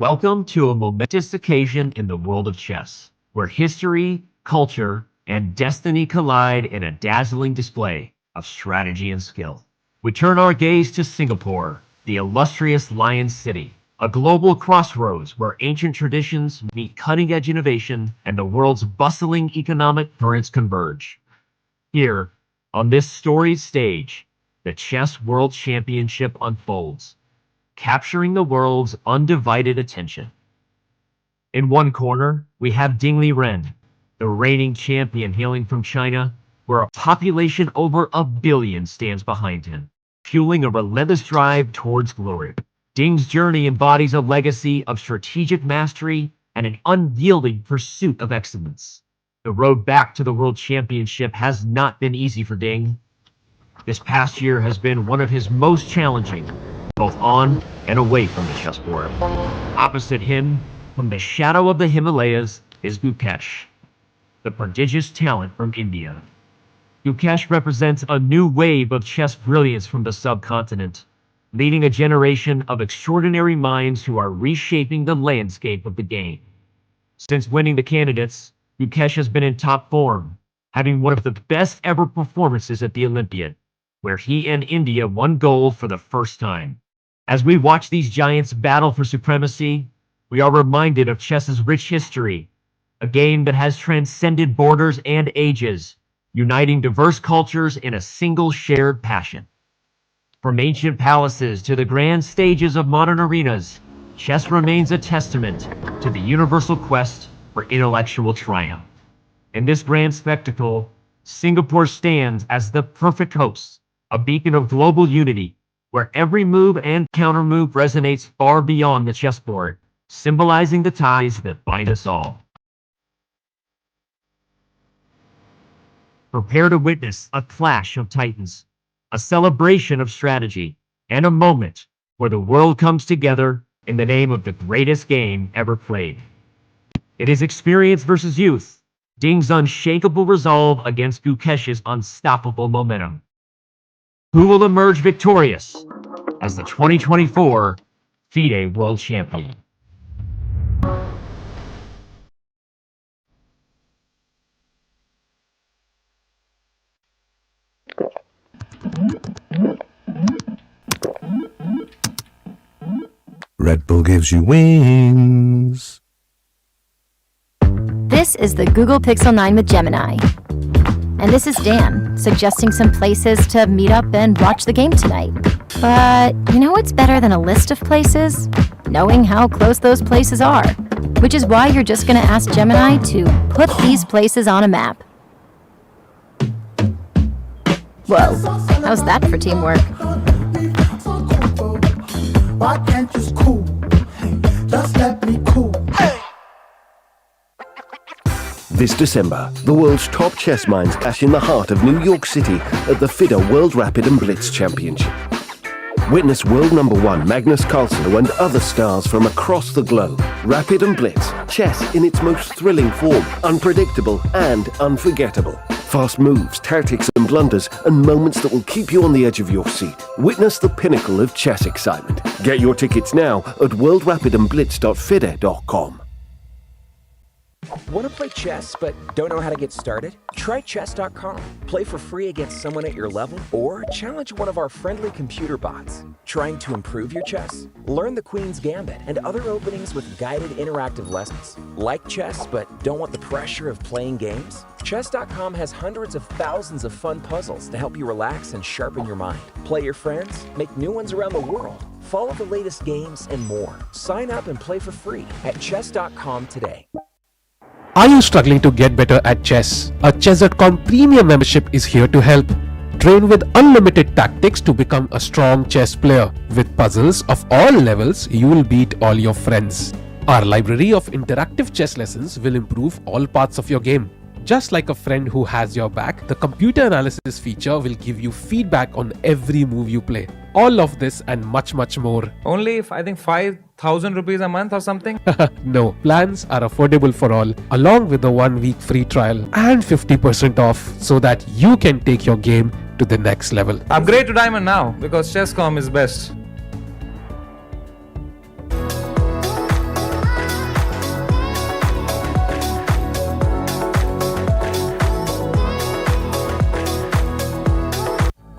Welcome to a momentous occasion in the world of chess, where history, culture, and destiny collide in a dazzling display of strategy and skill. We turn our gaze to Singapore, the illustrious Lion City, a global crossroads where ancient traditions meet cutting-edge innovation and the world's bustling economic currents converge. Here, on this storied stage, the Chess World Championship unfolds, capturing the world's undivided attention. In one corner, we have Ding Liren, the reigning champion hailing from China, where a population over 1 billion stands behind him, fueling a relentless drive towards glory. Ding's journey embodies a legacy of strategic mastery and an unyielding pursuit of excellence. The road back to the World Championship has not been easy for Ding. This past year has been one of his most challenging, both on and away from the chessboard. Opposite him, from the shadow of the Himalayas, is Gukesh, the prodigious talent from India. Gukesh represents a new wave of chess brilliance from the subcontinent, leading a generation of extraordinary minds who are reshaping the landscape of the game. Since winning the candidates, Gukesh has been in top form, having one of the best ever performances at the Olympiad, where he and India won gold for the first time. As we watch these giants battle for supremacy, we are reminded of chess's rich history, a game that has transcended borders and ages, uniting diverse cultures in a single shared passion. From ancient palaces to the grand stages of modern arenas, chess remains a testament to the universal quest for intellectual triumph. In this grand spectacle, Singapore stands as the perfect host, a beacon of global unity, where every move and countermove resonates far beyond the chessboard, symbolizing the ties that bind us all. Prepare to witness a clash of titans, a celebration of strategy, and a moment where the world comes together in the name of the greatest game ever played. It is experience versus youth, Ding's unshakable resolve against Gukesh's unstoppable momentum. Who will emerge victorious as the 2024 FIDE World Champion? Red Bull gives you wings. This is the Google Pixel 9 with Gemini. And this is Dan, suggesting some places to meet up and watch the game tonight. But you know what's better than a list of places? Knowing how close those places are. Which is why you're just going to ask Gemini to put these places on a map. Whoa, how's that for teamwork? Why can't you just cool? Just let me cool. This December, the world's top chess minds clash in the heart of New York City at the FIDE World Rapid and Blitz Championship. Witness world number 1 Magnus Carlsen and other stars from across the globe. Rapid and Blitz, chess in its most thrilling form, unpredictable and unforgettable. Fast moves, tactics and blunders, and moments that will keep you on the edge of your seat. Witness the pinnacle of chess excitement. Get your tickets now at worldrapidandblitz.fide.com. Want to play chess but don't know how to get started? Try chess.com. Play for free against someone at your level or challenge one of our friendly computer bots. Trying to improve your chess? Learn the Queen's Gambit and other openings with guided interactive lessons. Like chess but don't want the pressure of playing games? Chess.com has hundreds of thousands of fun puzzles to help you relax and sharpen your mind. Play your friends, make new ones around the world, follow the latest games and more. Sign up and play for free at chess.com today. Are you struggling to get better at chess? A Chess.com premium membership is here to help. Train with unlimited tactics to become a strong chess player. With puzzles of all levels, you will beat all your friends. Our library of interactive chess lessons will improve all parts of your game. Just like a friend who has your back, the computer analysis feature will give you feedback on every move you play. All of this and much more. Only I think 5,000 rupees a month or something. No, plans are affordable for all, along with a 1-week free trial and 50% off so that you can take your game to the next level. Upgrade to Diamond now because Chess.com is best.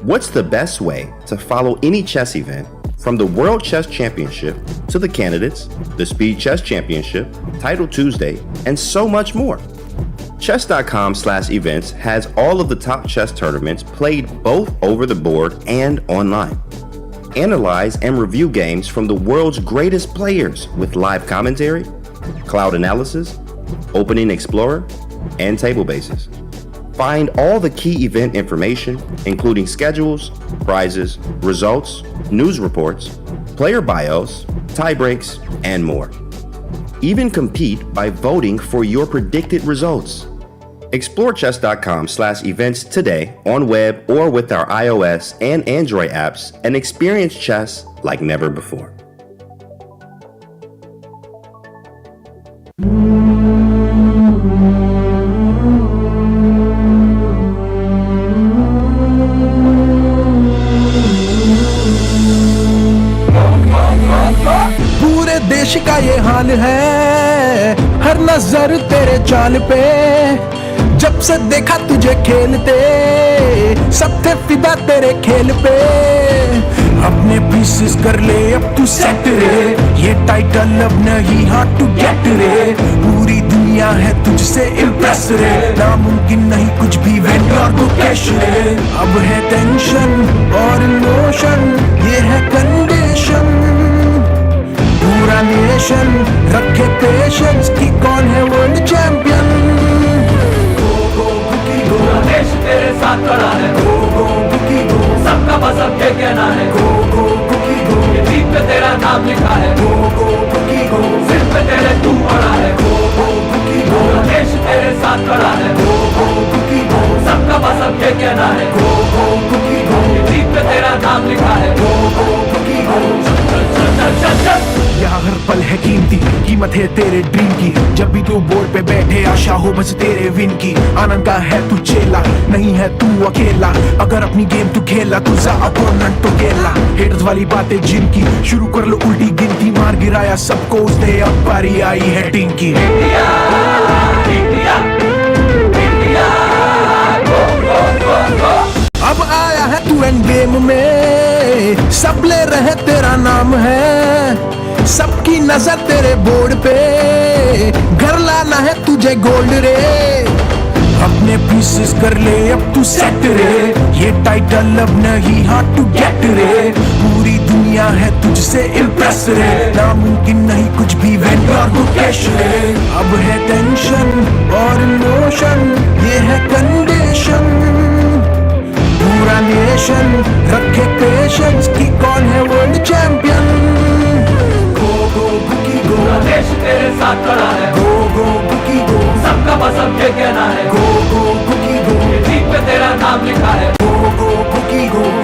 What's the best way to follow any chess event, from the World Chess Championship to the candidates, the Speed Chess Championship, Title Tuesday, and so much more? Chess.com/events has all of the top chess tournaments played both over the board and online. Analyze and review games from the world's greatest players with live commentary, cloud analysis, Opening Explorer, and table bases. Find all the key event information, including schedules, prizes, results, news reports, player bios, tiebreaks, and more. Even compete by voting for your predicted results. Explore chess.com/events today on web or with our iOS and Android apps and experience chess like never before. पूरे देश का ये हाल है, हर नजर तेरे चाल पे, जब से देखा तुझे खेलते, सब थे फिदा तेरे खेल पे। अपने पीसेस कर ले अब तू सेट रे, ये टाइटल अब नहीं हार्ड टू गेट रे, पूरी दुनिया है तुझसे इम्प्रेस रे, नामुमकिन नहीं कुछ भी वेंडर गुकेश रे। अब है टेंशन और इमोशन, ये है कंडीशन, पूरा नेशन रखे पेशेंस कि कौन है वर्ल्ड चैंपियन। पूरा देश तेरे साथ खड़ा है, सबका बस अब ये कहना है, ये जीत पे तेरा नाम लिखा है, सिर पे तेरे तू पड़ा है, पूरा देश तेरे साथ खड़ा है, सबका बस अब ये कहना है, ये जीत पे तेरा नाम लिखा है। यहाँ हर पल है कीमती, कीमत है तेरे ड्रीम की, जब भी तू बोर्ड पे बैठे आशा हो बस तेरे विन की। आनंद का है तू चेला, नहीं है तू अकेला, अगर अपनी गेम तू खेला तू जा अपोनेंट तो गेला। हेटर्स वाली बातें जिनकी, शुरू कर लो उल्टी गिनती, मार गिराया सबको उसने, अब बारी आई है टीम की। इंडिया, इंडिया, इंडिया, गो गो गो गो। अब आया है तू एंड गेम में, सब ले रहे तेरा नाम है, सबकी नजर तेरे बोर्ड पे, घर लाना है तुझे गोल्ड रे। अपने पीसेस कर ले अब तू सेट रे, ये टाइटल अब नहीं हार्ड टू गेट रे, पूरी दुनिया है तुझसे इम्प्रेस रे, नामुमकिन नहीं कुछ भी वेंडर गुकेश रे। अब है टेंशन और इमोशन, ये है कंडीशन, पूरा नेशन रखे पेशेंस कि कौन है वर्ल्ड चैंपियन। पूरा देश तेरे साथ खड़ा है, सबका बस अब ये कहना है, ये जीत पे तेरा नाम लिखा है,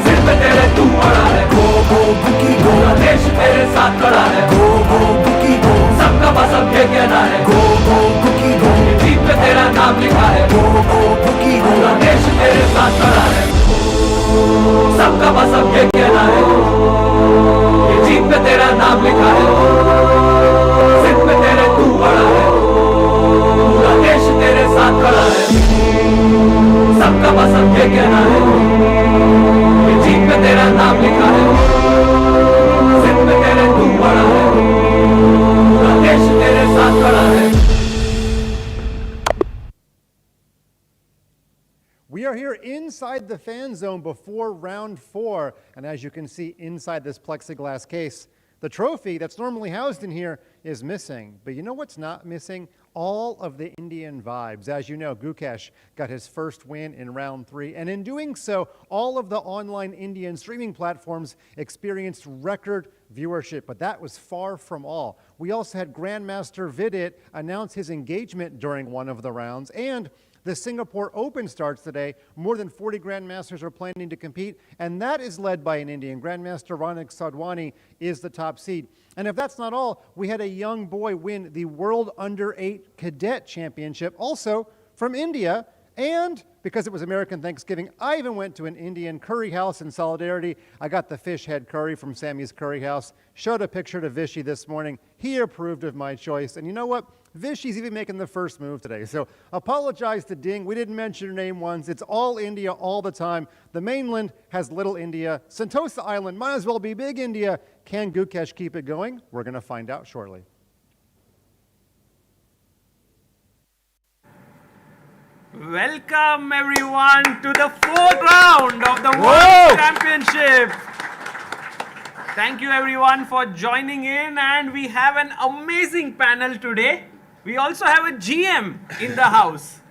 सिर पे तेरे तू पड़ा है, पूरा देश तेरे साथ खड़ा है, सबका बस अब ये कहना है, ये जीत पे तेरा नाम लिखा है, पूरा देश तेरे साथ खड़ा है, सबका बस अब ये कहना है, ये जीत पे तेरा नाम लिखा है, सिर पे तेरे तू पड़ा है, पूरा देश तेरे साथ खड़ा है, सबका बस अब ये कहना है, ये जीत पे तेरा नाम लिखा है, सिर पे तेरे तू पड़ा है, पूरा देश तेरे साथ खड़ा है। We are here inside the fan zone before round 4, and as you can see inside this plexiglass case, the trophy that's normally housed in here is missing. But you know what's not missing? All of the Indian vibes. As you know, Gukesh got his first win in round 3, and in doing so, all of the online Indian streaming platforms experienced record viewership, but that was far from all. We also had Grandmaster Vidit announce his engagement during one of the rounds, and the Singapore Open starts today. More than 40 Grandmasters are planning to compete, and that is led by an Indian. Grandmaster Ronak Sadhwani is the top seed. And if that's not all, we had a young boy win the World Under-8 Cadet Championship, also from India. And because it was American Thanksgiving, I even went to an Indian curry house in solidarity. I got the fish head curry from Sammy's Curry House, showed a picture to Vishy this morning. He approved of my choice. And you know what? Vishy's even making the first move today. So apologize to Ding. We didn't mention your name once. It's all India all the time. The mainland has little India. Sentosa Island might as well be big India. Can Gukesh keep it going? We're going to find out shortly. Welcome everyone to the 4th round of the World Championship. Thank you everyone for joining in, and we have an amazing panel today. We also have a GM in the house.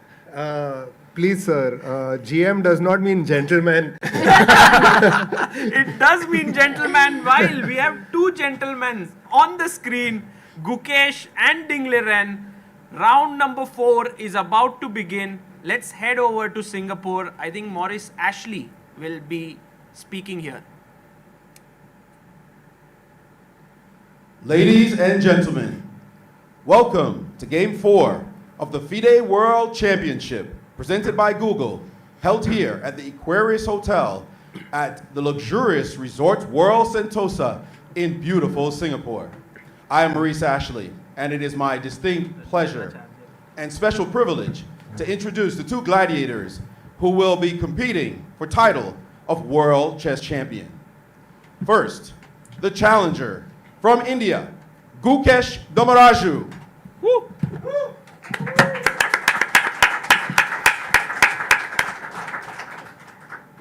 Please sir, GM does not mean gentleman. It does mean gentleman. While we have two gentlemen on the screen, Gukesh and Ding Liren. Round number 4 is about to begin. Let's head over to Singapore. I think Maurice Ashley will be speaking here. Ladies and gentlemen, welcome to Game 4 of the FIDE World Championship, presented by Google, held here at the Aquarius Hotel at the luxurious Resort World Sentosa in beautiful Singapore. I am Maurice Ashley, and it is my distinct pleasure and special privilege to introduce the two gladiators who will be competing for title of World Chess Champion. First, the challenger from India, Gukesh Dommaraju. Woo.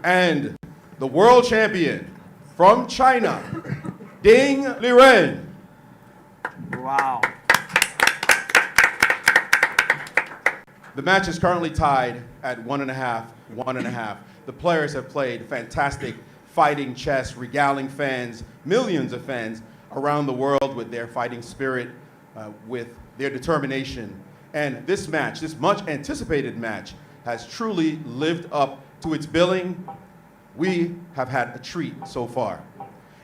And the world champion from China, Ding Liren. Wow. The match is currently tied at 1.5, 1.5. The players have played fantastic fighting chess, regaling fans, millions of fans around the world with their fighting spirit, with their determination. And this match, this much anticipated match, has truly lived up to its billing. We have had a treat so far.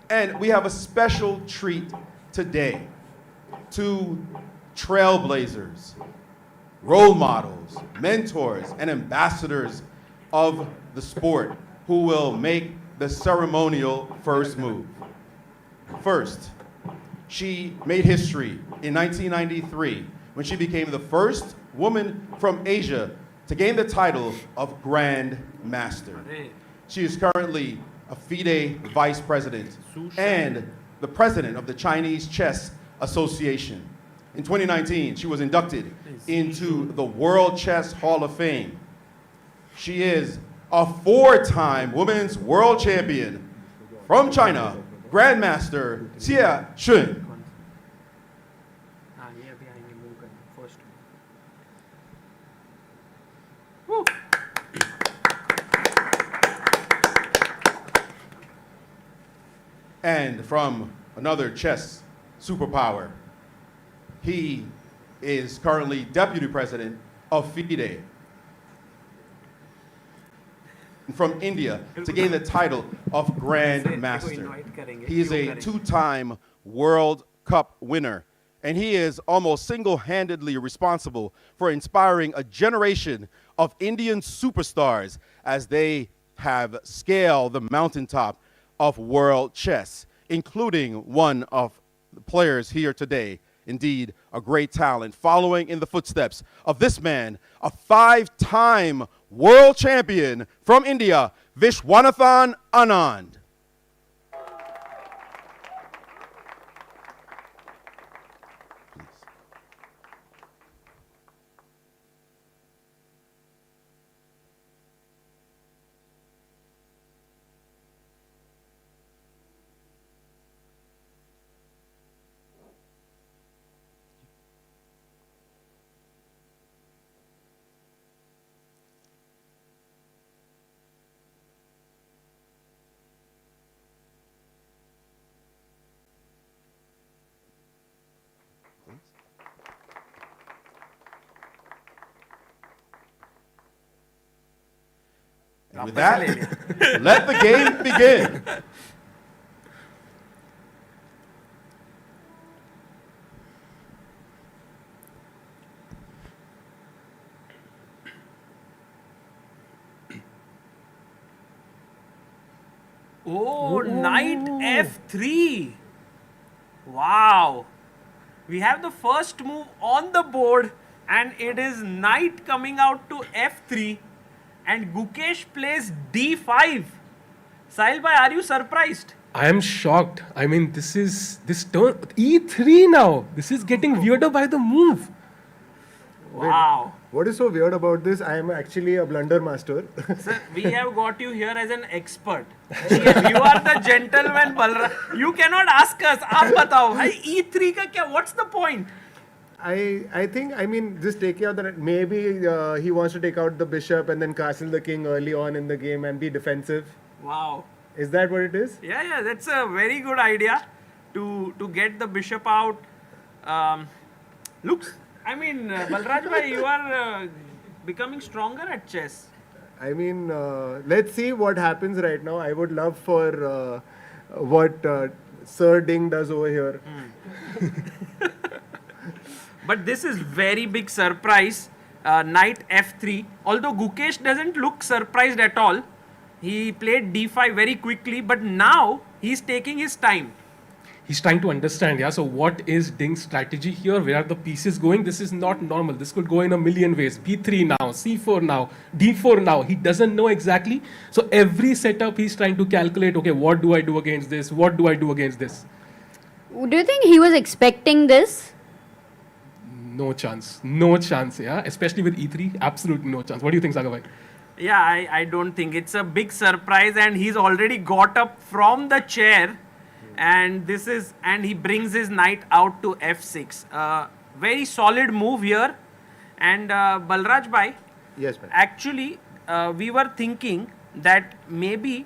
And we have a special treat today. Two trailblazers, role models, mentors, and ambassadors of the sport who will make the ceremonial first move. First, she made history in 1993 when she became the first woman from Asia to gain the title of Grand Master. She is currently a FIDE Vice President and the President of the Chinese Chess Association. In 2019, she was inducted into the World Chess Hall of Fame. She is a 4-time Women's World Champion from China, Grandmaster Xie Chun. And from another chess superpower, he is currently Deputy President of FIDE. From India to gain the title of Grand Master. He is a 2-time World Cup winner, and he is almost single-handedly responsible for inspiring a generation of Indian superstars as they have scaled the mountaintop of world chess, including one of the players here today. Indeed, a great talent, following in the footsteps of this man, a 5-time world champion from India, Vishwanathan Anand. And with that, let the game begin. Oh, knight f3. Wow. We have the first move on the board, and it is knight coming out to f3, and Gukesh plays d5. Sahil bhai, are you surprised? I am shocked. I mean, this turn e3 now. This is getting weirder by the move. Wow. What is so weird about this? I am actually a blunder master. Sir, we have got you here as an expert. GM, you are the gentleman, Balraj. You cannot ask us. Aap batao. Bhai, E3 ka kya? What's the point? I think, I mean, just taking out that maybe he wants to take out the bishop and then castle the king early on in the game and be defensive. Wow. Is that what it is? Yeah, that's a very good idea to get the bishop out. Looks, I mean, Balraj bhai, you are becoming stronger at chess. I mean, let's see what happens right now. I would love for what Sir Ding does over here. But this is very big surprise. Knight f3. Although Gukesh doesn't look surprised at all. He played d5 very quickly, but now he's taking his time. He's trying to understand, yeah. So what is Ding's strategy here? Where are the pieces going? This is not normal. This could go in a million ways. B3 now, C4 now, D4 now. He doesn't know exactly. So every setup he's trying to calculate, okay, what do I do against this? What do I do against this? Do you think he was expecting this? No chance. No chance, yeah. Especially with E3, absolutely no chance. What do you think, Sagar bhai? Yeah, I don't think. It's a big surprise, and he's already got up from the chair. And he brings his knight out to f6. Very solid move here. And Balraj bhai, yes, man. Actually, we were thinking that maybe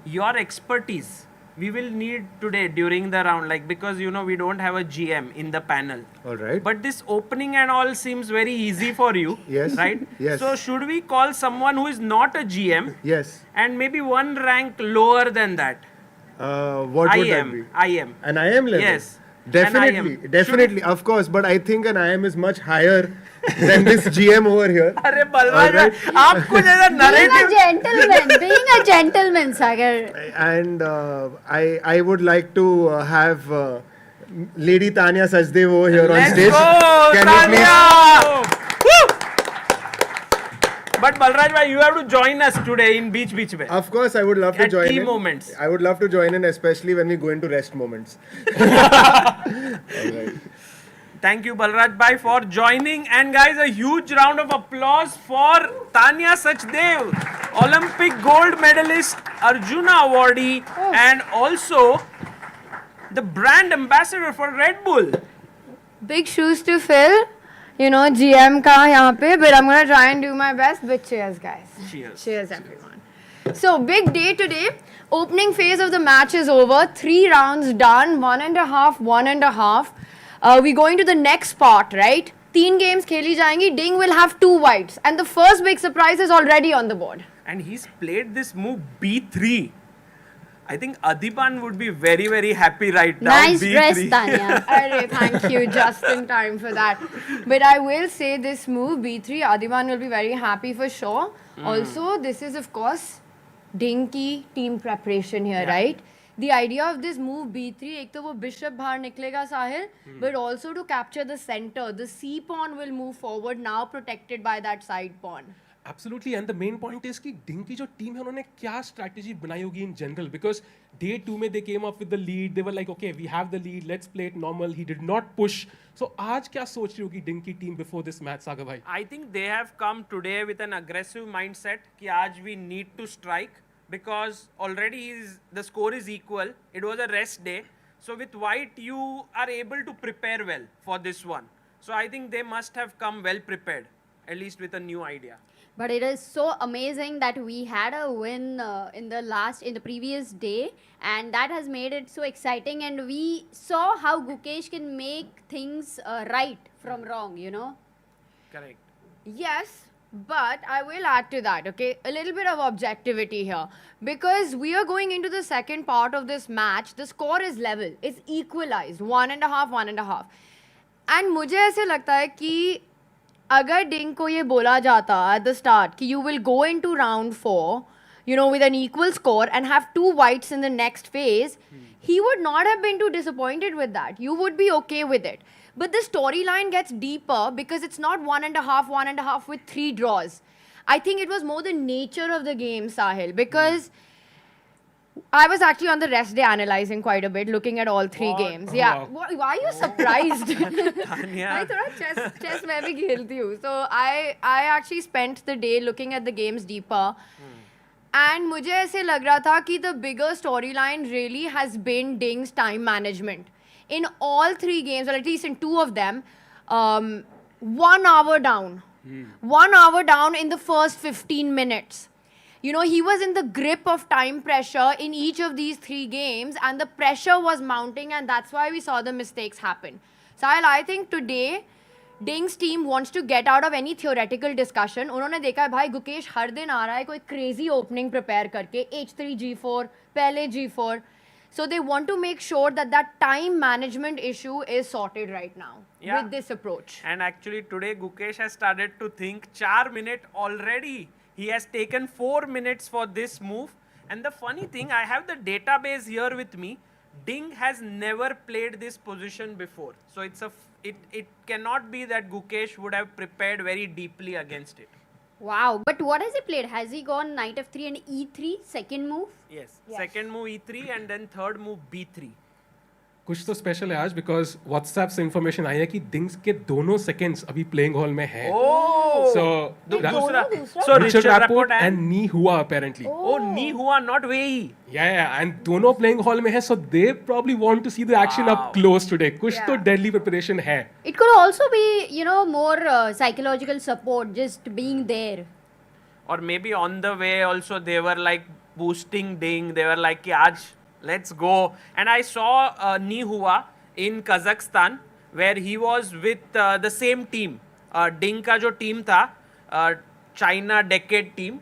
your expertise we will need today during the round, like, because we don't have a GM in the panel. All right. But this opening and all seems very easy for you. Yes. Right? Yes. So should we call someone who is not a GM? Yes. And maybe one rank lower than that? What would that be? IM. An IM level? Yes. Definitely, definitely, of course. But I think an IM is much higher than this GM over here. Arre Balraj, aapko jaisa narrative. Being a gentleman, Sagar. And I would like to have Lady Tania Sajdev over here on stage. Go, Can Tania! you please? But Balraj bhai, you have to join us today in Beach Mein. Of course, I would love to join key in. moments. I would love to join in, especially when we go into rest moments. All right. Thank you, Balraj bhai, for joining. And guys, a huge round of applause for Tania Sajdev, Olympic gold medalist, Arjuna awardee, and also the brand ambassador for Red Bull. Big shoes to fill. GM ka yahan pe, but I'm gonna try and do my best. But cheers, guys. Cheers. Cheers, everyone. So, big day today. Opening phase of the match is over. 3 rounds done. 1.5, 1.5. We're going to the next part, right? 3 games kheli jayengi. Ding will have 2 whites. And the first big surprise is already on the board. And he's played this move B3. I think Adiban would be very, very happy right now. Nice B3. dress, Tania. Arre, thank you. Just in time for that. But I will say this move, B3, Adiban will be very happy for sure. Also, this is, of course, Ding ki team preparation here, right? The idea of this move B3, ek to wo bishop bahar niklega, Sahil, but also to capture the center. The C pawn will move forward, now protected by that side pawn. Absolutely, and the main point is कि Ding की जो team है उन्होंने क्या strategy बनाई होगी in general, because day 2 में they came up with the lead. They were like, okay, we have the lead, let's play it normal. He did not push. So आज क्या सोच रही होगी Ding की team before this match, Sagar bhai? I think they have come today with an aggressive mindset कि आज we need to strike, because already the score is equal. It was a rest day. So with white, you are able to prepare well for this one. So I think they must have come well prepared, at least with a new idea. But it is so amazing that we had a win in the previous day, and that has made it so exciting. And we saw how Gukesh can make things right from wrong, Correct. Yes, but I will add to that, okay? A little bit of objectivity here. Because we are going into the second part of this match, the score is level. It's equalized, 1.5, 1.5. And मुझे ऐसे लगता है कि अगर Ding को ये बोला जाता at the start कि you will go into round 4, with an equal score and have 2 whites in the next phase, he would not have been too disappointed with that. You would be okay with it. But the storyline gets deeper because it's not 1.5 with 3 draws. I think it was more the nature of the game, Sahil, because I was actually on the rest day analyzing quite a bit, looking at all 3 games. Yeah. Why are you surprised? Tania. I thought chess mein bhi khelti hu. So I actually spent the day looking at the games deeper. And मुझे ऐसे लग रहा था कि the bigger storyline really has been Ding's time management. In all 3 games, or at least in 2 of them, 1 hour down. 1 hour down in the first 15 minutes. You know, he was in the grip of time pressure in each of these 3 games, and the pressure was mounting, and that's why we saw the mistakes happen. Sahil, I think today, Ding's team wants to get out of any theoretical discussion. उन्होंने देखा है भाई गुकेश हर दिन आ रहा है कोई crazy opening prepare करके H3 G4 पहले G4. So they want to make sure that that time management issue is sorted right now with this approach. And actually today Gukesh has started to think 4 minutes already. He has taken 4 minutes for this move. And the funny thing, I have the database here with me. Ding has never played this position before. So it cannot be that Gukesh would have prepared very deeply against it. Wow. But what has he played? Has he gone knight f3 and e3, second move? Yes. Second move e3 and then third move b3. कुछ तो special है आज because WhatsApp से information आई है कि डिंग्स के दोनों seconds अभी प्लेइंग हॉल में है So Richard Rapport and Ni Hua apparently. Oh, Ni Hua, not Wei. Yeah, and दोनों प्लेइंग हॉल में है, so they probably want to see the action up close today. कुछ तो deadly preparation है. It could also be, you know, more psychological support, just being there. Or maybe on the way also they were like boosting Ding. They were like, Aaj, let's go. And I saw Ni Hua in Kazakhstan where he was with the same team. Ding का जो team था, China Decade team,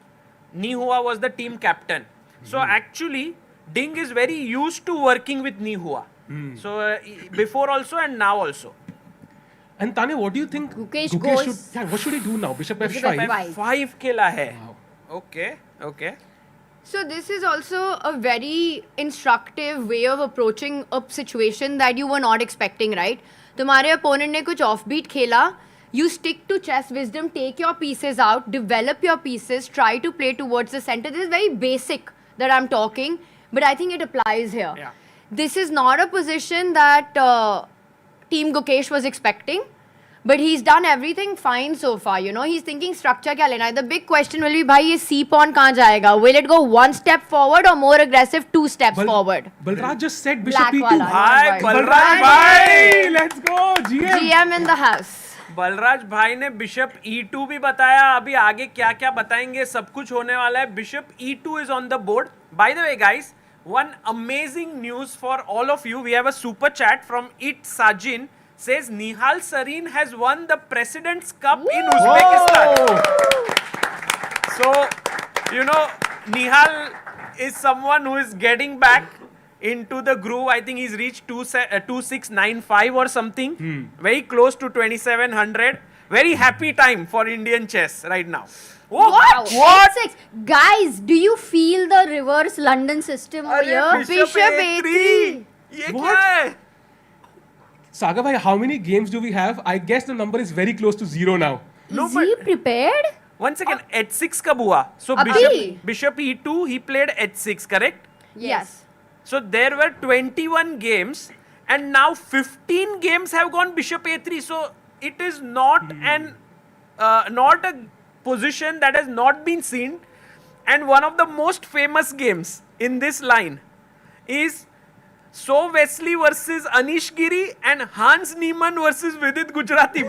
Ni Hua was the team captain. So actually, Ding is very used to working with Ni Hua. So before also and now also. And Tania, what do you think Gukesh goes should, what should he do now? Bishop f5? 5 खेला है. Okay. So this is also a very instructive way of approaching a situation that you were not expecting, right? तुम्हारे opponent ने कुछ offbeat खेला. You stick to chess wisdom, take your pieces out, develop your pieces, try to play towards the center. This is very basic that I'm talking, but I think it applies here. Yeah. This is not a position that Team Gukesh was expecting, but he's done everything fine so far. You know, he's thinking structure क्या लेना है. The big question will be, भाई ये C pawn कहाँ जाएगा? Will it go 1 step forward or more aggressive 2 steps forward? Balraj just said Bishop Black e2. wala, Hi, no, Balraj bhai! Let's go, GM. GM in the house. Balraj भाई ने bishop E2 भी बताया. अभी आगे क्या क्या बताएंगे, सब कुछ होने वाला है. Bishop E2 is on the board. By the way, guys, one amazing news for all of you. We have a super chat from It Sajin. Says Nihal Sarin has won the President's Cup in Uzbekistan. So, you know, Nihal is someone who is getting back into the groove. I think he's reached 2695 or something. Very close to 2700. Very happy time for Indian chess right now. What? H6. Guys, do you feel the reverse London system over here? Bishop A3. ये क्या है? Sagar bhai, how many games do we have? I guess the number is very close to 0 now. No, Is he prepared? One second, H6 कब हुआ? So Abhi. Bishop E2, he played H6, correct? Yes. So there were 21 games and now 15 games have gone Bishop A3. So it is not not a position that has not been seen. And one of the most famous games in this line is So Wesley versus Anish Giri and Hans Niemann versus Vidit Gujarati.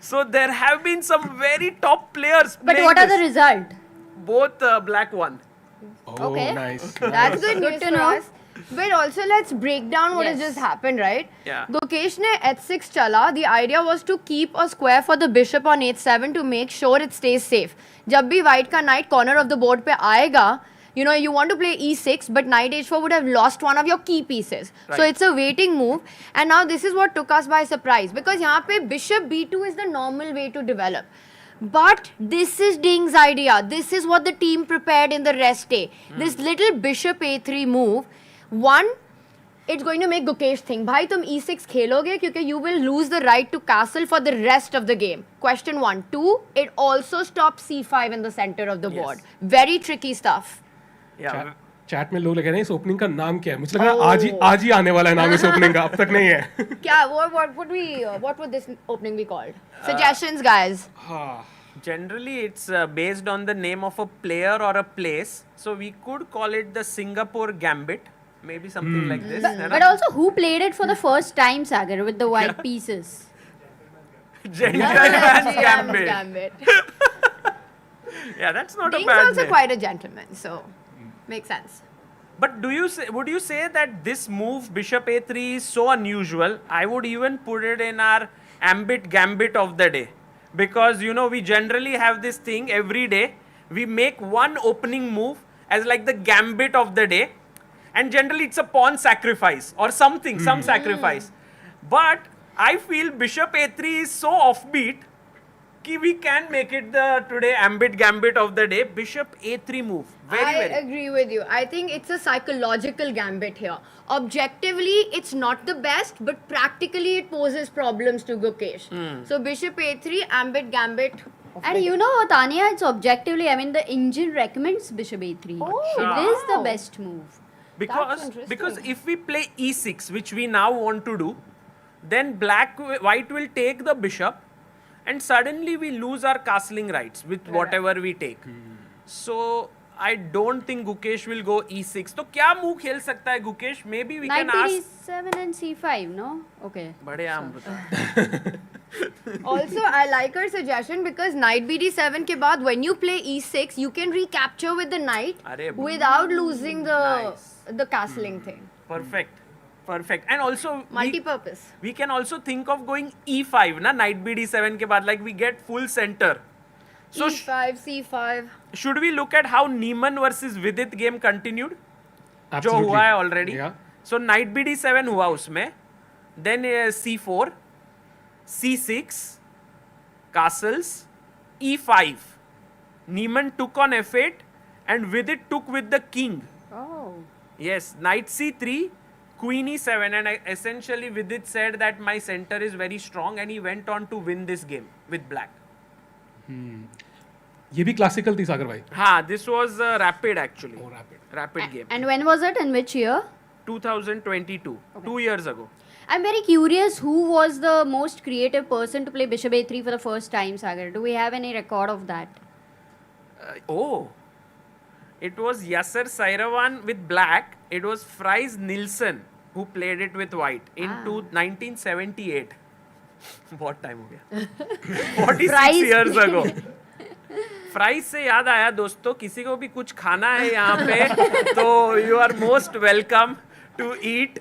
So there have been some very top players. But what are the results? Both black won. Oh, Okay. nice. That's good news to for know. us. But also let's break down what has Yes. just happened, right? Yeah. Gukesh ne h6 chala. The idea was to keep a square for the bishop on h7 to make sure it stays safe. जब भी white का knight corner of the board पे आएगा, you know, you want to play e6, but knight h4 would have lost one of your key pieces. So Right. it's a waiting move. And now this is what took us by surprise. Because यहाँ पे bishop b2 is the normal way to develop. But this is Ding's idea. This is what the team prepared in the rest day. This little bishop a3 move. One, it's going to make Gukesh think, bhai tum e6 kheloge kyunki you will lose the right to castle for the rest of the game. Question 1. 2, it also stops c5 in the center of the board. Very tricky stuff. Yeah. Chat में लोग लग रहे हैं इस opening का नाम क्या है? मुझे लग रहा है आज ही आने वाला है नाम इस ओपनिंग का, अब तक नहीं है. क्या what would this opening be called? Suggestions, guys. Generally, it's based on the name of a player or a place. So we could call it the Singapore Gambit. Maybe something like this. But also, who played it for the first time, Sagar, with the white pieces? Gentleman's Gambit. Yeah, that's not Ding's a bad also name. quite a gentleman, so makes sense. But would you say that this move, Bishop A3, is so unusual? I would even put it in our ambit gambit of the day. Because, you know, we generally have this thing every day. We make one opening move as like the gambit of the day. And generally it's a pawn sacrifice or something, some sacrifice. But I feel Bishop A3 is so offbeat कि we can make it the today ambit gambit of the day. Bishop A3 move. I agree with you. I think it's a psychological gambit here. Objectively, it's not the best, but practically it poses problems to Gukesh. So Bishop A3, ambit gambit. And you know, Tania, it's objectively, I mean, the engine recommends Bishop A3. It is the best move. Because if we play E6, which we now want to do, then white will take the bishop, and suddenly we lose our castling rights with whatever we take. So I don't think Gukesh will go E6. So क्या move खेल सकता है Gukesh? Maybe we can ask. Knight D7 and C5, no? Okay. बढ़िया Amruta. Also, I like her suggestion because knight BD7 के बाद when you play E6, you can recapture with the knight without losing the castling thing. Perfect. And also multi-purpose. We can also think of going E5, na knight BD7 के बाद, like we get full center. So E5, C5. Should we look at how Neiman versus Vidit game continued? Absolutely. जो हुआ है already. Yeah. So knight BD7 हुआ उसमें. Then C4, C6, castles, E5. Neiman took on F8 and Vidit took with the king. Oh. Yes, knight C3, queen E7, and essentially Vidit said that my center is very strong and he went on to win this game with black. ये भी classical थी सागर भाई. हाँ, this was rapid actually. Oh, rapid. Rapid game. And when was it? In which year? 2022. 2 years ago. I'm very curious who was the most creative person to play Bishop A3 for the first time, Sagar. Do we have any record of that? It was Yasser Sairavan with black. It was Fries Nilsson who played it with white in 1978. बहुत time हो गया. 46 years ago. Fries से याद आया दोस्तों, किसी को भी कुछ खाना है यहाँ पे तो you are most welcome to eat.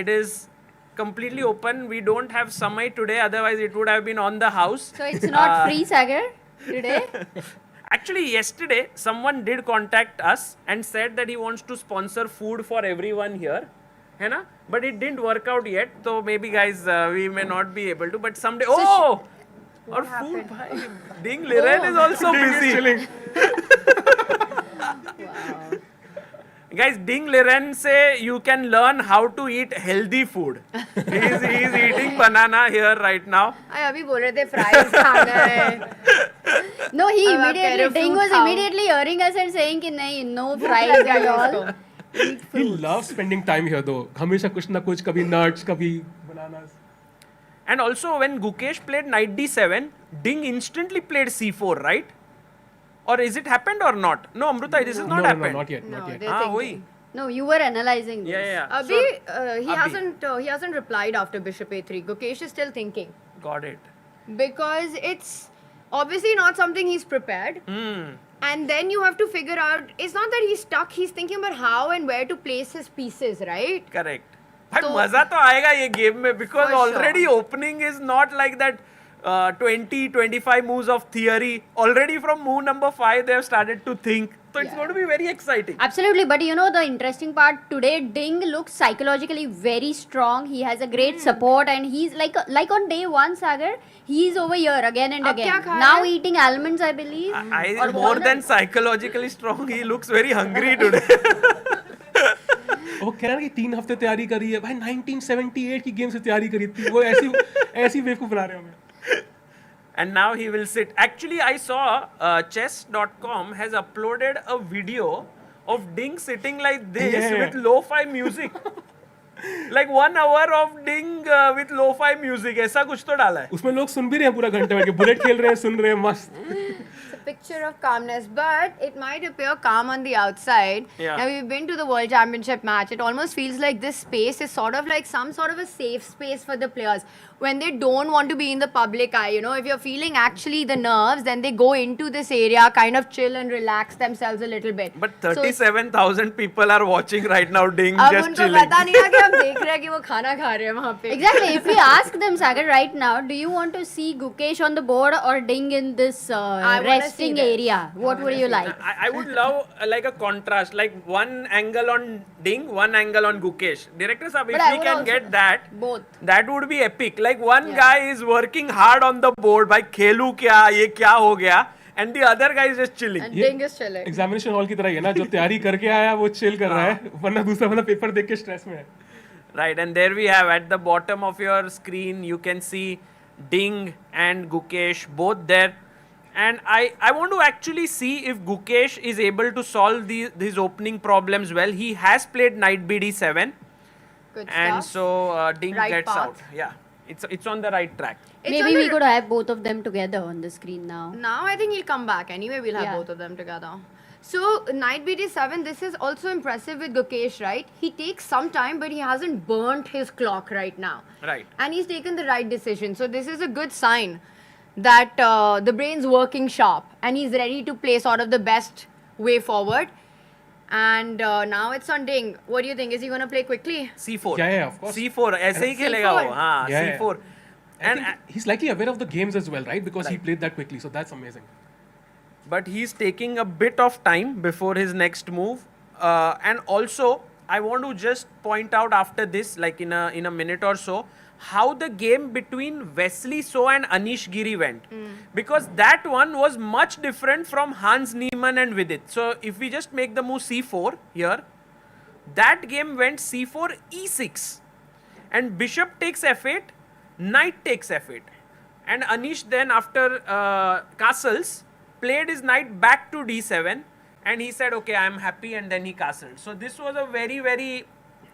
It is completely open. We don't have Samay today, otherwise it would have been on the house. So it's not free, Sagar, today? Actually, yesterday, someone did contact us and said that he wants to sponsor food for everyone here. है ना? But it didn't work out yet. So maybe guys, we may not be able to. But someday, और food भाई, Ding Liren is also busy. Wow. Guys, Ding Liren say you can learn how to eat healthy food. He's eating banana here right now. अभी बोल रहे थे fries खाना है. No, Ding was immediately hearing us and saying कि नहीं, no fries at all. He loves spending time here though. हमेशा कुछ ना कुछ, कभी nuts, कभी bananas. And also when Gukesh played knight d7, Ding instantly played c4, right? Or is it happened or not? No, Amruta, this is not happened. No, not yet. वही. No, you were analyzing this. Yeah. Abhi, he hasn't replied after Bishop A3. Gukesh is still thinking. Got it. Because it's obviously not something he's prepared. And then you have to figure out, it's not that he's stuck, he's thinking about how and where to place his pieces, right? Correct. भाई मजा तो आएगा ये game में because already opening is not like that 20-25 moves of theory. Already from move number 5 they have started to think. So it's going to be very exciting. Absolutely, but you know the interesting part today, Ding looks psychologically very strong. He has a great support and he's like on day 1, Sagar, he's over here again and again. Now eating almonds, I believe. More than psychologically strong, he looks very hungry today. वो कह रहा है कि 3 हफ्ते तैयारी करी है भाई, 1978 की गेम से तैयारी करी थी वो, ऐसी बेवकूफ बना रहे हो हमें. And now he will sit. Actually, I saw chess.com has uploaded a video of Ding sitting like this with lo-fi music. Like 1 hour of Ding with lo-fi music. ऐसा कुछ तो डाला है. उसमें लोग सुन भी रहे हैं पूरा घंटे बैठ के, बुलेट खेल रहे हैं, सुन रहे हैं, मस्त. It's a picture of calmness, but it might appear calm on the outside. Yeah. Now we've been to the World Championship match. It almost feels like this space is sort of like some sort of a safe space for the players when they don't want to be in the public eye. You know, if you're feeling actually the nerves, then they go into this area, kind of chill and relax themselves a little bit. But 37,000 people are watching right now. Ding अब just उनको chilling. पता नहीं है कि हम देख रहे हैं कि वो खाना खा रहे हैं वहाँ पे. Exactly. If we ask them, Sagar, right now, do you want to see Gukesh on the board or Ding in this resting area? What would you like? I would love like a contrast, like one angle on Ding, one angle on Gukesh. Director Saab, if we can get that, both, that would be epic. Like one guy is working hard on the board, भाई खेलू क्या, ये क्या हो गया, and the other guy is just chilling. And Ding is chilling. Examination hall की तरह ही है ना, जो तैयारी करके आया वो चिल कर रहा है, वरना दूसरा वाला पेपर देख के स्ट्रेस में है. Right, and there we have at the bottom of your screen, you can see Ding and Gukesh both there. And I want to actually see if Gukesh is able to solve these opening problems well. He has played knight bd7. Good and stuff. so Ding Right gets path. out. Yeah, it's on the right track. Maybe we could have both of them together on the screen now. Now I think he'll come back. Anyway, we'll have both of them together. So knight bd7, this is also impressive with Gukesh, right? He takes some time, but he hasn't burnt his clock right now. Right. And he's taken the right decision. So this is a good sign that the brain's working sharp and he's ready to play sort of the best way forward. And now it's on Ding. What do you think? Is he going to play quickly? C4. Yeah, of course. C4. ऐसे ही खेलेगा वो. हाँ, C4. And he's likely aware of the games as well, right? Because he played that quickly. So that's amazing. But he's taking a bit of time before his next move. And also, I want to just point out after this, like in a minute or so, how the game between Wesley So and Anish Giri went. Because that one was much different from Hans Niemann and Vidit. So if we just make the move C4 here, that game went C4 E6. And bishop takes F8, knight takes F8. And Anish then after castles, played his knight back to D7 and he said, okay, I am happy, and then he castled. So this was a very, very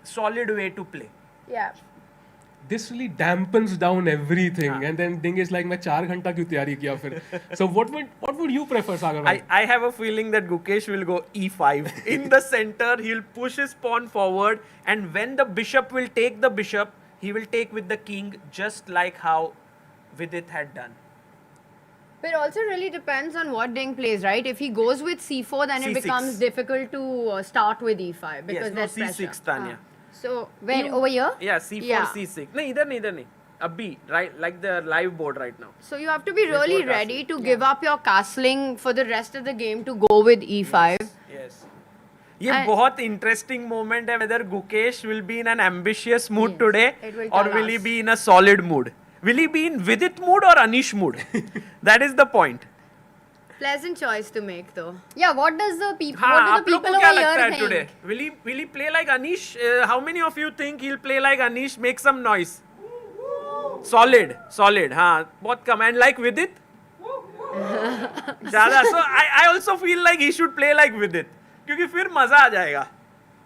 solid way to play. Yeah. This really dampens down everything, and then Ding is like, मैं 4 घंटा क्यों तैयारी किया फिर? So what would you prefer, Sagar? I have a feeling that Gukesh will go E5. In the center, he'll push his pawn forward, and when the bishop will take the bishop, he will take with the king, just like how Vidit had done. But it also really depends on what Ding plays, right? If he goes with C4, then C6. it becomes difficult to start with E5 because Yes, no, there's C6, pressure. Tania. So Where, over here? Yeah, C4, Yeah. C6. No, either nahi. Abhi, right? Like the live board right now. So you have to be Before really ready to give up your castling for the rest of the game to go with E5. Yes. ये बहुत interesting moment है whether Gukesh will be in an ambitious mood today it will or tell will he us. be in a solid mood. Will he be in Vidit mood or Anish mood? That is the point. Pleasant choice to make though. Yeah, what does the people, हाँ, what do the आप लोग people को क्या over लगता here है think? today? Will he play like Anish? How many of you think he'll play like Anish? Make some noise. Solid. हाँ, बहुत कम. And like Vidit? ज़्यादा. So I also feel like he should play like Vidit. क्योंकि फिर मजा आ जाएगा.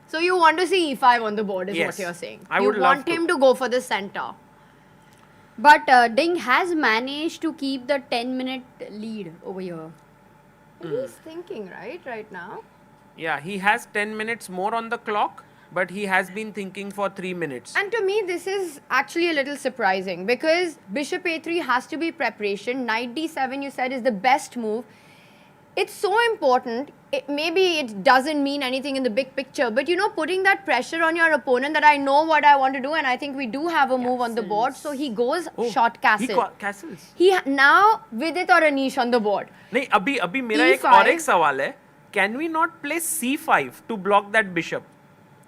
So you want to see E5 on the board is Yes. what you're saying. I you would love want to. him to go for the center. But Ding has managed to keep the 10-minute lead over here. He's thinking, right now. Yeah, he has 10 minutes more on the clock, but he has been thinking for 3 minutes. And to me, this is actually a little surprising because bishop a3 has to be preparation. Knight d7, you said, is the best move. It's so important. Maybe it doesn't mean anything in the big picture, but you know, putting that pressure on your opponent that I know what I want to do, and I think we do have a move on the board. So he goes short castle. Castles. He now Vidit or Anish on the board. नहीं अभी मेरा एक E5. और एक सवाल है. Can we not play C5 to block that bishop?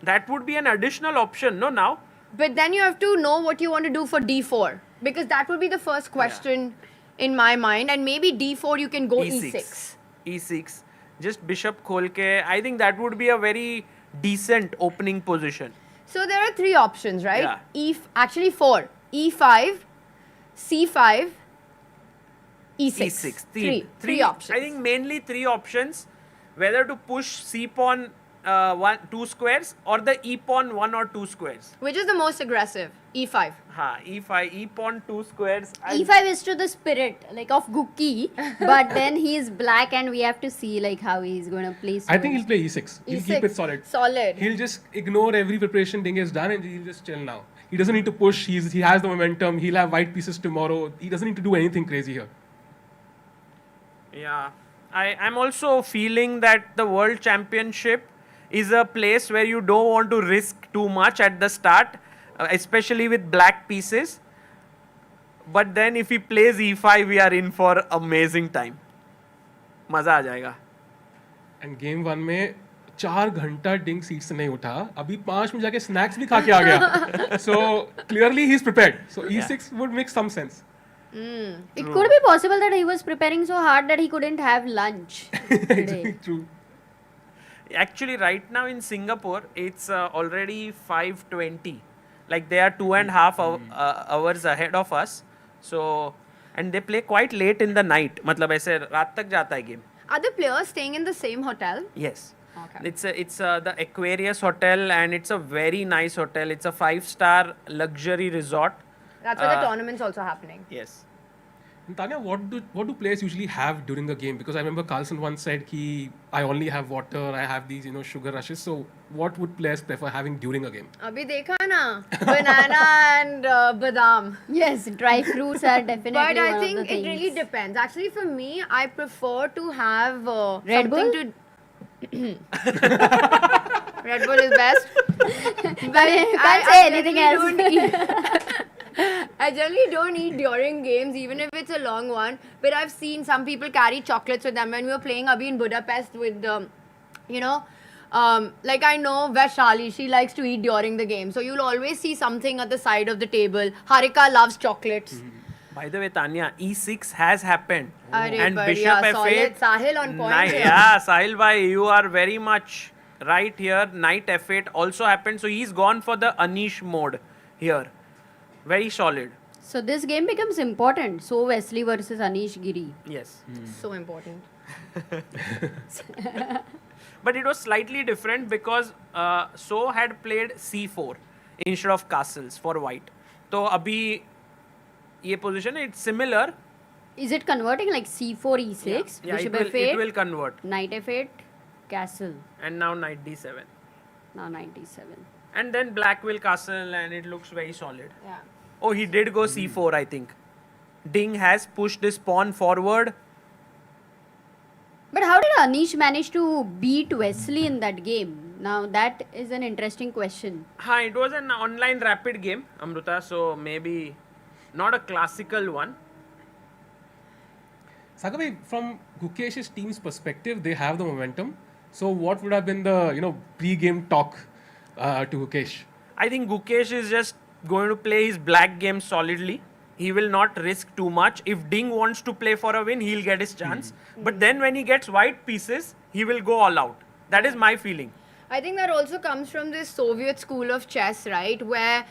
That would be an additional option, no now? But then you have to know what you want to do for d4 because that would be the first question in my mind, and maybe d4 you can go e6. E6. Just bishop खोल के. I think that would be a very decent opening position. So there are 3 options, right? Yeah. Actually 4. E5, C5, E6. E6. Three options. I think mainly 3 options. Whether to push C pawn 2 squares or the E pawn 1 or 2 squares. Which is the most aggressive? E5. E5, E pawn 2 squares. E5 is to the spirit, like of Guki, but then he is black and we have to see like how he's going to play. I think he'll play E6. He'll keep it solid. Solid. He'll just ignore every preparation Ding has done and he'll just chill now. He doesn't need to push. He has the momentum. He'll have white pieces tomorrow. He doesn't need to do anything crazy here. Yeah. I'm also feeling that the World Championship is a place where you don't want to risk too much at the start, especially with black pieces. But then if he plays E5, we are in for amazing time. मजा आ जाएगा. And game 1 में 4 घंटा Ding seat से नहीं उठा. अभी 5 में जाके snacks भी खा के आ गया. So clearly he's prepared. So E6 would make some sense. It could be possible that he was preparing so hard that he couldn't have lunch today. True. Actually, right now in Singapore, it's already 5:20. Like they are 2.5 hours ahead of us. So, and they play quite late in the night. मतलब ऐसे रात तक जाता है game. Are the players staying in the same hotel? Yes. Okay. It's the Aquarius Hotel and it's a very nice hotel. It's a 5-star luxury resort. That's where the tournament's also happening. Yes. And Tania, what do players usually have during a game? Because I remember Carlsen once said, I only have water, I have these, sugar rushes. So what would players prefer having during a game? Abhi dekha na, banana and badam. Yes, dry fruits are definitely But I one think of the it really things. depends. Actually, for me, I prefer to have Red Bull? something to... Red Bull is best. But Can't say anything else. I generally don't eat during games, even if it's a long one. But I've seen some people carry chocolates with them. When we were playing Abhi in Budapest with, like I know Vaishali, she likes to eat during the game. So you'll always see something at the side of the table. Harika loves chocolates. By the way, Tania, E6 has happened. And but Bishop yeah, F8. solid. Sahil on point here. Yeah, Sahil bhai, you are very much right here. Knight F8 also happened. So he's gone for the Anish mode here. Very solid. So this game becomes important. So Wesley versus Anish Giri. Yes. So important. But it was slightly different because So had played C4 instead of castles for white. So abhi ye position, it's similar. Is it converting like C4, E6, Yeah, Bishop it F8, will convert. Knight F8, Castle. And now Knight D7. Now Knight D7. And then black will castle and it looks very solid. Yeah. Oh, he did go C4, I think. Ding has pushed his pawn forward. But how did Anish manage to beat Wesley in that game? Now that is an interesting question. It was an online rapid game, Amruta, so maybe not a classical one. Sagar, from Gukesh's team's perspective, they have the momentum. So what would have been the pre-game talk to Gukesh? I think Gukesh is just going to play his black game solidly. He will not risk too much. If Ding wants to play for a win, he'll get his chance. But then when he gets white pieces, he will go all out. That is my feeling. I think that also comes from this Soviet school of chess, right? Where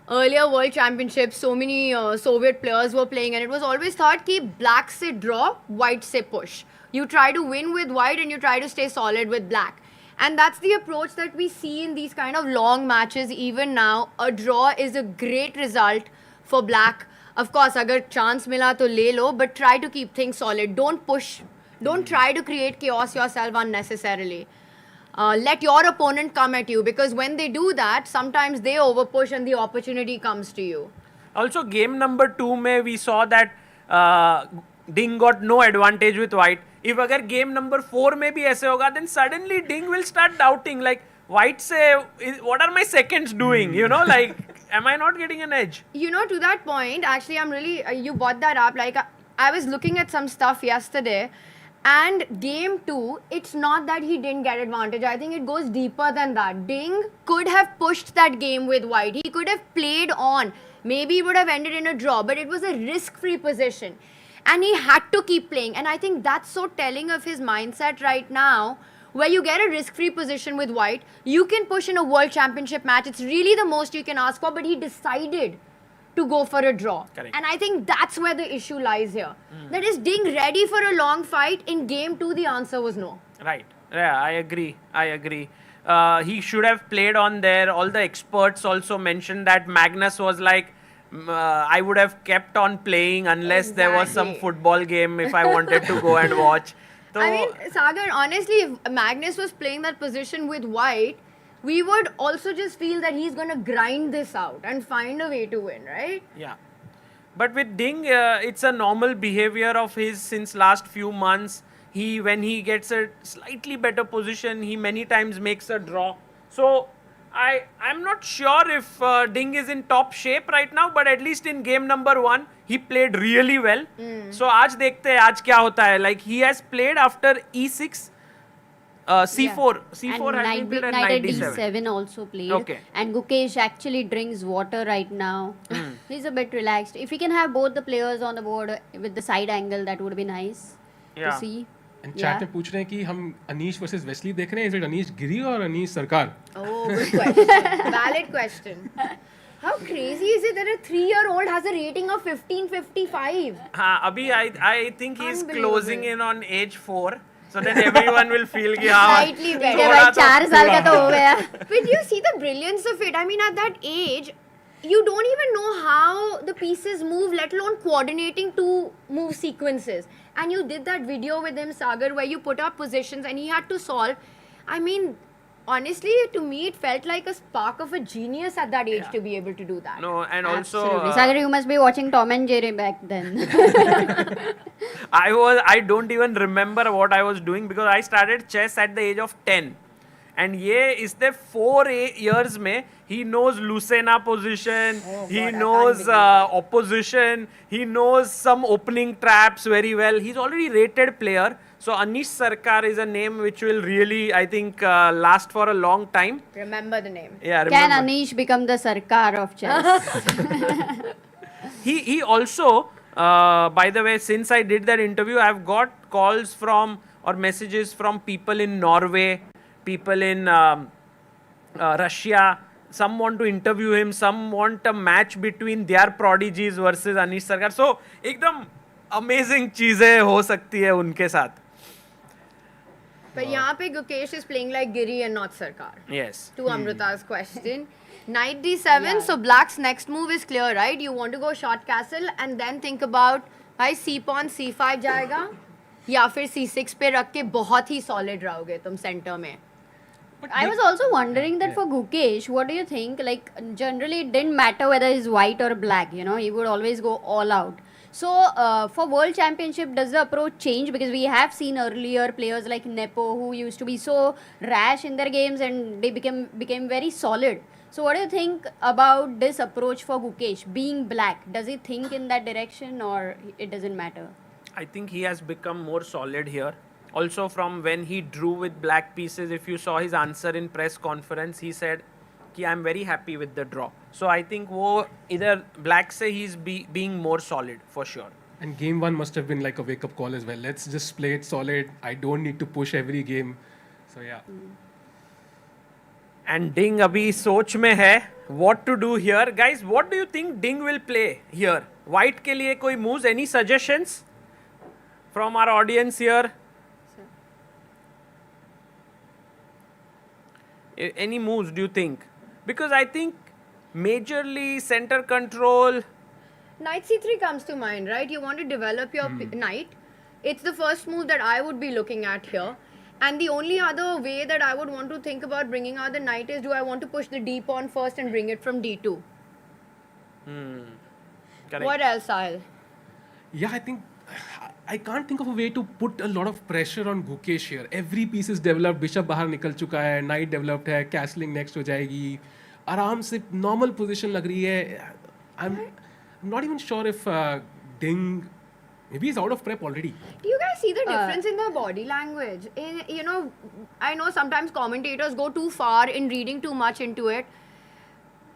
earlier World Championships, so many Soviet players were playing, and it was always thought ki black se draw, white se push. You try to win with white and you try to stay solid with black. And that's the approach that we see in these kind of long matches even now. A draw is a great result for black. Of course, agar chance mila to le lo, but try to keep things solid. Don't push. Don't try to create chaos yourself unnecessarily. Let your opponent come at you, because when they do that, sometimes they overpush and the opportunity comes to you. Also, game number 2 mein we saw that Ding got no advantage with white. If agar game number 4 mein bhi aise hoga, then suddenly Ding will start doubting, like, white say, what are my seconds doing? Like, am I not getting an edge? To that point, actually, I'm really, you brought that up. Like, I was looking at some stuff yesterday, and game 2, it's not that he didn't get advantage. I think it goes deeper than that. Ding could have pushed that game with white. He could have played on. Maybe it would have ended in a draw, but it was a risk-free position. And he had to keep playing. And I think that's so telling of his mindset right now, where you get a risk-free position with white. You can push in a World Championship match. It's really the most you can ask for, but he decided to go for a draw. Correct. And I think that's where the issue lies here. That is Ding ready for a long fight? In game 2, the answer was no. Right. Yeah, I agree. He should have played on there. All the experts also mentioned that Magnus was like, I would have kept on playing unless there was some football game if I wanted to go and watch. So, I mean, Sagar, honestly, if Magnus was playing that position with white, we would also just feel that he's going to grind this out and find a way to win, right? yeah. But with Ding, it's a normal behavior of his since last few months. When he gets a slightly better position, he many times makes a draw. So I'm not sure if Ding is in top shape right now, but at least in game number 1, he played really well. So आज देखते हैं आज क्या होता है. Like he has played after E6, C4 has been played, and Knight at D7. D7 also played. Okay. And Gukesh actually drinks water right now. He's a bit relaxed. If we can have both the players on the board with the side angle, that would be nice to see. And chat में पूछ रहे हैं कि हम Anish versus Wesley देख रहे हैं. Is it Anish गिरी और अनीश सरकार? Oh, good question. Valid question. How crazy is it that a 3-year-old has a rating of 1555? Abhi, I think he's closing in on age 4. So then everyone will feel कि हाँ Slightly better. भाई 4 साल का तो हो गया. But you see the brilliance of it. I mean, at that age, you don't even know how the pieces move, let alone coordinating two move sequences. And you did that video with him, Sagar, where you put up positions and he had to solve. I mean, honestly, to me, it felt like a spark of a genius at that age to be able to do that. No, and Absolutely. also Sagar, you must be watching Tom and Jerry back then. I don't even remember what I was doing because I started chess at the age of 10. And ये इसने 4 years में he knows Lucena position, he knows opposition, he knows some opening traps very well. He's already rated player. So Anish Sarkar is a name which will really, I think, last for a long time. Remember the name. Yeah, Can remember. Anish become the Sarkar of chess? He also, by the way, since I did that interview, I've got calls from or messages from people in Norway, people in Russia. Some want to interview him, some want a match between their prodigies versus Anish Sarkar. So, एकदम amazing चीजें हो सकती है उनके साथ. But यहाँ पे Gukesh is playing like Giri and not Sarkar. Yes. To Amruta's question. Knight D7, so black's next move is clear, right? You want to go short castle and then think about, भाई C pawn C5 जाएगा या फिर C6 पे रख के बहुत ही solid रहोगे तुम center में. I was also wondering that for Gukesh, what do you think? Like, generally it didn't matter whether he's white or black, you know, he would always go all out. So, for World Championship, does the approach change? Because we have seen earlier players like Nepo who used to be so rash in their games and they became very solid. So, what do you think about this approach for Gukesh, being black? Does he think in that direction or it doesn't matter? I think he has become more solid here. Also from when he drew with black pieces, if you saw his answer in press conference, he said, कि I'm very happy with the draw. So I think वो either black से he's being more solid for sure. And game 1 must have been like a wake-up call as well. Let's just play it solid. I don't need to push every game. So yeah. And Ding अभी सोच में है what to do here. Guys, what do you think Ding will play here? White के लिए कोई moves? Any suggestions from our audience here? Any moves do you think? Because I think majorly center control. Knight C3 comes to mind, right? You want to develop your knight. It's the first move that I would be looking at here. And the only other way that I would want to think about bringing out the knight is, do I want to push the D pawn first and bring it from D2? Correct. What else, Sahil? Yeah, I think I can't think of a way to put a lot of pressure on Gukesh here. Every piece is developed. Bishop बाहर निकल चुका है, knight developed है, castling next हो जाएगी. आराम से normal position लग रही है. I'm not even sure if Ding, maybe he's out of prep already. Do you guys see the difference in their body language? You know, I know sometimes commentators go too far in reading too much into it.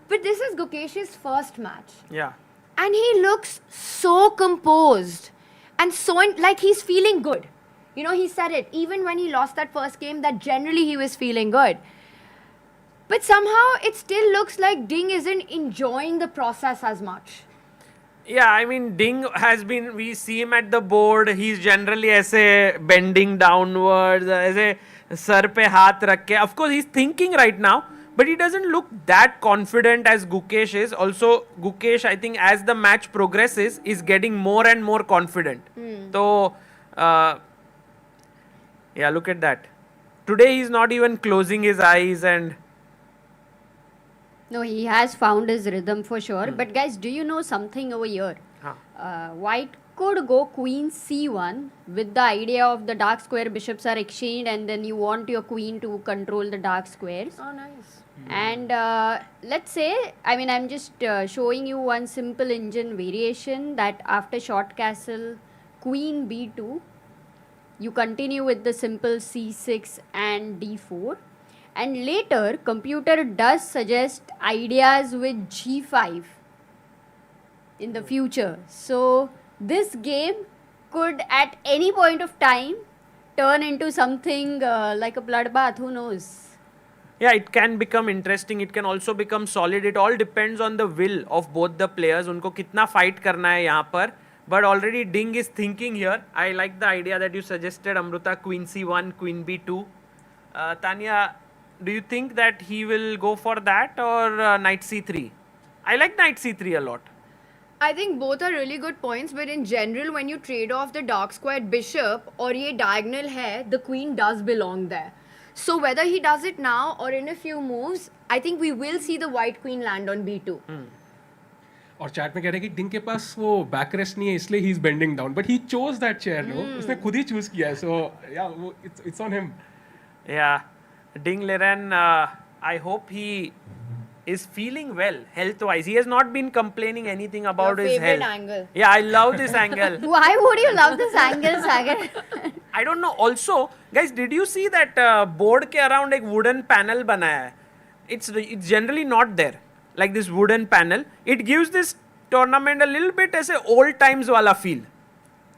But this is Gukesh's first match. Yeah. And he looks so composed. And so, like he's feeling good. You know, he said it. Even when he lost that first game, that generally he was feeling good. But somehow it still looks like Ding isn't enjoying the process as much. Yeah, I mean, Ding has been, we see him at the board, he's generally ऐसे bending downwards, ऐसे sir पे हाथ रख के. Of course, he's thinking right now, but he doesn't look that confident as Gukesh is. Also, Gukesh, I think, as the match progresses, is getting more and more confident. So, yeah, look at that. Today, he's not even closing his eyes and... No, he has found his rhythm for sure. But guys, do you know something over here? White could go queen c1 with the idea of the dark square bishops are exchanged and then you want your queen to control the dark squares. Oh, nice. And let's say, I mean, I'm just showing you one simple engine variation that after short castle, queen b2, you continue with the simple c6 and d4. And later, computer does suggest ideas with g5 in the future. So, this game could at any point of time turn into something like a bloodbath, who knows? Yeah, it can become interesting. It can also become solid. It all depends on the will of both the players. उनको कितना fight करना है यहाँ पर. But already Ding is thinking here. I like the idea that you suggested, Amruta, queen c1, queen b2. Tania, do you think that he will go for that or knight c3? I like knight c3 a lot. I think both are really good points, but in general, when you trade off the dark squared bishop or ye diagonal hai, the queen does belong there. So whether he does it now or in a few moves, I think we will see the white queen land on b2. और chat में कह रहे हैं कि डिंग के पास वो back rest नहीं है इसलिए he is bending down but he chose that chair no उसने खुद ही चूज किया है सो या वो इट्स ऑन हिम या Ding Liren, I hope he is feeling well health-wise. He has not been complaining anything about his health. Angle. Yeah, I love this angle. Why would you love this angle, Sagar? I don't know. Also, guys, did you see that board के around एक wooden panel बनाया है? It's generally not there. Like this wooden panel. It gives this tournament a little bit as a old times wala feel.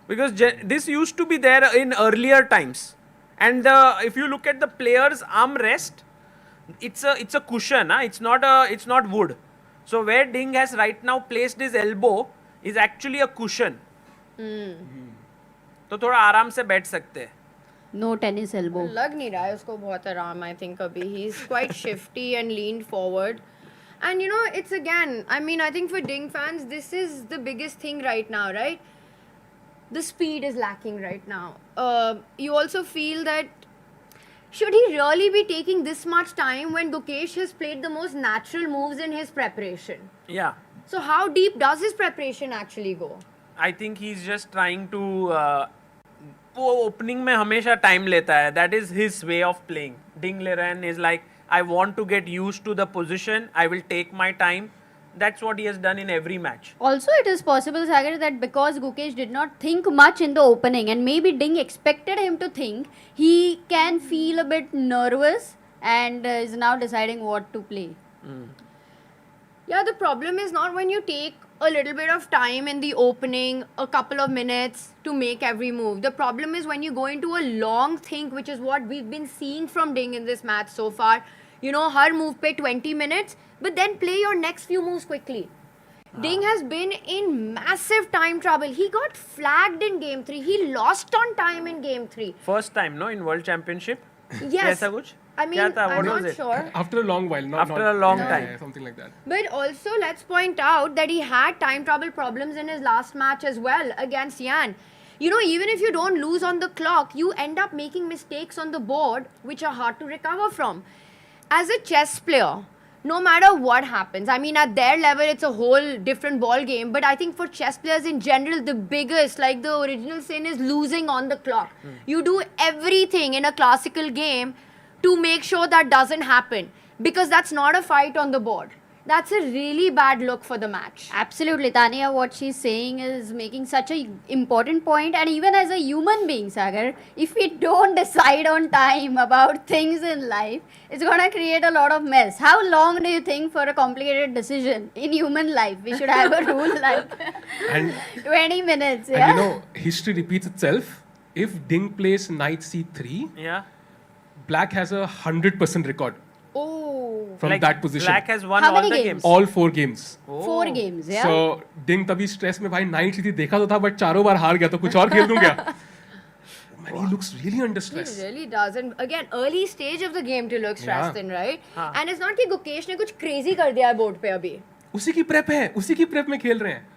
Because this used to be there in earlier times. And if you look at the player's armrest, it's a cushion, it's not wood. So where Ding has right now placed his elbow is actually a cushion. तो थोड़ा आराम से बैठ सकते हैं. No tennis elbow. लग नहीं रहा है उसको बहुत आराम. I think अभी he's quite shifty and leaned forward. And you know, it's again, I mean, I think for Ding fans, this is the biggest thing right now, right? The speed is lacking right now. You also feel that should he really be taking this much time when Gukesh has played the most natural moves in his preparation? Yeah. So how deep does his preparation actually go? I think he's just trying to वो opening में हमेशा time लेता है. That is his way of playing. Ding Liren is like, I want to get used to the position. I will take my time. That's what he has done in every match. Also, it is possible, Sagar, that because Gukesh did not think much in the opening and maybe Ding expected him to think, he can feel a bit nervous and is now deciding what to play. Yeah, the problem is not when you take a little bit of time in the opening, a couple of minutes to make every move. The problem is when you go into a long think, which is what we've been seeing from Ding in this match so far. You know, her move pay 20 minutes, but then play your next few moves quickly. Ding has been in massive time trouble. He got flagged in game 3. He lost on time in game 3. First time, no, in World Championship? Yes. ऐसा कुछ? I mean, I'm not sure. After a long while, After a long time. Yeah, something like that. But also, let's point out that he had time trouble problems in his last match as well against Yan. You know, even if you don't lose on the clock, you end up making mistakes on the board which are hard to recover from. As a chess player, no matter what happens, I mean, at their level, it's a whole different ball game. But I think for chess players in general, the biggest, like the original sin is losing on the clock. You do everything in a classical game to make sure that doesn't happen. Because that's not a fight on the board. That's a really bad look for the match. Absolutely, Tania, what she's saying is making such an important point. And even as a human being, Sagar, if we don't decide on time about things in life, it's going to create a lot of mess. How long do you think for a complicated decision in human life? We should have a rule like and 20 minutes, yeah? And you know, history repeats itself. if Ding plays knight c3, Yeah. black has a 100% record Oh. from Like that position. Black has won How all many the games? games. All 4 games. 4 games, yeah. So Ding तभी stress में भाई knight c3 देखा तो था but चारों बार हार गया तो कुछ और खेल दूं क्या? Man, he looks really under stress. He really does. And again, early stage of the game to look stressed in, right? And it's not कि गुकेश ने कुछ crazy कर दिया है board पे अभी. उसी की prep है, उसी की prep में खेल रहे हैं.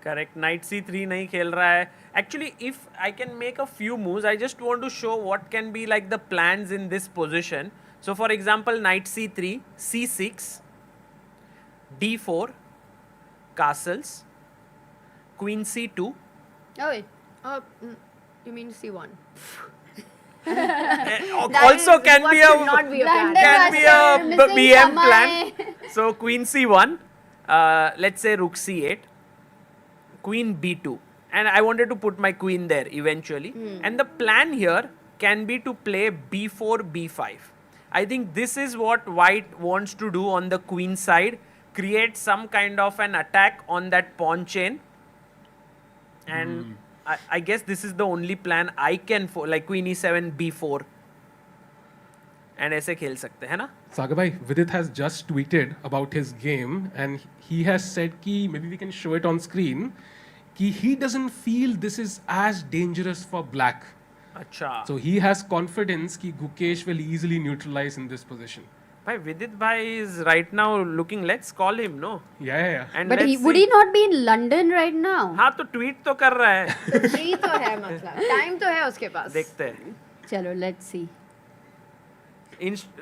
Correct. Knight c3 नहीं खेल रहा है. Actually, if I can make a few moves, I just want to show what can be like the plans in this position. So, for example, knight c3, c6, d4, castles, queen c2. Oh wait. You mean C1? Also can be a not be a plan. can be a Missing BM Samay. plan. So queen c1, let's say rook c8, queen b2, and I wanted to put my queen there eventually. And the plan here can be to play b4, b5. I think this is what white wants to do on the queen side, create some kind of an attack on that pawn chain. And I guess this is the only plan I can for, like queen e7, b4. And ऐसे खेल सकते हैं ना? Sagar bhai, Vidit has just tweeted about his game and he has said ki maybe we can show it on screen ki he doesn't feel this is as dangerous for black. अच्छा. So he has confidence ki Gukesh will easily neutralize in this position. Bhai, Vidit bhai is right now looking. Let's call him, no? Yeah. And But let's would see. he not be in London right now? हाँ तो tweet तो कर रहा है. Free तो है मतलब. Time तो है उसके पास. देखते हैं. Chalo, let's see.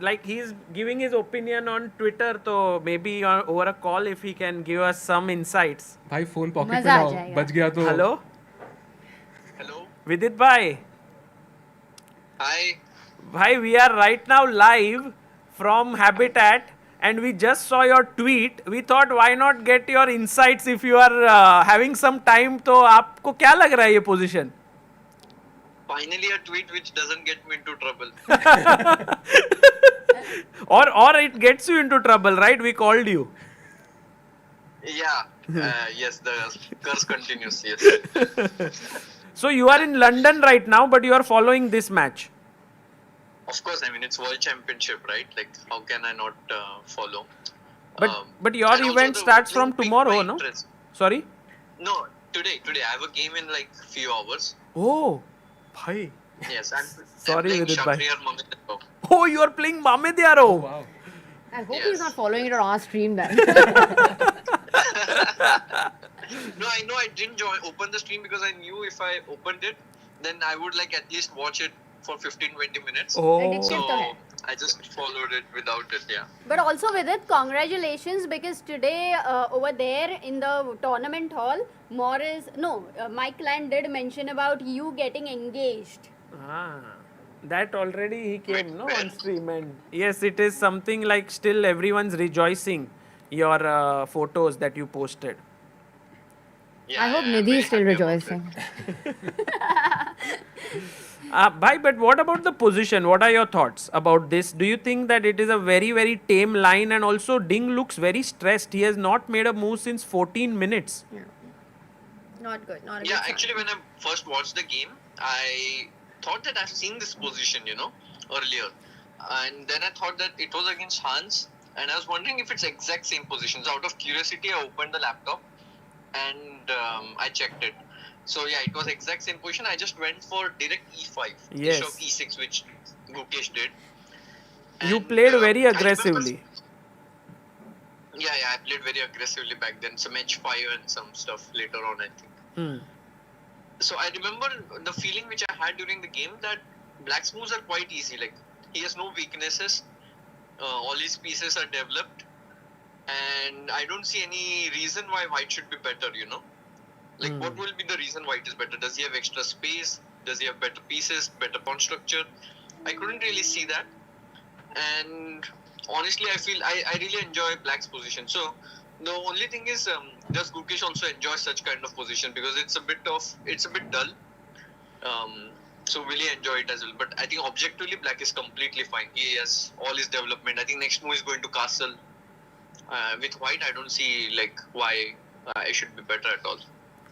Like he's giving his opinion on Twitter, so maybe over a call if he can give us some insights. भाई phone pocket मजा में आ लाओ, जाएगा. बच गया तो. Hello. Hello. Vidit bhai. Hi. Bhai, we are right now live from Habitat and we just saw your tweet. We thought why not get your insights if you are having some time. तो आपको क्या लग रहा है ये position? Finally a tweet which doesn't get me into trouble. or it gets you into trouble, right? We called you. Yeah. Yes, the curse continues. Yes. So you are in London right now, but you are following this match. Of course, I mean it's World Championship, right? Like how can I not follow? But your and also event the starts thing from piqued tomorrow, my no? interest. Sorry? No, today. I have a game in like few hours. Oh, bhai. Yes, I'm Sorry, playing Vidit bhai. Shahriyar Mamedov. Oh, you are playing Mame Diaro. Oh, wow. I hope he's not following it on our stream then. No, I know I didn't open the stream because I knew if I opened it, then I would like at least watch it for 15-20 minutes. Oh. So I just followed it without it, yeah. But also with it, congratulations because today over there in the tournament hall, Mike Land did mention about you getting engaged. That already he came, no, on stream. And yes, it is something like still everyone's rejoicing your photos that you posted. I hope Nidhi is still rejoicing. Bhai, but what about the position? What are your thoughts about this? Do you think that it is a very, very tame line? And also Ding looks very stressed. He has not made a move since 14 minutes. Yeah. Not good. Not a Yeah, good actually when I first watched the game, I thought that I've seen this position, earlier. And then I thought that it was against Hans. And I was wondering if it's exact same position. So out of curiosity, I opened the laptop and I checked it. So yeah, it was exact same position. I just went for direct e5 Yes. instead of e6, which Gukesh did. You played very aggressively. Yeah, I played very aggressively back then. Some h5 and some stuff later on, I think. So I remember the feeling which I had during the game that Black's moves are quite easy. Like he has no weaknesses. All his pieces are developed. And I don't see any reason why White should be better, Like what will be the reason White is better? Does he have extra space? Does he have better pieces, better pawn structure? I couldn't really see that. And honestly, I feel I really enjoy Black's position. So the only thing is, does Gukesh also enjoy such kind of position? Because it's a bit dull. So will he enjoy it as well? But I think objectively, Black is completely fine. He has all his development. I think next move is going to castle. With White, I don't see like why I should be better at all.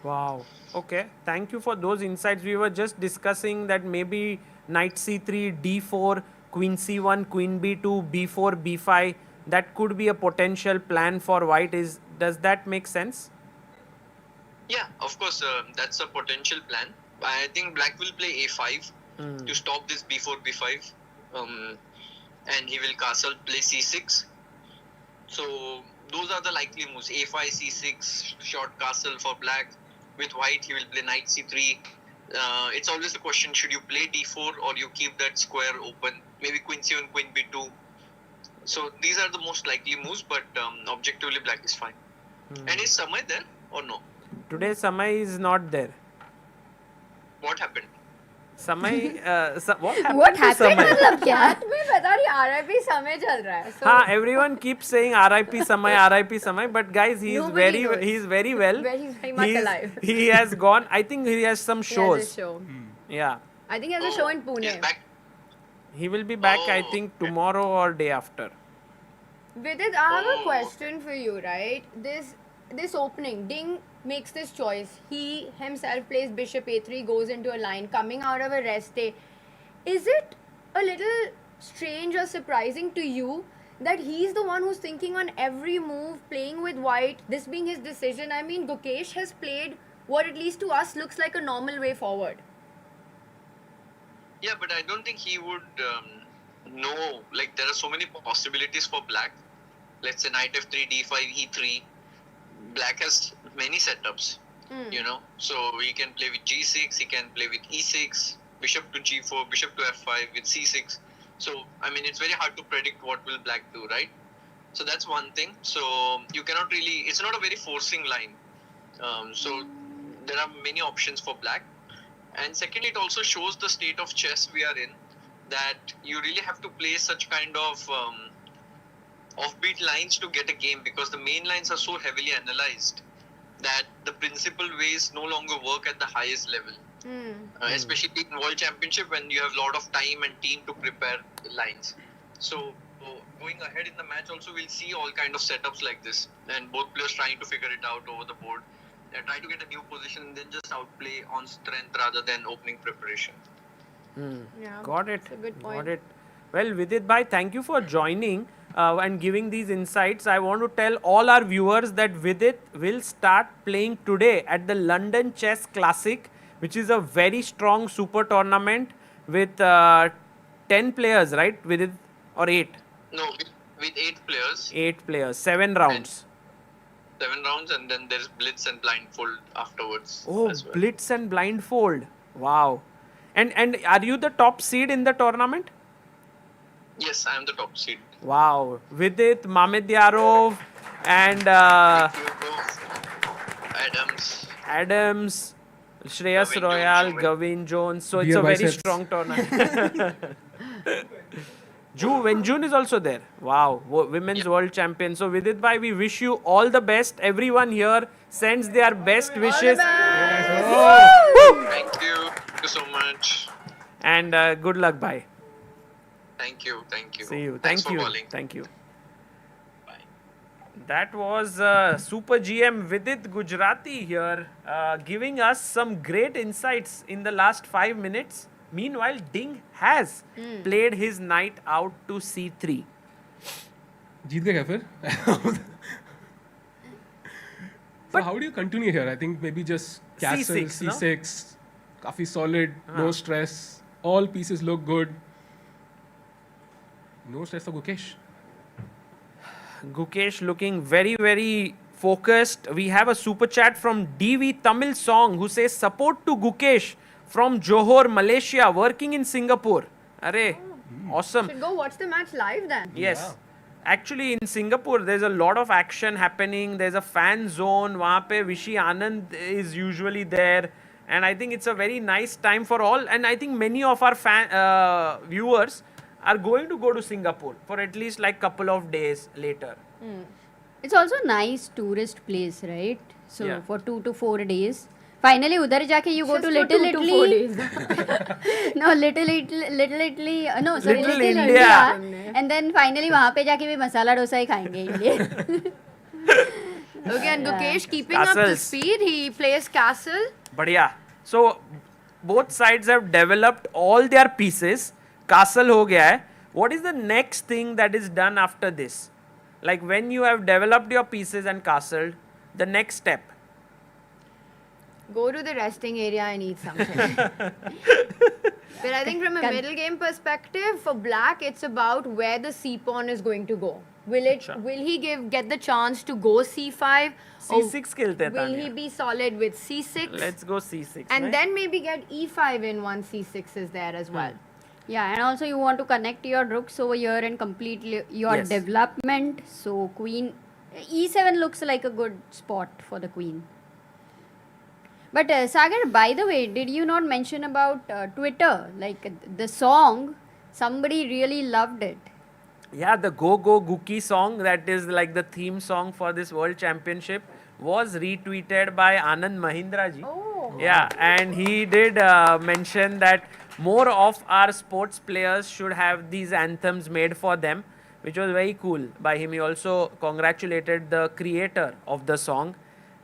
Wow. Okay. Thank you for those insights. We were just discussing that maybe knight c3, d4, queen c1, queen b2, b4, b5. That could be a potential plan for white. Does that make sense? Yeah, of course, that's a potential plan. I think black will play a5 to stop this b4, b5. And he will castle, play c6. So those are the likely moves. a5, c6, short castle for black. With white, he will play knight c3. It's always the question, should you play d4 or you keep that square open? Maybe queen c1, queen b2. So these are the most likely moves, but objectively black is fine. And is Samay there or no? Today Samay is not there. What happened? Samay, what happened? What to happened? Samay? मतलब क्या? मैं बता रही RIP समय चल रहा है. So हाँ, everyone keeps saying RIP Samay, but guys, he is very well. He's very much alive. He has gone. I think he has some He shows. has a show. Yeah, I think he has a show in Pune. he will be back. I think tomorrow or day after. Vidit, I have a question for you, right? This opening, Ding makes this choice. He himself plays bishop a3, goes into a line, coming out of a rest day. Is it a little strange or surprising to you that he's the one who's thinking on every move, playing with white, this being his decision? I mean, Gukesh has played what at least to us looks like a normal way forward. Yeah, but I don't think he would know. Like, there are so many possibilities for black. Let's say knight f3, d5, e3. Black has many setups, you know. So he can play with g6, he can play with e6, bishop to g4, bishop to f5 with c6. So, I mean, it's very hard to predict what will black do, right? So that's one thing. So you cannot really, it's not a very forcing line. So there are many options for black. And second, it also shows the state of chess we are in, that you really have to play such kind of offbeat lines to get a game, because the main lines are so heavily analyzed that the principal ways no longer work at the highest level. Especially in World Championship, when you have a lot of time and team to prepare lines. So going ahead in the match also, we'll see all kind of setups like this, and both players trying to figure it out over the board. They try to get a new position and then just outplay on strength rather than opening preparation. Yeah, Got it. that's a good point. Got it. Well, Vidit bhai, thank you for joining and giving these insights. I want to tell all our viewers that Vidit will start playing today at the London Chess Classic, which is a very strong super tournament with 10 players, right, Vidit? Or 8? No, with 8 players. 8 players, 7 rounds. 7 rounds, and then there's blitz and blindfold afterwards. Oh, as well. blitz and blindfold. Wow. And are you the top seed in the tournament? Yes, I am the top seed. Wow. Vidit, Mamedyarov, and Adams, Shreyas Royal, Gavin Jones. So it's a very strong tournament. Wenjun is also there. Wow. Women's World Champion. So Vidit bhai, we wish you all the best. Everyone here sends their best wishes. Thank you. Thank you so much. And good luck, bhai. Thank you. Thank you. See you. Thanks Thank you. for calling. Thank you. That was Super GM Vidit Gujarati here, giving us some great insights in the last 5 minutes. Meanwhile, Ding has played his knight out to c3. जीत गए क्या फिर? So how do you continue here? I think maybe just castle, c6, काफी solid, no stress. All pieces look good. No stress for Gukesh. Gukesh looking very, very focused. We have a super chat from DV Tamil Song who says support to Gukesh from Johor, Malaysia, working in Singapore. Arey, awesome. Should go watch the match live then. Yes. Yeah. Actually, in Singapore, there's a lot of action happening. There's a fan zone. Wahan pe Vishy Anand is usually there. And I think it's a very nice time for all. And I think many of our viewers are going to go to Singapore for at least like couple of days later. It's also a nice tourist place, right? So Yeah. for 2 to 4 days. Finally, udhar jaake you go Just to for Little 2 to 4 Italy. days. No, Little Italy. No, sorry, Little Little India. India. And then finally, वहाँ पे जाके भी मसाला डोसा ही खाएंगे India. Okay, and Gukesh keeping up the Castles. speed. He plays castle. बढ़िया. So both sides have developed all their pieces. Castle हो गया है. What is the next thing that is done after this? Like when you have developed your pieces and castled, the next step. Go to the resting area and eat something. But I think from a middle game perspective, for black, it's about where the c pawn is going to go. Will he get the chance to go c5? C6 खेलते हैं Will Tania. he be solid with c6? Let's go C6. And right? then maybe get e5 in once c6 is there as well. Yeah, and also you want to connect your rooks over here and complete your Yes. development. So queen e7 looks like a good spot for the queen. But Sagar, by the way, did you not mention about Twitter? Like the song, somebody really loved it. Yeah, the Go Go Gookie song that is like the theme song for this World Championship was retweeted by Anand Mahindra ji. Oh. Yeah, and he did mention that more of our sports players should have these anthems made for them, which was very cool by him. He also congratulated the creator of the song.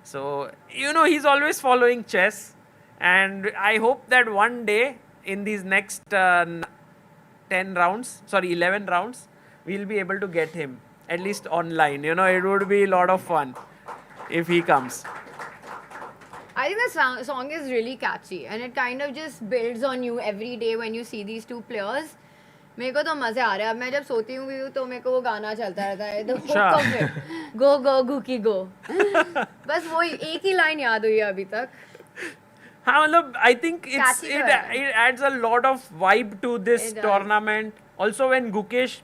So, you know, he's always following chess, and I hope that one day in these next 11 rounds, we'll be able to get him, at least online. You know, it would be a lot of fun if he comes. I think the song is really catchy and it kind of just builds on you every day when you see these two players. मेरे को तो मजे आ रहे हैं. अब मैं जब सोती हूँ तो मेरे को वो गाना चलता रहता है. The hook of it. Go go Gookie go. बस वही एक ही लाइन याद हुई है अभी तक. हाँ मतलब I think it adds a lot of vibe to this tournament. Also when Gukesh,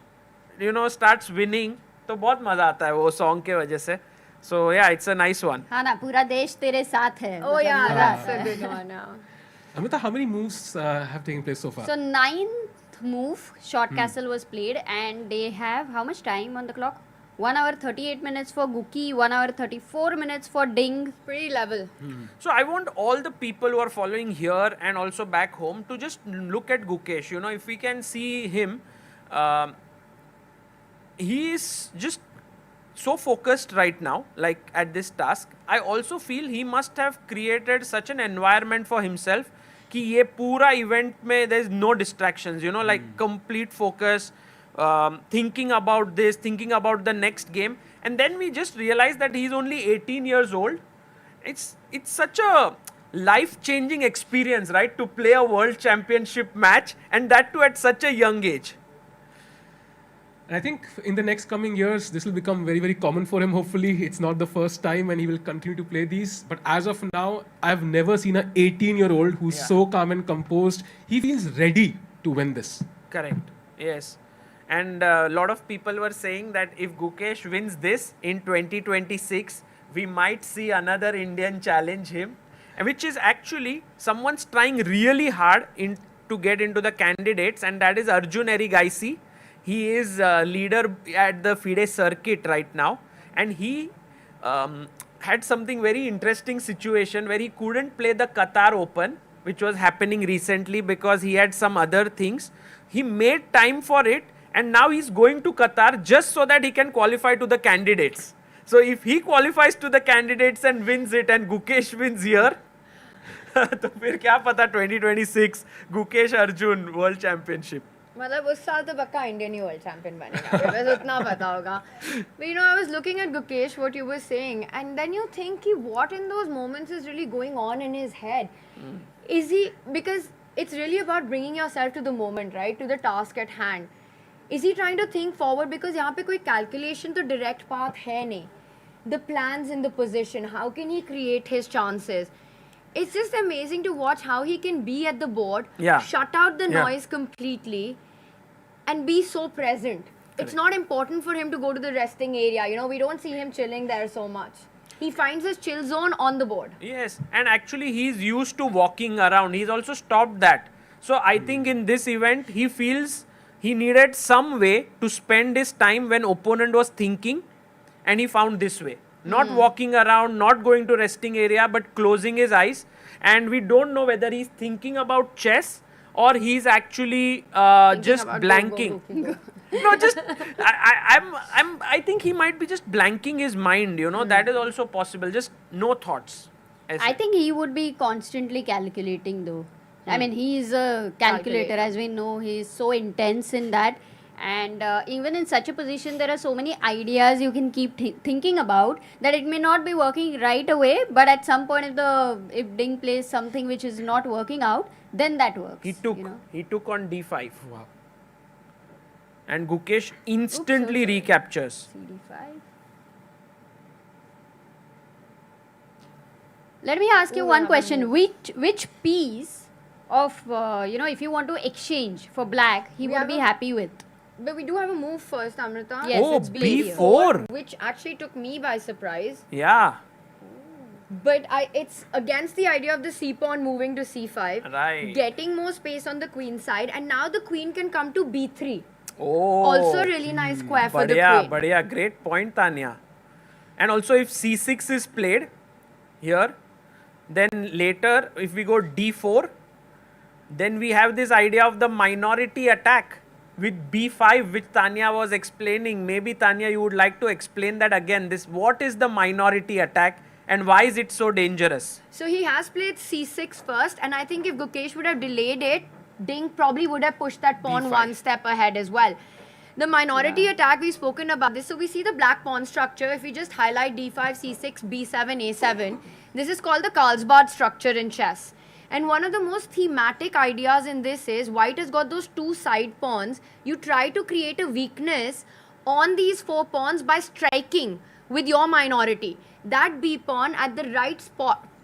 you know, starts winning, तो बहुत मजा आता है वो song के वजह से. So yeah, it's a nice one. हाँ ना, पूरा देश तेरे साथ है. Oh yeah, that's a good one now. Amruta, how many moves have taken place so far? So 9th move, short castle was played, and they have how much time on the clock? 1 hour 38 minutes for Gookie, 1 hour 34 minutes for Ding. Pretty level. So I want all the people who are following here and also back home to just look at Gukesh. You know, if we can see him, he is just so focused right now, like at this task. I also feel he must have created such an environment for himself कि ये पूरा event में there is no distractions, you know, like complete focus, thinking about this, thinking about the next game. And then we just realize that he's only 18 years old. It's such a life-changing experience, right? To play a world championship match, and that too at such a young age. And I think in the next coming years, this will become very, very common for him. Hopefully, it's not the first time and he will continue to play these. But as of now, I've never seen an 18-year-old who's so calm and composed. He feels ready to win this. Correct. Yes. And a lot of people were saying that if Gukesh wins this in 2026, we might see another Indian challenge him, which is actually someone's trying really hard to get into the candidates, and that is Arjun Erigaisi. He is leader at the FIDE circuit right now, and he had something very interesting situation where he couldn't play the Qatar Open, which was happening recently because he had some other things. He made time for it, and now he's going to Qatar just so that he can qualify to the candidates. So if he qualifies to the candidates and wins it, and Gukesh wins here, तो फिर क्या पता 2026 Gukesh Arjun World Championship. मतलब उस साल तो पक्का Indian ही world champion बनेगा. बस उतना पता होगा. But you know, I was looking at Gukesh, what you were saying, and then you think कि what in those moments is really going on in his head. Is he, because it's really about bringing yourself to the moment, right, to the task at hand. Is he trying to think forward, because यहाँ पे कोई calculation तो direct path है नहीं. The plans in the position, how can he create his chances? It's just amazing to watch how he can be at the board, shut out the noise completely, and be so present. It's not important for him to go to the resting area. You know, we don't see him chilling there so much. He finds his chill zone on the board. Yes, and actually he's used to walking around. He's also stopped that. So I think in this event, he feels he needed some way to spend his time when opponent was thinking, and he found this way. Not walking around, not going to resting area, but closing his eyes. And we don't know whether he's thinking about chess or he's actually just blanking. No, just I think he might be just blanking his mind. You know, that is also possible. Just no thoughts. I think he would be constantly calculating though. I mean, he is a calculator, as we know. He is so intense in that. And even in such a position, there are so many ideas you can keep thinking about that it may not be working right away, but at some point, if Ding plays something which is not working out, then that works. He took on d5. Wow. And Gukesh instantly recaptures. CD5. Let me ask you one question. Which piece of if you want to exchange for black, he would be happy with? But we do have a move first, Amruta. Yes, it's B4. Which actually took me by surprise. Yeah. But it's against the idea of the c pawn moving to c5. Right. Getting more space on the queen side. And now the queen can come to b3. Oh. Also a really nice square for the queen. Badhiya. Great point, Tania. And also if c6 is played here, then later if we go d4, then we have this idea of the minority attack with b5, which Tania was explaining. Maybe Tania, you would like to explain that again. What is the minority attack and why is it so dangerous? So he has played c6 first, and I think if Gukesh would have delayed it, Ding probably would have pushed that pawn B5. one step ahead as well. The minority attack, we've spoken about this. So we see the black pawn structure. If we just highlight d5, c6, b7, a7, this is called the Carlsbad structure in chess. And one of the most thematic ideas in this is white has got those two side pawns. You try to create a weakness on these four pawns by striking with your minority. That b pawn at the right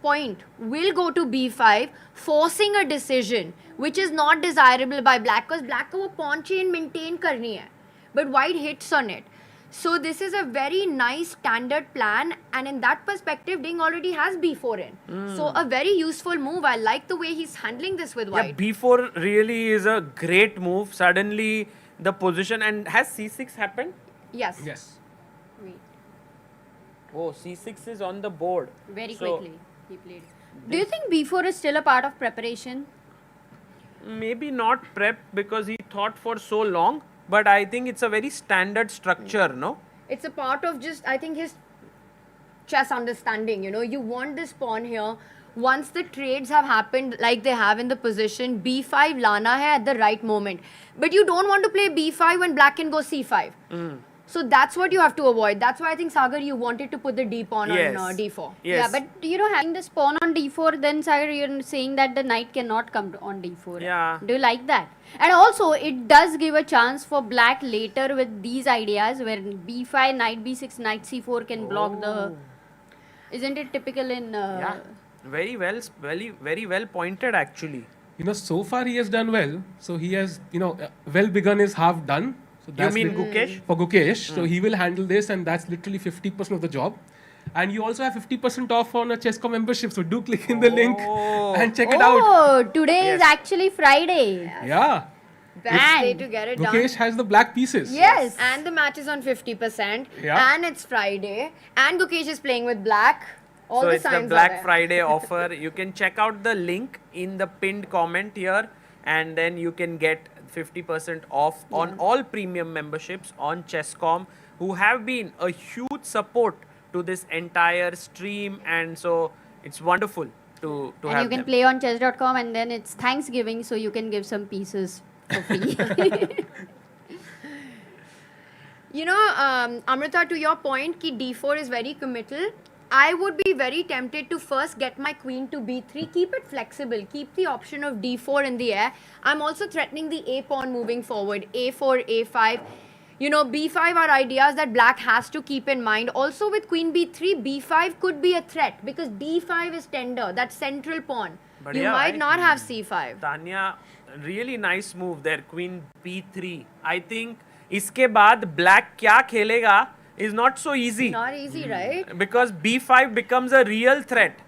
point will go to b5, forcing a decision which is not desirable by black, because black ko wo pawn chain maintain karni hai, but white hits on it. So this is a very nice standard plan, and in that perspective, Ding already has b4 in. So a very useful move. I like the way he's handling this with white. Yeah, b4 really is a great move. Suddenly the position, and has c6 happened? Yes. Yes. Wait. Oh, c6 is on the board. Very quickly he played. Do you think b4 is still a part of preparation? Maybe not prep because he thought for so long, but I think it's a very standard structure, no? It's a part of just, I think, his chess understanding. You know, you want this pawn here. Once the trades have happened like they have in the position, b5 lana hai at the right moment. But you don't want to play b5 when black can go c5. So that's what you have to avoid. That's why I think, Sagar, you wanted to put the d pawn on d4. Yeah, but having this pawn on d4, then Sagar, you're saying that the knight cannot come on d4. Yeah. Do you like that? And also, it does give a chance for black later with these ideas where b5, knight b6, knight c4 can block the... Isn't it typical in... Yeah, very well pointed actually. So far he has done well. So he has, well begun is half done. So You mean Gukesh? For Gukesh. So he will handle this, and that's literally 50% of the job. And you also have 50% off on a ChessCom membership. So do click in the link and check it out. Oh, today is actually Friday. Yeah. Best day to get it done. Gukesh has the black pieces. Yes. And the match is on 50%. Yeah. And it's Friday. And Gukesh is playing with black. All So the it's the signs are Black there. Friday offer. You can check out the link in the pinned comment here, and then you can get 50% off on all premium memberships on ChessCom, who have been a huge support to this entire stream, and so it's wonderful to And have you can them. play on chess.com, and then it's Thanksgiving, so you can give some pieces for free. Amruta, to your point, ki d4 is very committal. I would be very tempted to first get my queen to b3, keep it flexible, keep the option of d4 in the air. I'm also threatening the a pawn moving forward, a4, a5. B5 are ideas that black has to keep in mind. Also with queen b3, b5 could be a threat because d5 is tender, that central pawn. But You yeah, might not have c5. Tania, really nice move there, queen b3. I think iske baad black kya khelega is not so easy. Not easy, right? Because b5 becomes a real threat.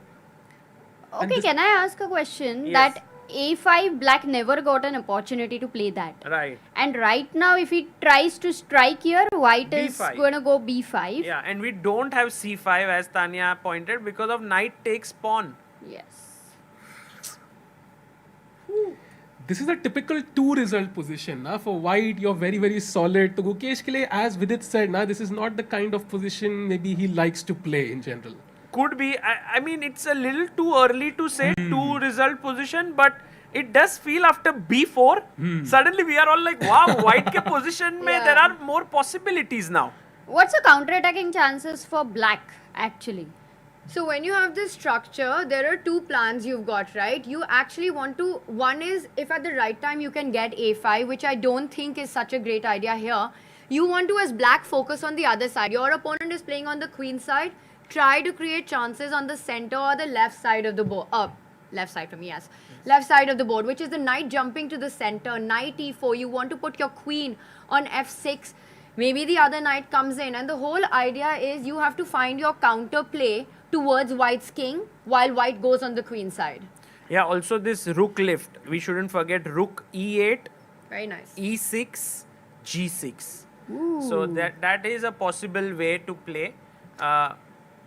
Okay, can I ask a question? Yes. That a5 black never got an opportunity to play that. Right. And right now, if he tries to strike here, white is B5. going to go b5. Yeah, and we don't have c5 as Tania pointed because of knight takes pawn. Yes. This is a typical 2 result position. Na? For white, you're very, very solid. To Gukesh ke liye, as Vidit said, na, this is not the kind of position maybe he likes to play in general. Could be. I mean, it's a little too early to say 2 result position, but it does feel after b4, suddenly we are all like, wow, white ke position mein there are more possibilities now. What's the counter-attacking chances for black, actually? So when you have this structure, there are 2 plans you've got, right? You actually want to, one is if at the right time you can get a5, which I don't think is such a great idea here. You want to, as black, focus on the other side. Your opponent is playing on the queen side. Try to create chances on the center or the left side of the board. Left side for me, yes. Left side of the board, which is the knight jumping to the center. Knight e4. You want to put your queen on f6. Maybe the other knight comes in. And the whole idea is you have to find your counter play towards white's king while white goes on the queen side. Yeah, also this rook lift. We shouldn't forget rook e8. Very nice. e6, g6. Ooh. So that is a possible way to play.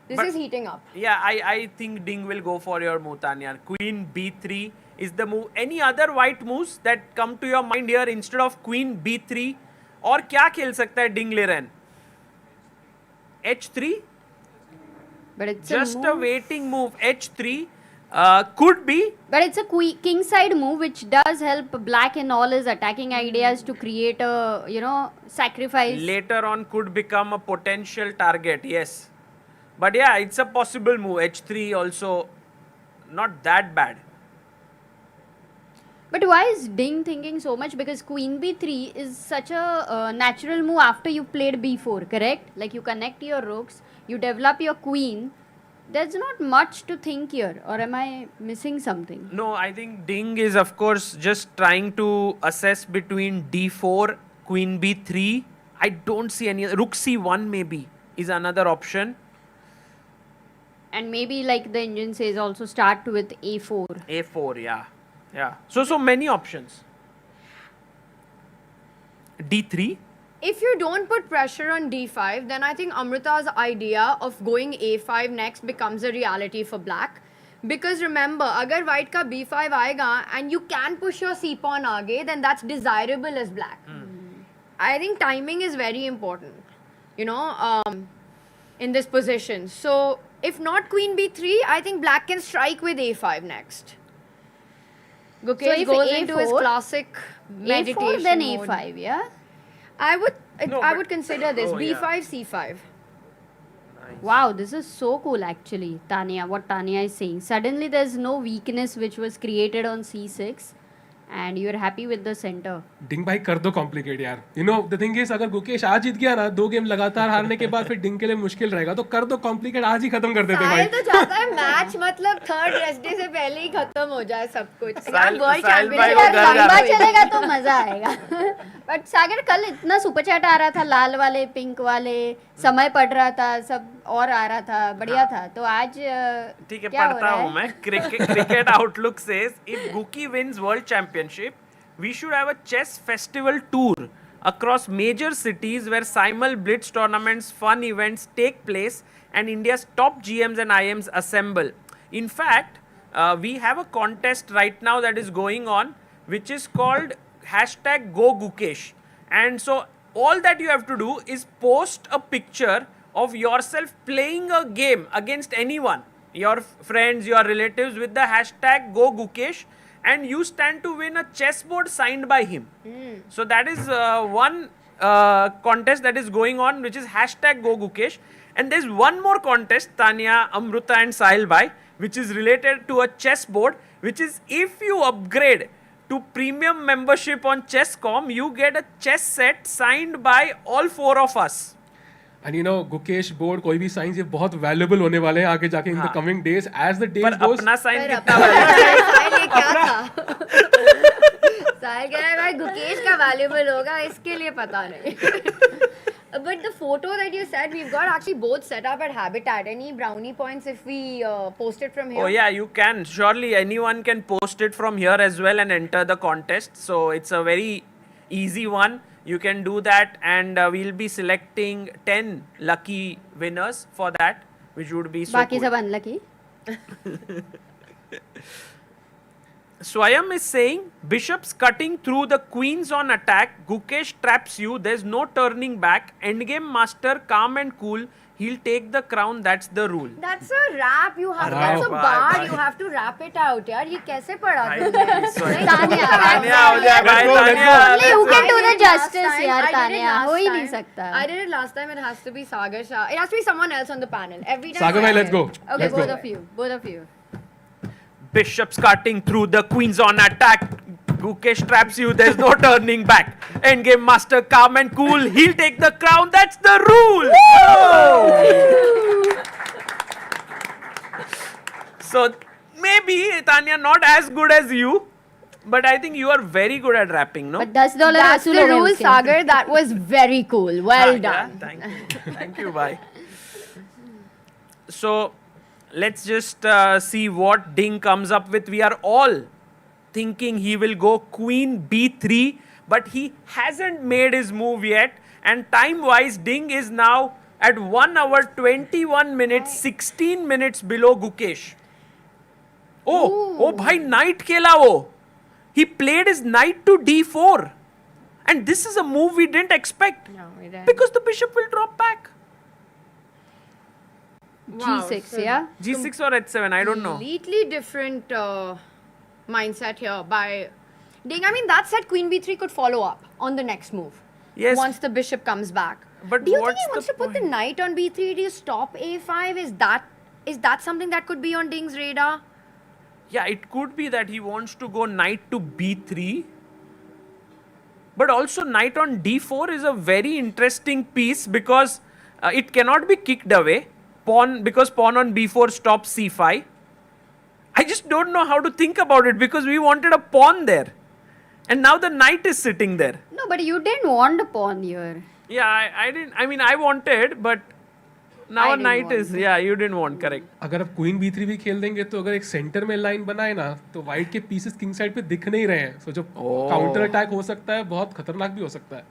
This is heating up. Yeah, I think Ding will go for your move, Tania. Queen b3 is the move. Any other white moves that come to your mind here instead of queen b3? और क्या खेल सकता है Ding Liren? h3? But it's just a a waiting move. h3 could be. But it's a king side move which does help black in all his attacking ideas to create a, sacrifice. Later on could become a potential target, yes. But yeah, it's a possible move. h3 also not that bad. But why is Ding thinking so much? Because queen b3 is such a natural move after you played b4, correct? Like you connect your rooks, you develop your queen. There's not much to think here, or am I missing something? No, I think Ding is of course just trying to assess between d4, queen b3. I don't see any. Rook c1 maybe is another option. And maybe like the engine says also start with a4. a4, yeah. Yeah. So many options. d3. If you don't put pressure on d5, then I think Amruta's idea of going a5 next becomes a reality for black. Because remember, agar white ka b5 aayega and you can push your c pawn aage, then that's desirable as black. I think timing is very important, in this position. So if not queen b3, I think black can strike with a5 next. Gukesh goes into his classic meditation a4 then mode. a5, yeah? I would consider this b5, c5. Wow, this is so cool actually, Tania, what Tania is saying. Suddenly there's no weakness which was created on c6 and you're happy with the center. Ding भाई कर दो complicated यार. The thing is अगर गुकेश आज जीत गया ना 2 game लगातार हारने के बाद फिर Ding के लिए मुश्किल रहेगा तो कर दो complicated आज ही खत्म कर देते भाई. साहिल तो चाहता है मैच मतलब थर्ड रेस्ट डे से पहले ही खत्म हो जाए सब कुछ. साहिल लंबा चलेगा तो मजा आएगा. बट सागर कल इतना सुपर चैट आ रहा था, लाल वाले पिंक वाले, समय पढ़ रहा था, सब और आ रहा था, बढ़िया था. तो आज ठीक है, पढ़ता हूँ मैं. Cricket Outlook says if Guki wins World Championship, we should have a chess festival tour across major cities where simul blitz tournaments, fun events take place and India's top GMs and IMs assemble. In fact, we have a contest right now that is going on which is called #GoGukesh. And so all that you have to do is post a picture of yourself playing a game against anyone, your friends, your relatives, with the #GoGukesh, and you stand to win a chessboard signed by him. So that is one contest that is going on, which is #GoGukesh. And there's one more contest, Tania, Amruta and Sahil bhai, which is related to a chessboard, which is if you upgrade to premium membership on Chess.com, you get a chess set signed by all 4 of us. And Gukesh board कोई भी signs ये बहुत valuable होने वाले हैं आगे जाके in the coming days as the days पर goes. अपना sign कितना valuable? साहिल ये क्या था? साहिल कह रहा है भाई गुकेश का valuable होगा, इसके लिए पता नहीं. But the photo that you said, we've got actually both set up at Habitat. Any brownie points if we post it from here? Oh yeah, you can. Surely anyone can post it from here as well and enter the contest. So it's a very easy one. You can do that and we'll be selecting 10 lucky winners for that, which would be so Baki cool. sab unlucky. Swayam is saying, bishops cutting through the queens on attack. Gukesh traps you. There's no turning back. Endgame master, calm and cool. He'll take the crown. That's the rule. That's a rap. You have that's a bar. You have to rap it out, yaar. ये कैसे पढ़ा तुमने? Tania, only you can do the justice, yaar. Tania, हो ही नहीं सकता. I did it last time. It has to be Sagar. It has to be someone else on the panel. Every time. Sagar, let's go. Okay, both of you. Bishops cutting through the queens on attack. Gukesh traps you. There's no turning back. Endgame master, calm and cool. He'll take the crown. That's the rule. So maybe Tanya not as good as you, but I think you are very good at rapping, no? But that's the rule, Sagar. That was very cool. Well done. Yeah, thank you. Bye. So let's just see what Ding comes up with. We are all thinking he will go queen b3, but he hasn't made his move yet. And time-wise, Ding is now at 1 hour 21 minutes, 16 minutes below Gukesh. Oh, bhai, knight khela wo. He played his knight to d4. And this is a move we didn't expect. No, we didn't. Because the bishop will drop back. Wow, G6, so yeah? G6 or H7, I don't know. Completely different mindset here by Ding. I mean, that said, queen b3 could follow up on the next move. Yes. Once the bishop comes back. But do you think what's he wants the to put the knight on b3? Do you stop a5? Is that something that could be on Ding's radar? Yeah, it could be that he wants to go knight to b3. But also knight on d4 is a very interesting piece because it cannot be kicked away. Because pawn on b4 stops c5. I just don't know how to think about it because we wanted a pawn there. And now the knight is sitting there. No, but you didn't want a pawn here. Yeah, I didn't. I mean, I wanted, but now a knight is. Yeah, you didn't want, correct. अगर आप queen b3 भी खेल देंगे तो अगर एक centre में line बनाए ना तो वाइट के पीसेस किंग साइड पे दिख नहीं रहे हैं. सो जो काउंटर अटैक हो सकता है बहुत खतरनाक भी हो सकता है.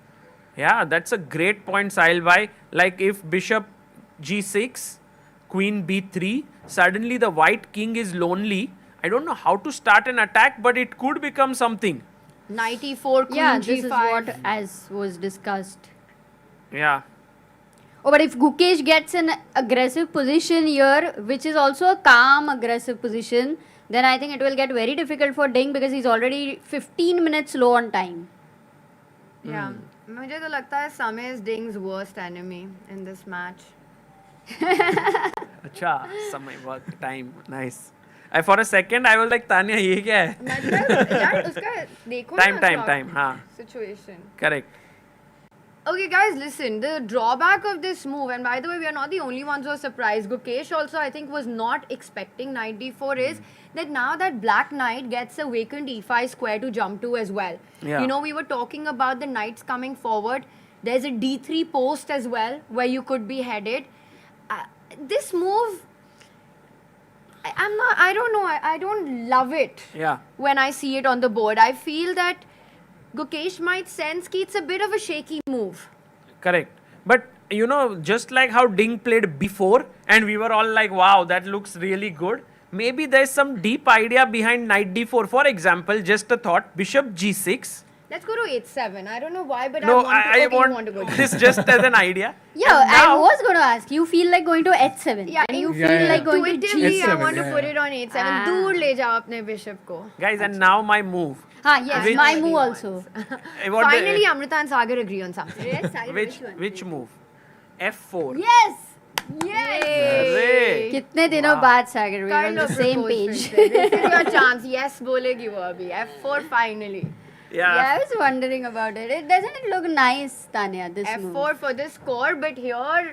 Yeah, that's a great point, Sahil bhai. Like if bishop g6, queen b3, suddenly the white king is lonely. I don't know how to start an attack, but it could become something. Knight e4, queen Yeah, g5. this is what as was discussed. Yeah. Oh, but if Gukesh gets an aggressive position here, which is also a calm aggressive position, then I think it will get very difficult for Ding because he's already 15 minutes low on time. Yeah. मुझे तो लगता है Samay is Ding's worst enemy in this match. अच्छा, समय work time, nice. For a second, I was like, Tanya, ये क्या है? यार उसका देखो ना Time, हाँ. Situation. Correct. Okay, guys, listen. The drawback of this move, and by the way, we are not the only ones who are surprised. Gukesh also, I think, was not expecting knight d4 is that now that black knight gets a vacant e5 square to jump to as well. Yeah. You know, we were talking about the knights coming forward. There's a d3 post as well where you could be headed. This move, I don't know. I don't love it. Yeah. When I see it on the board, I feel that Gukesh might sense that it's a bit of a shaky move. Correct. But, you know, just like how Ding played b4 and we were all like, wow, that looks really good. Maybe there's some deep idea behind knight d4. For example, just a thought, bishop g6. Let's go to h7. I don't know why, but No, I want to go to this just as an idea. Yeah, I was going to ask. You feel like going to h7. Yeah, and you feel like going to intuitively, g7. I want to put it on h7. दूर ले जाओ अपने bishop को. Guys, and now my move. Yes, my move also. Finally, Amruta and Sagar agree on something. Yes, Sagar, which move? f4. Yes! Yay! कितने दिनों बाद Sagar, we are on the same page. This is your chance. Yes, बोलेगी वो अभी. f4 finally. Yeah, I was wondering about it. Doesn't it look nice, Tanya, this f4 move? for the score, but here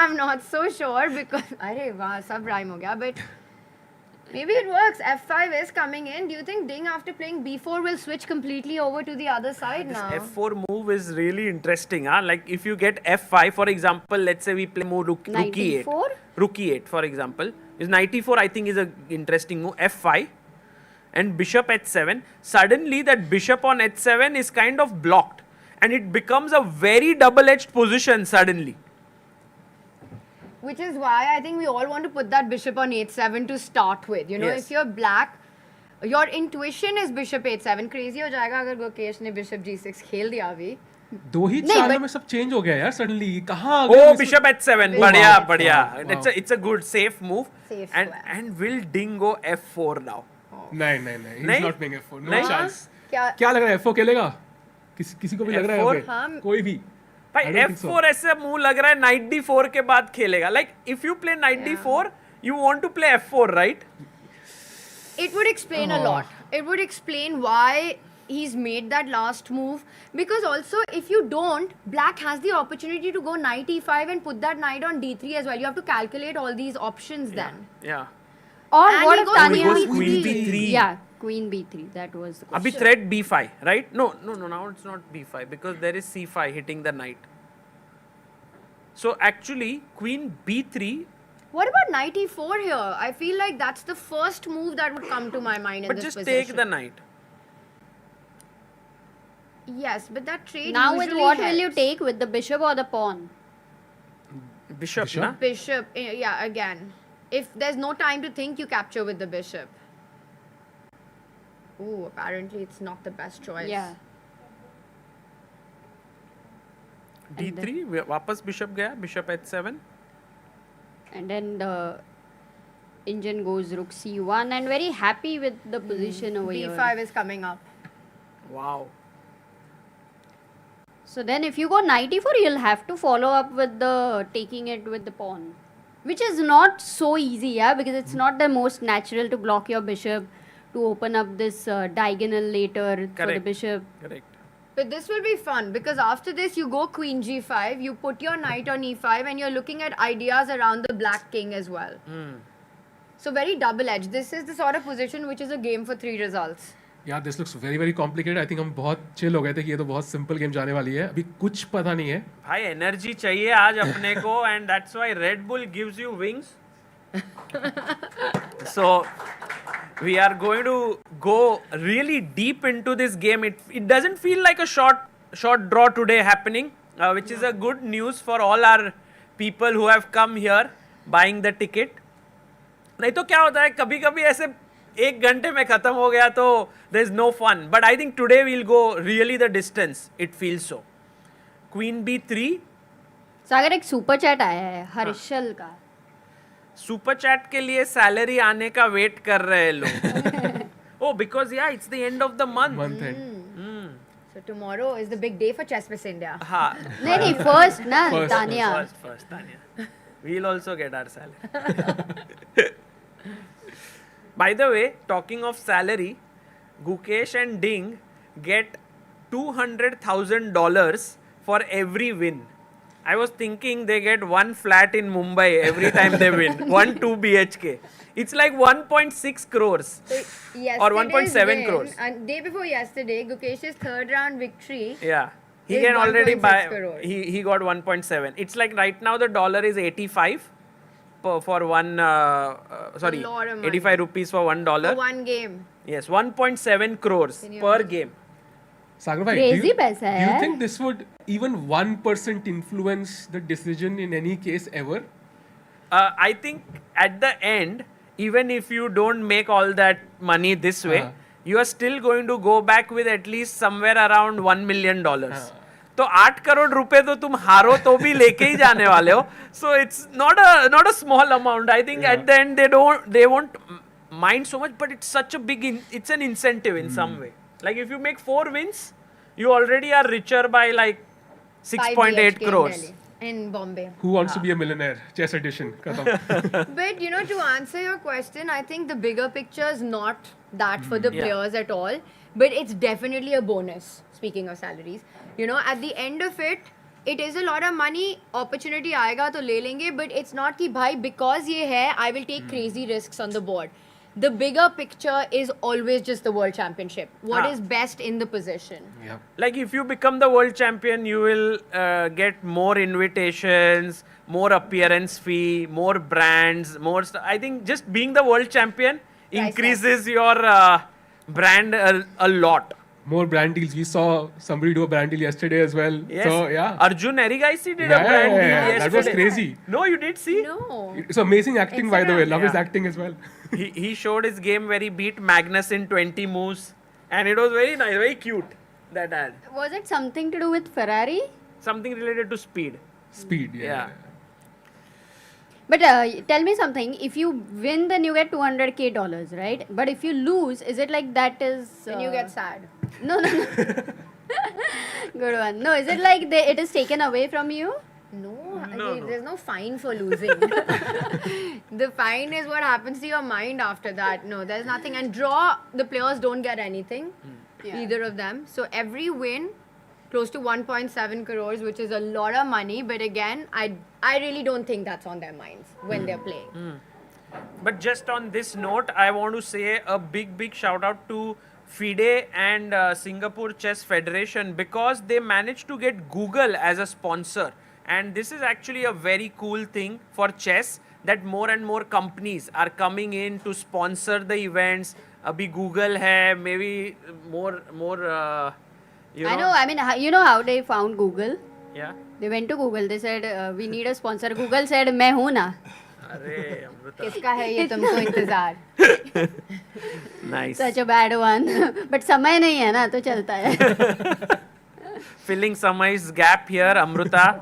I'm not so sure because अरे वाह सब rhyme हो गया, but maybe it works. f5 is coming in. Do you think Ding after playing b4 will switch completely over to the other side now? This f4 move is really interesting. Like if you get f5, for example, let's say we play move rook e8. Rook e8, for example. Knight e4 I think is an interesting move. f5. And bishop h7, suddenly that bishop on h7 is kind of blocked and it becomes a very double-edged position suddenly. Which is why I think we all want to put that bishop on h7 to start with. You know, Yes. if you're black, Your intuition is bishop h7. Crazy हो जाएगा अगर गुकेश ने bishop g6 खेल दिया अभी. दो ही चालों में सब चेंज हो गया यार सडनली. कहाँ Oh, bishop h7. बढ़िया बढ़िया. It's a good safe move. And will Ding go f4 now? नहीं. He's not playing f4. No chance. क्या लग रहा है f4 खेलेगा? किसी को भी लग रहा है कोई भी. भाई f4 ऐसे मुंह लग रहा है knight d4 के बाद खेलेगा. Like if you play knight d4, you want to play f4, right? It would explain a lot. It would explain why he's made that last move. Because also, if you don't, black has the opportunity to go knight e5 and put that knight on d3 as well. You have to calculate all these options then. Yeah. Or And what he if goes Tania? queen b3. Yeah, queen b3. That was the question. Abhi threat b5, right? No. Now it's not b5 because there is c5 hitting the knight. So actually, queen b3. What about knight e4 here? I feel like that's the first move that would come to my mind in But this just position. take the knight. Yes, but that trade Now with usually what helps. will you take, with the bishop or the pawn? Bishop, na? Bishop, yeah, again. If there's no time to think, you capture with the bishop. Ooh, apparently it's not the best choice. Yeah. d3, वापस bishop गया, bishop h7. And then the Indian goes rook c1 and very happy with the position over here. b5 is coming up. Wow. So then if you go knight e4, you'll have to follow up with the taking it with the pawn. Which is not so easy, yeah, because it's not the most natural to block your bishop, to open up this diagonal later for the bishop. Correct. But this will be fun because after this you go queen g5, you put your knight on e5 and you're looking at ideas around the black king as well. So very double-edged. This is the sort of position which is a game for 3 results. Yeah, this looks very very complicated. I think हम बहुत chill हो गए थे कि ये तो बहुत simple game जाने वाली है. अभी कुछ पता नहीं है. भाई energy चाहिए आज अपने को and that's why Red Bull gives you wings. So we are going to go really deep into this game. It doesn't feel like a short draw today happening, which is a good news for all our people who have come here buying the ticket. नहीं तो क्या होता है कभी-कभी ऐसे एक घंटे में खत्म हो गया तो there is no fun. But I think today we'll go really the distance. It feels so. Queen b3. सागर एक सुपर चैट आया है हर्षल का. सुपर चैट के लिए सैलरी आने का वेट कर रहे हैं लोग. Oh, because yeah, it's the end of the month. So tomorrow is the big day for ChessBase India. हाँ. नहीं first ना Tania. First Tania. We'll also get our salary. By the way, talking of salary, Gukesh and Ding get $200,000 for every win. I was thinking they get one flat in Mumbai every time they win. 1 2 BHK. It's like 1.6 crores. Or 1.7 crores. And day before yesterday, Gukesh's third round victory. Yeah. He can already buy. Crores. He got 1.7. It's like right now the dollar is 85 for one. Sorry, 85 rupees for $1. For one game. Yes, 1.7 crores per game. Sagar bhai, Crazy paisa do hai. you think this would even 1% influence the decision in any case ever? I think at the end, even if you don't make all that money this way, you are still going to go back with at least somewhere around $1 million. तो 8 करोड़ रुपए तो तुम हारो तो भी लेके ही जाने वाले हो. So it's not a small amount. I think at the end they won't mind so much, but it's such a big it's an incentive in some way. Like if you make 4 wins, you already are richer by like 6.8 crores. In Bombay. Who wants to be a millionaire? Chess edition. But you know, to answer your question, I think the bigger picture is not that for the players at all, but it's definitely a bonus. Speaking of salaries, you know, at the end of it, it is a lot of money. Opportunity आएगा तो ले लेंगे, but it's not कि भाई because ये है, I will take crazy risks on the board. The bigger picture is always just the World Championship. What is best in the position. Yeah. Like if you become the world champion, you will get more invitations, more appearance fee, more brands, more stuff. I think just being the world champion increases your brand a lot. more brand deals. We saw somebody do a brand deal yesterday as well. Yes. So yeah. Arjun Erigaisi did a brand deal yesterday. That was crazy. No, you did see? No. It's amazing acting, by the way. Love his Yeah. acting as well. He showed his game where he beat Magnus in 20 moves. And it was very nice, very cute, that ad. Was it something to do with Ferrari? Something related to speed. Speed, yeah. But tell me something. If you win, then you get $200K, right? But if you lose, is it like that is... Then you get sad. No. Good one. No, is it like it is taken away from you? No, there's no fine for losing. The fine is what happens to your mind after that. No, there's nothing. And draw, the players don't get anything, either of them. So every win, close to 1.7 crores, which is a lot of money. But again, I really don't think that's on their minds when they're playing. But just on this note, I want to say a big shout out to FIDE and Singapore Chess Federation, because they managed to get Google as a sponsor. And this is actually a very cool thing for chess, that more and more companies are coming in to sponsor the events. Abhi Google hai, maybe more you know. I know. I mean, you know how they found Google? Yeah. They went to Google. They said, we need a sponsor. Google said, मैं हूँ ना. अरे अमृता. किसका है ये तुमको इंतजार? Nice. Such a bad one. But समय नहीं है ना, तो चलता है. Filling Samay's gap here, Amruta.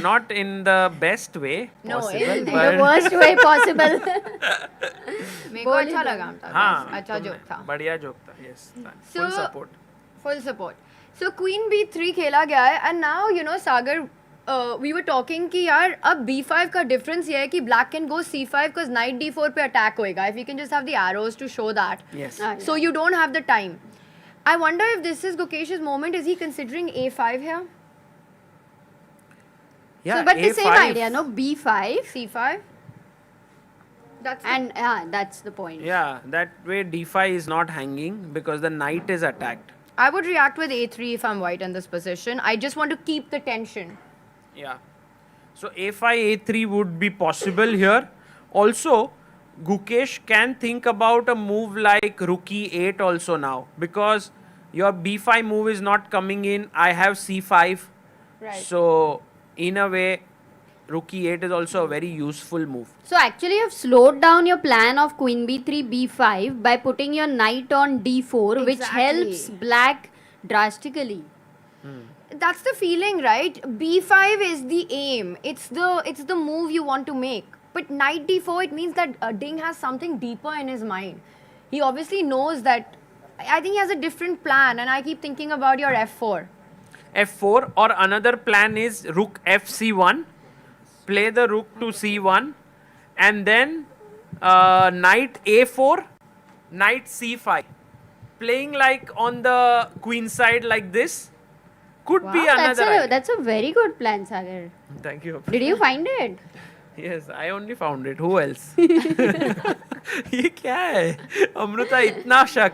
Not in the best way possible. In the worst way possible. मेरे को अच्छा लगा था. हाँ, अच्छा जोक था. बढ़िया जोक था. Yes. Full support. Full support. So Queen B3 खेला गया है, and now you know Sagar, we were talking कि यार अब B5 का difference ये है कि Black can go C5 because Knight D4 पे attack होएगा. If you can just have the arrows to show that. Yes. So you don't have the time. I wonder if this is Gukesh's moment. Is he considering A5 here? Yeah, So, but the A5. same idea, no? B5. C5. That's the point. Yeah, that way D5 is not hanging because the knight is attacked. I would react with A3 if I'm white in this position. I just want to keep the tension. Yeah. So A5, A3 would be possible here. Also, Gukesh can think about a move like rook E8 also now, because your B5 move is not coming in. I have C5. Right. So in a way, rook E8 is also a very useful move. So actually you've slowed down your plan of Queen B3, B5 by putting your knight on D4, which helps Black drastically. That's the feeling, right? B5 is the aim. It's the move you want to make. But Knight D4, it means that Ding has something deeper in his mind. He obviously knows that. I think he has a different plan, and I keep thinking about your F4. F4, or another plan is rook FC1, play the rook to C1, and then knight A4, knight C5. Playing like on the queen side like this could be another idea. That's a very good plan, Sagar. Thank you. Did you find it? Yes, I only found it. Who else? ये क्या है? अमृता इतना शक.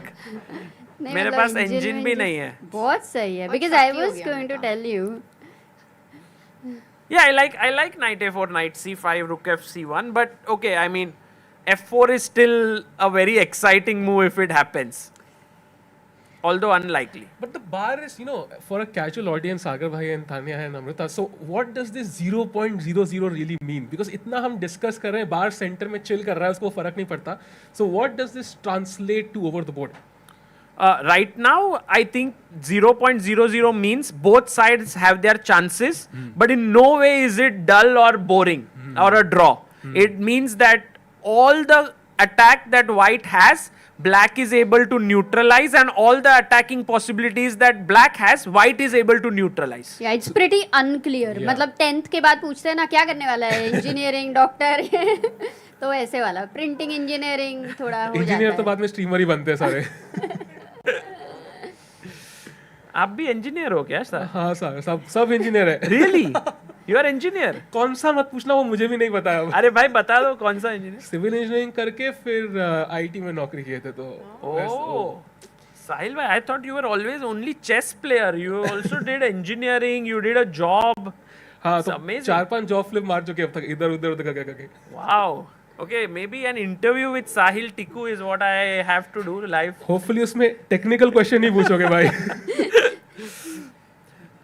मेरे पास engine भी नहीं है. बहुत सही है. Because I was going to tell you. Yeah, I like knight A4, knight C5, rook FC1, but okay, I mean, F4 is still a very exciting move if it happens. Although unlikely. But the bar is, for a casual audience, Sagar bhai and Tania and Amruta, so what does this 0.00 really mean? Because itna hum discuss kar rahe hain, bar center mein chill kar raha hai, usko farak nahi padta. So what does this translate to over the board? Right now, I think 0.00 means both sides have their chances, but in no way is it dull or boring or a draw. It means that all the attack that white has, Black is able to neutralize, and all the attacking possibilities that Black has, white is able to neutralize. Yeah, it's pretty unclear. मतलब 10th के बाद पूछते हैं ना क्या करने वाला है, इंजीनियरिंग, डॉक्टर, तो ऐसे वाला प्रिंटिंग इंजीनियरिंग थोड़ा हो जाता है. इंजीनियर तो बाद में स्ट्रीमर ही बनते हैं सारे. आप भी इंजीनियर हो क्या सर? हाँ सर, सब इंजीनियर है. Really? You are engineer? कौन सा मत पूछना, वो मुझे भी नहीं पता है. अरे भाई बता दो कौन सा इंजीनियर? सिविल इंजीनियरिंग करके फिर आईटी में नौकरी किए थे तो. Oh, Sahil bhai, I thought you were always only chess player. You also did engineering. You did a job. हाँ तो 4-5 जॉब फ्लिप मार चुके अब तक इधर उधर करके. Wow. Okay, maybe an interview with Sahil Tiku is what I have to do live. Hopefully उसमें technical question ही पूछोगे भाई.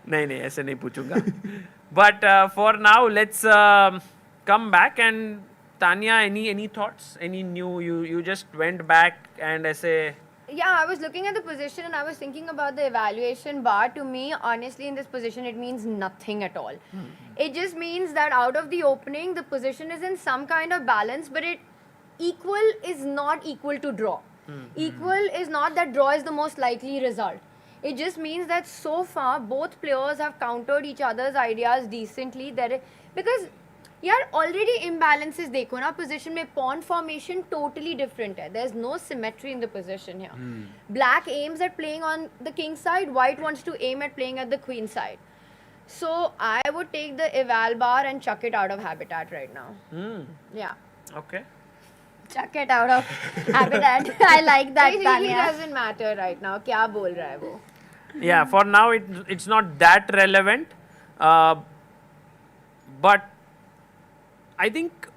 नहीं ऐसे नहीं पूछूंगा. But for now, let's come back and Tania, any thoughts? Any new? You just went back and ऐसे. Yeah, I was looking at the position and I was thinking about the evaluation bar. To me, honestly, in this position, it means nothing at all. It just means that out of the opening, the position is in some kind of balance, but equal is not equal to draw. Equal is not that draw is the most likely result. It just means that so far, both players have countered each other's ideas decently. Because यार already imbalances देखो ना position में pawn formation totally different है. There's no symmetry in the position here. Black aims at playing on the king side, white wants to aim at playing at the queen side. So I would take the eval bar and chuck it out of habitat right now. Yeah. Okay. Chuck it out of habitat. I like that, It Tania. really doesn't matter right now. क्या बोल रहा है वो? Yeah, for now it's not that relevant, but I think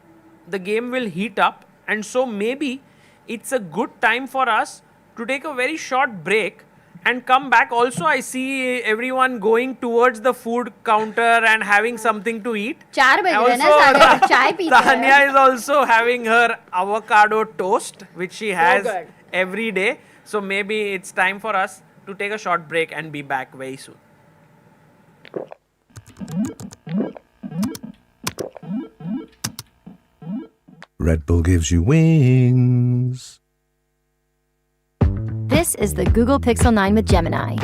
the game will heat up, and so maybe it's a good time for us to take a very short break and come back. Also, I see everyone going towards the food counter and having something to eat. 4 बज रहे हैं ना सागर, चाय पीते हैं. Tania is also having her avocado toast, which she has every day. So maybe it's time for us to take a short break and be back very soon. Red Bull gives you wings. This is the Google Pixel 9 with Gemini.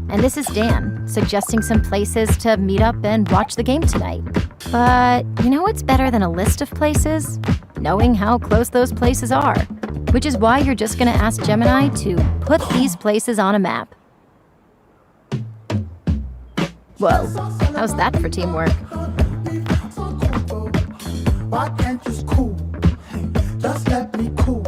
And this is Dan, suggesting some places to meet up and watch the game tonight. But you know what's better than a list of places? Knowing how close those places are. Which is why you're just going to ask Gemini to put these places on a map. Whoa, how's that for teamwork? Why can't you just cool? Just let me cool.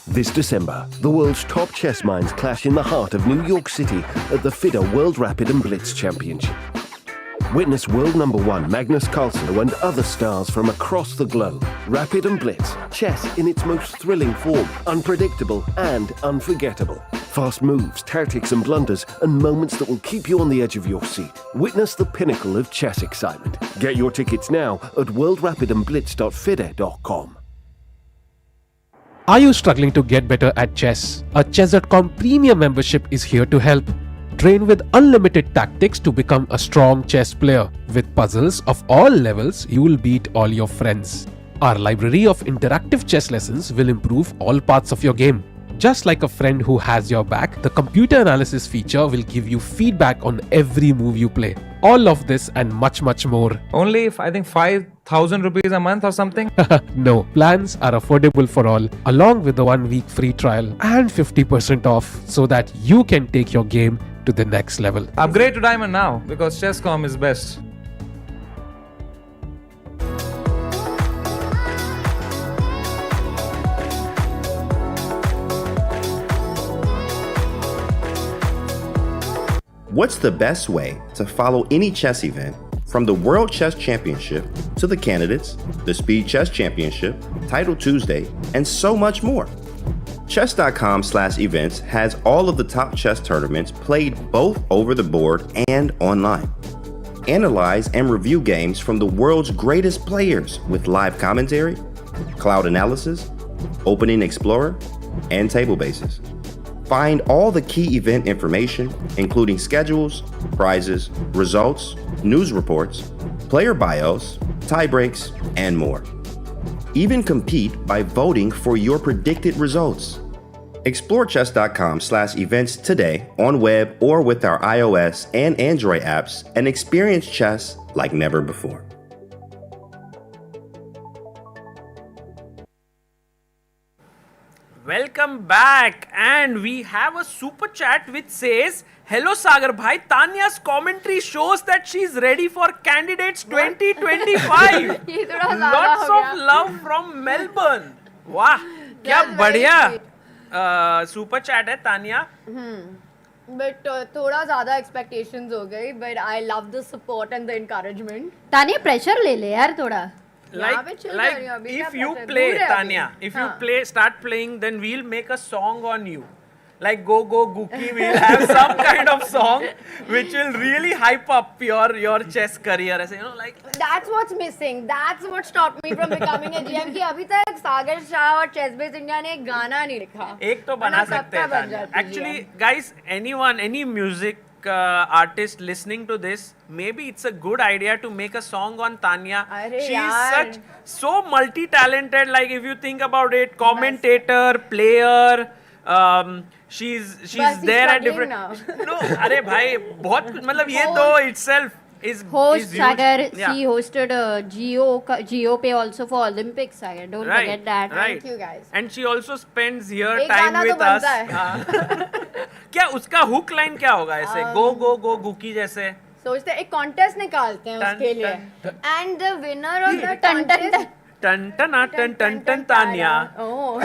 This December, the world's top chess minds clash in the heart of New York City at the FIDE World Rapid and Blitz Championship. Witness world number 1 Magnus Carlsen and other stars from across the globe. Rapid and Blitz, chess in its most thrilling form, unpredictable and unforgettable. Fast moves, tactics and blunders, and moments that will keep you on the edge of your seat. Witness the pinnacle of chess excitement. Get your tickets now at worldrapidandblitz.fide.com. Are you struggling to get better at chess? A Chess.com premium membership is here to help. Train with unlimited tactics to become a strong chess player. With puzzles of all levels, you will beat all your friends. Our library of interactive chess lessons will improve all parts of your game. Just like a friend who has your back, the computer analysis feature will give you feedback on every move you play. All of this and much more. Only I think 5,000 rupees a month or something. No, plans are affordable for all, along with the 1-week free trial and 50% off, so that you can take your game to the next level. Upgrade to Diamond now because ChessCom is best. What's the best way to follow any chess event, from the World Chess Championship to the candidates, the Speed Chess Championship, Title Tuesday, and so much more? Chess.com/events has all of the top chess tournaments played both over the board and online. Analyze and review games from the world's greatest players with live commentary, cloud analysis, Opening Explorer, and table bases. Find all the key event information, including schedules, prizes, results, news reports, player bios, tiebreaks, and more. Even compete by voting for your predicted results. Explore chess.com/events today on web or with our iOS and Android apps and experience chess like never before. Welcome back, and we have a super chat which says, "Hello Sagar bhai, Tania's commentary shows that she's ready for candidates 2025. ये थोड़ा ज़्यादा Lots हो of गया. love from Melbourne." वाह, क्या That's very बढ़िया sweet. super chat है Tania. But thoda zyada expectations ho gayi, but I love the support and the encouragement. Tania, pressure le le yaar thoda. Like if you play, Tania, if you start playing, then we'll make a song on you. Like Go Go Guki, we'll have some kind of song which will really hype up your chess career. You know, like that's what's missing. That's what stopped me from becoming a GM. कि अभी तक सागर शाह और ChessBase India ने एक गाना नहीं लिखा. एक तो बना सकते हैं Tania. Actually, guys, any music artist listening to this, maybe it's a good idea to make a song on Tania. She's so multi-talented. Like if you think about it, commentator, player. She's there at different. No, अरे भाई बहुत मतलब ये तो itself is host is Sagar. Yeah. She hosted Geo Pay also for Olympics. Sagar, don't forget that. Right. Thank you guys. And she also spends here एक time गाना with तो us. बनता है. क्या उसका hook line क्या होगा ऐसे go Guki जैसे? सोचते एक contest निकालते हैं उसके लिए. And the winner of the contest. Tan Tania. Oh.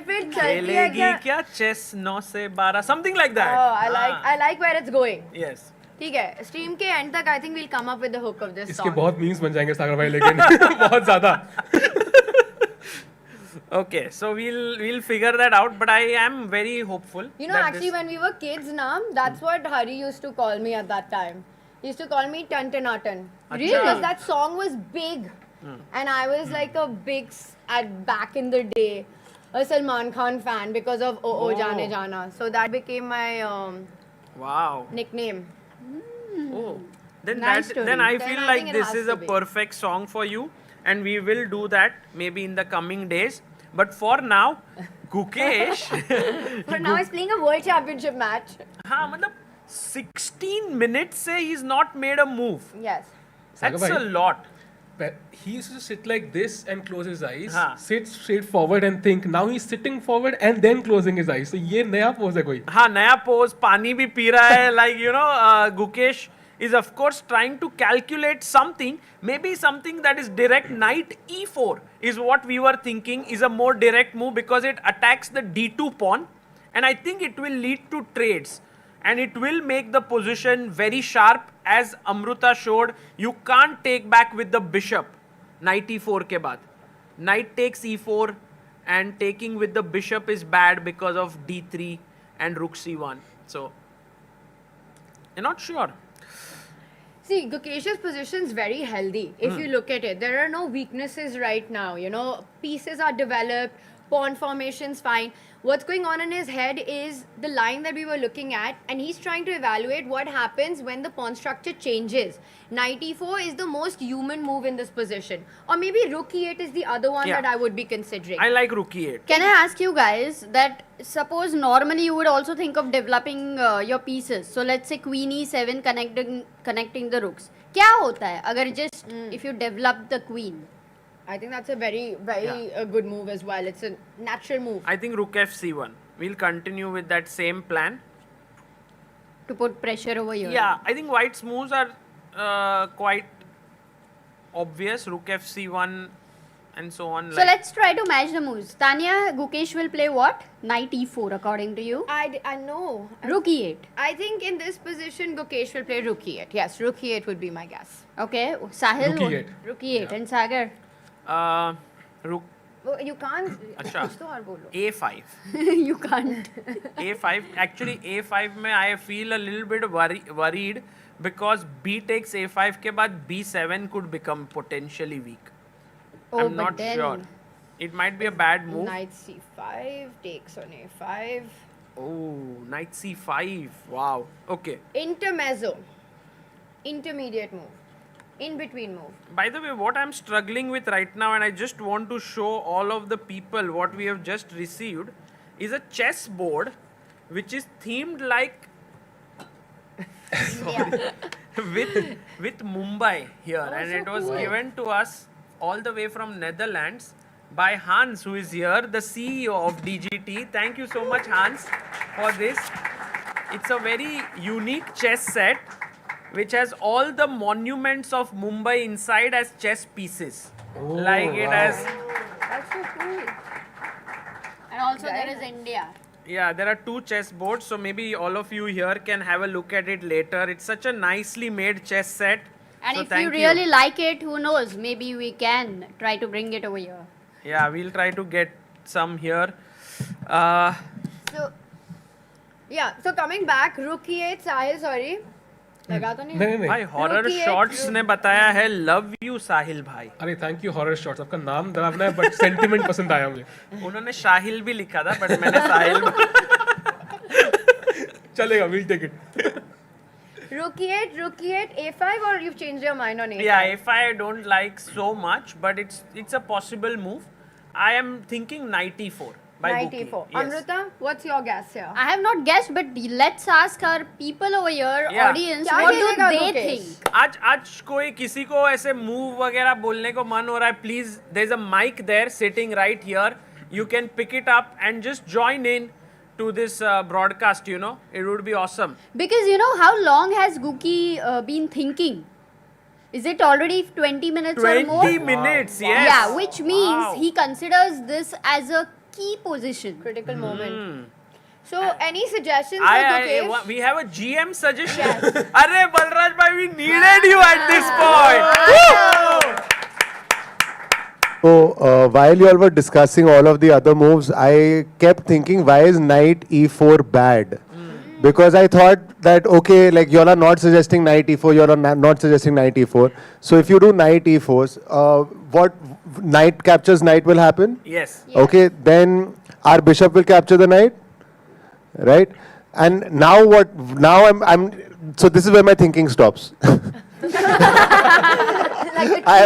फिर खेलेगी क्या chess 9 से 12 something like that. Oh, I like where it's going. Yes. ठीक है, stream के end तक I think we'll come up with the hook of this song. इसके बहुत memes बन जाएंगे सागर भाई लेकिन बहुत ज़्यादा. Okay, so we'll figure that out, but I am very hopeful. You know, actually, when we were kids, that's what Hari used to call me at that time. He used to call me Tantanatan. Really? Because that song was big. And I was like a big, back in the day, a Salman Khan fan because of Oh Jaane Jana. So that became my nickname. Oh, then Nice then I feel I like think it this has is to a be. perfect song for you, and we will do that maybe in the coming days. But for now, Gukesh. But now he's playing a World Championship match. हाँ मतलब 16 minutes से he's not made a move. Yes. That's a lot. He used to sit like this and close his eyes, sit straight forward and think. Now he's sitting forward and then closing his eyes. So ये नया pose है कोई. हाँ नया pose, पानी भी P रहा है. Like you know, Gukesh is of course trying to calculate something. Maybe something that is direct knight e4 is what we were thinking is a more direct move because it attacks the d2 pawn, and I think it will lead to trades. And it will make the position very sharp. As Amruta showed, you can't take back with the bishop. Knight e4 ke baad. Knight takes e4 and taking with the bishop is bad because of d3 and rook c1. So, you're not sure. See, Gukesh's position is very healthy. If you look at it, there are no weaknesses right now. You know, pieces are developed, pawn formation's fine. What's going on in his head is the line that we were looking at, and he's trying to evaluate what happens when the pawn structure changes. Knight e4 is the most human move in this position. Or maybe rook e8 is the other one that I would be considering. I like rook e8. Can I ask you guys that suppose normally you would also think of developing your pieces. So let's say queen e7 connecting the rooks. क्या होता है अगर just if you develop the queen? I think that's a very good move as well. It's a natural move. I think rook f c1. We'll continue with that same plan. To put pressure over here. Yeah, I think white's moves are quite obvious. Rook fc1 and so on. So let's try to match the moves. Tania, Gukesh will play what? Knight e4 according to you? I know. Rook e8. I think in this position, Gukesh will play rook e8. Yes, rook e8 would be my guess. Okay. Sahil? Rook e8. Rook e8. And Sagar? Rook. Oh, you can't. अच्छा. A5. You can't. A5. Actually, A5 में I feel a little bit worried because B takes A5 के बाद B7 could become potentially weak. Oh, I'm not sure. It might be a bad move. Knight c5 takes on a5. Oh, knight c5. Wow. Okay. Intermezzo. Intermediate move. In between move. By the way, what I'm struggling with right now, and I just want to show all of the people what we have just received, is a chess board which is themed like with Mumbai here, and it was given to us all the way from Netherlands by Hans, who is here, the CEO of DGT. Thank you so much, Hans, for this. It's a very unique chess set which has all the monuments of Mumbai inside as chess pieces. Like it has. That's so cool. And also there is India. Yeah, there are 2 chess boards, so maybe all of you here can have a look at it later. It's such a nicely made chess set. And so if you thank really like it, who knows? Maybe we can try to bring it over here. Yeah, we'll try to get some here. So, yeah, so coming back, Rook E8, Sahil, sorry. लगा तो नहीं? भाई horror shots ने बताया है love you साहिल भाई. अरे thank you horror shots. आपका नाम डरावना है बट सेंटिमेंट पसंद आया मुझे. उन्होंने शाहिल भी लिखा था बट मैंने साहिल. चलेगा, we'll take it. Rook E8, A5, or you've changed your mind on A5? Yeah, A5 I don't like so much, but it's a possible move. I am thinking Knight E4 by Knight booking. E4. Yes. Amruta, what's your guess here? I have not guessed, but let's ask our people over here, Yeah. audience, क्या what do खेलेगा they Gukesh? think? आज कोई किसी को ऐसे move वगैरह बोलने को मन हो रहा है, please, there's a mic there sitting right here. You can pick it up and just join in to this broadcast, you know. It would be awesome. Because you know, how long has Guki been thinking? Is it already 20 minutes or more? 20 minutes, yes. Yeah, which means Wow. he considers this as a key position. Critical moment. So, any suggestions for Gukesh? We have a GM suggestion. Arre, Balraj bhai, we needed you at this point. So while you all were discussing all of the other moves, I kept thinking, why is Knight E4 bad? Because I thought that, okay, like you all are not suggesting Knight E4, you all are not suggesting Knight E4. So if you do Knight E4, what Knight captures Knight will happen? Yes. Okay, then our Bishop will capture the Knight, right? And now what? Now I'm. So this is where my thinking stops. I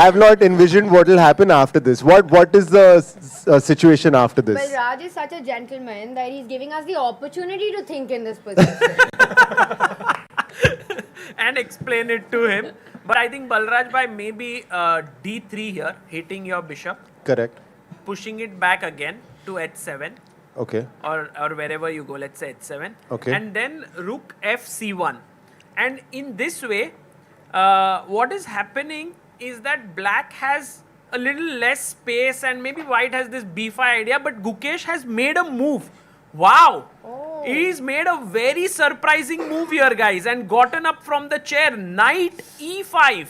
have not envisioned what will happen after this. What is the situation after this? Well, Raj is such a gentleman that he's giving us the opportunity to think in this position. And explain it to him. But I think Balraj bhai maybe D3 here, hitting your bishop. Correct. Pushing it back again to H7. Okay. Or wherever you go, let's say H7. Okay. And then Rook FC1. And in this way, what is happening is that black has a little less space and maybe white has this B5 idea, but Gukesh has made a move. Wow! Oh. He's made a very surprising move here, guys, and gotten up from the chair. Knight E5.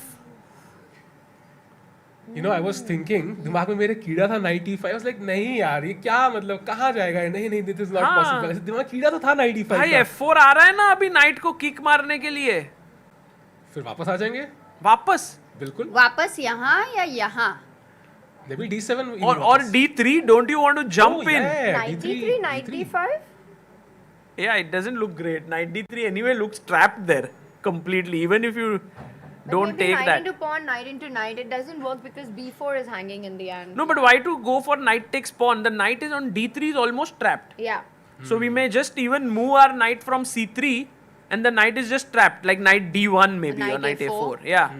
You know, I was thinking, दिमाग में मेरे कीड़ा था Knight E5. I was like, नहीं यार, ये क्या मतलब कहाँ जाएगा? नहीं, this is not possible. ऐसे दिमाग कीड़ा तो था Knight E5. भाई F4 आ रहा है ना अभी Knight को किक मारने के लिए. फिर वापस आ जाएंगे? वापस? बिल्कुल. वापस यहाँ या यहाँ? Maybe D7 or D3. Don't you want to jump in? Knight D3, Knight D5? Yeah, it doesn't look great. Knight D3 anyway looks trapped there completely. Even if you don't take knight that. Knight into pawn, knight into knight. It doesn't work because B4 is hanging in the end. No, but why to go for knight takes pawn? The knight is on D3 is almost trapped. Yeah. So we may just even move our knight from C3 and the knight is just trapped. Like knight D1 maybe knight or knight A4. A4. Yeah.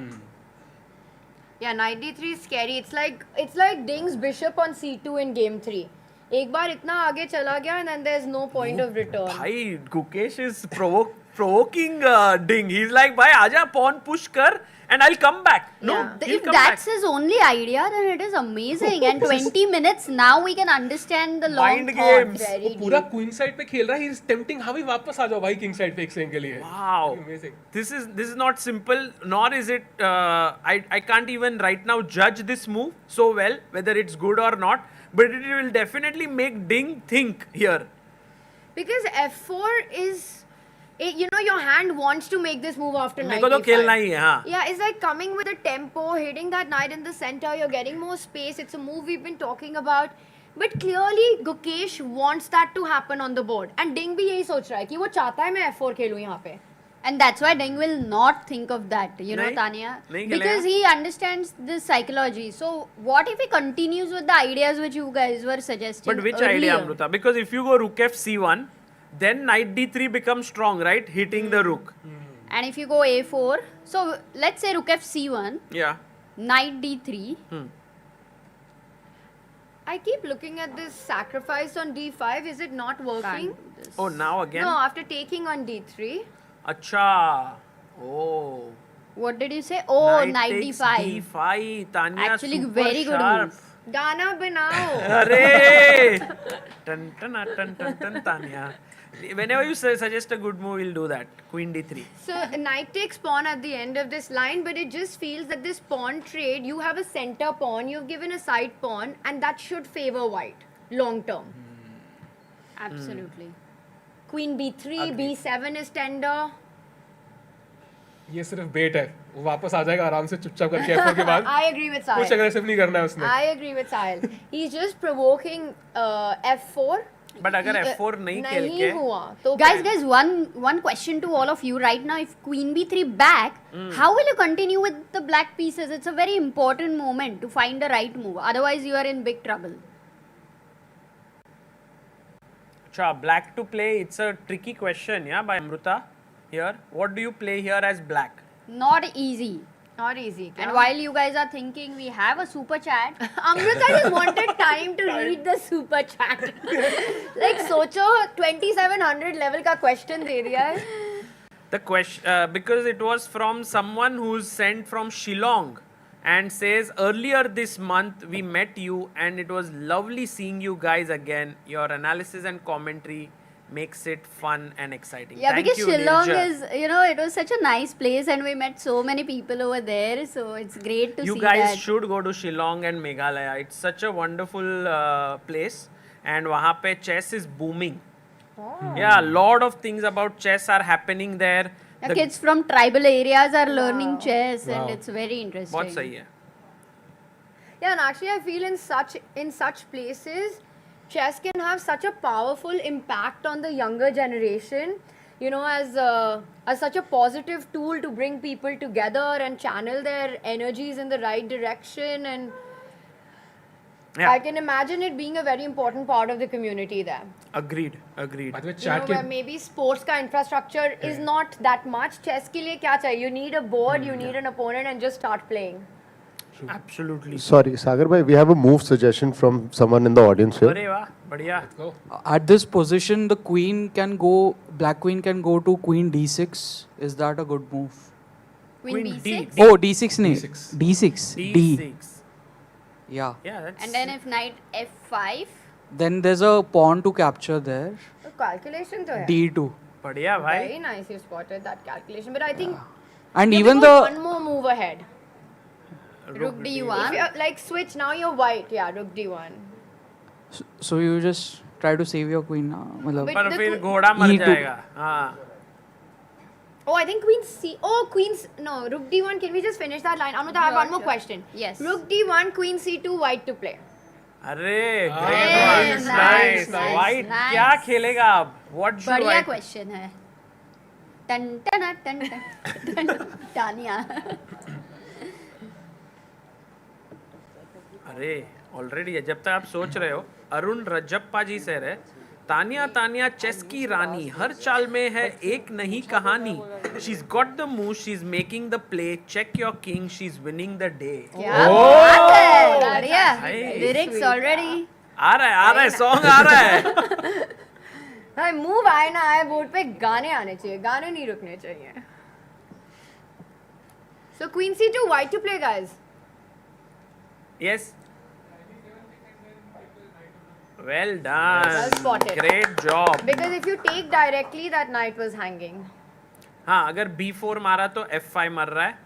Yeah, knight D3 is scary. It's like Ding's bishop on C2 in game 3. एक बार इतना आगे चला गया and then there's no point of return. Bhai, Gukesh is provoking Ding. He's like, bhai, aja pawn push kar and I'll come back. No, he'll if come that's back. his only idea, then it is amazing. And 20 minutes now we can understand the long Mind thought. games. Very पूरा queen side पे खेल रहा है. He is tempting. हाँ भाई वापस आ जाओ भाई king side पे exchange के लिए. Wow. Amazing. This is not simple, nor is it. I can't even right now judge this move so well whether it's good or not. But it will definitely make Ding think here. Because F4 is, you know, your hand wants to make this move after knight मेरे को तो E5. खेलना ही है, हाँ. Yeah, it's like coming with a tempo, hitting that knight in the center. You're getting more space. It's a move we've been talking about. But clearly, Gukesh wants that to happen on the board. And Ding भी यही सोच रहा है कि वो चाहता है मैं F4 खेलूं यहाँ पे. And that's why Ding will not think of that, you know, नहीं, Tania. नहीं Because he understands this psychology. So, what if he continues with the ideas which you guys were suggesting But which earlier? idea, Amruta? Because if you go rook f c1, then knight d3 becomes strong, right? Hitting the rook. And if you go a4, so let's say rook f c1, Yeah. knight d3. I keep looking at this sacrifice on D5. Is it not working? Oh, now again? No, after taking on D3. Acha. Oh. What did you say? Oh, knight takes d5. d5. Tanya, Actually, super very good sharp. move. Dana banao. Arey! Dun, dun, dun, dun, dun, dun, Tania. Whenever you suggest a good move, we'll do that. Queen d3. So knight takes pawn at the end of this line, but it just feels that this pawn trade, you have a center pawn, you've given a side pawn, and that should favor white long term. Absolutely. Queen b3, b7 is tender. ये सिर्फ बेट है, वो वापस आ जाएगा आराम से चुपचाप करके F4 के बाद. I agree with Sahil. कुछ aggressive नहीं करना है उसने. I agree with Sahil. He's just provoking f4. But अगर f4 नहीं खेल के हुआ तो guys, one question to all of you right now. If queen b3 back, how will you continue with the black pieces? It's a very important moment to find the right move. Otherwise, you are in big trouble. Black to play, it's a tricky question, yeah, by Amruta here. What do you play here as black? Not easy. Not easy. And while you guys are thinking, we have a super chat. Amruta just wanted time to read the super chat. Like, socho 2700 level ka question de diya hai. The question, because it was from someone who's sent from Shillong and says, earlier this month we met you and it was lovely seeing you guys again. Your analysis and commentary makes it fun and exciting. Yeah, Thank because you, Shillong Nirja. is, it was such a nice place and we met so many people over there. So it's great to see You guys that. should go to Shillong and Meghalaya. It's such a wonderful place and wahan pe chess is booming. Yeah, a lot of things about chess are happening there. The kids from tribal areas are learning chess and it's very interesting. बहुत सही है. Yeah, and actually I feel in such places, chess can have such a powerful impact on the younger generation, as such a positive tool to bring people together and channel their energies in the right direction. And I can imagine it being a very important part of the community there. Agreed. Where maybe sports ka infrastructure is not that much. Chess ke liye kya chahiye? You need a board, you need an opponent, and just start playing. Absolutely. Sorry, Sagar bhai, we have a move suggestion from someone in the audience here. Arey wah, badhiya. At this position, the black queen can go to queen d6. Is that a good move? Queen b6? Oh, d6 nahi. D6. D. Yeah. And then if knight f5, then there's a pawn to capture there. So calculation to hai. D2. Badhiya bhai. Very nice you spotted that calculation. But I think And you even have to go the one more move ahead. rook d1. If you're, like switch, now you're white. Yeah, rook d1. so you just try to save your queen. मतलब पर फिर घोड़ा मर E2. जाएगा. हाँ. Oh, I think queen c. Oh, no, rook d1. Can we just finish that line? Amruta, I have one more question. Yes. Rook d1, queen c2, white to play. अरे great one. Nice. White क्या खेलेगा अब? What should बढ़िया white? question है. Tan tan tan tan. Tania. अरे already जब तक आप सोच रहे हो, अरुण रजप्पा जी से रहे, तानिया चेस की रानी, हर चाल में है एक नहीं कहानी. She's got the move, she's making the play, check your king, she's winning the day. क्या बात है, बढ़िया. Lyrics already. आ रहा है सॉन्ग आ रहा है. भाई मूव आए ना आए, बोर्ड पे गाने आने चाहिए, गाने नहीं रुकने चाहिए. So queen c2, white to play, guys. Yes. Well done. Well spotted. Great job. Because if you take directly, that knight was hanging. हाँ, अगर b4 मारा तो f5 मर रहा है.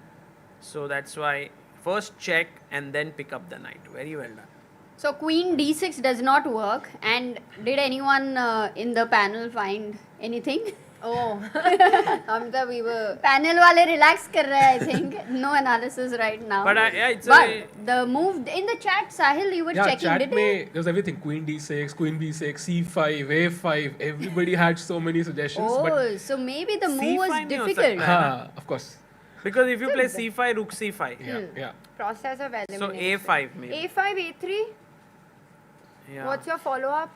So that's why first check and then pick up the knight. Very well done. So queen d6 does not work. And did anyone in the panel find anything? Oh, we were panel wale relax kar rahe, I think. No analysis right now. But yeah, it's the move in the chat, Sahil, you were checking, chat did mein, there's everything. Queen d6, queen b6, c5, a5. Everybody had so many suggestions. Oh, but so maybe the move was C5 नहीं हो difficult. सकता है ना? Of course. Because if you play c5, rook c5. Yeah. process of elimination. So a5 maybe. a5, a3. Yeah. What's your follow-up?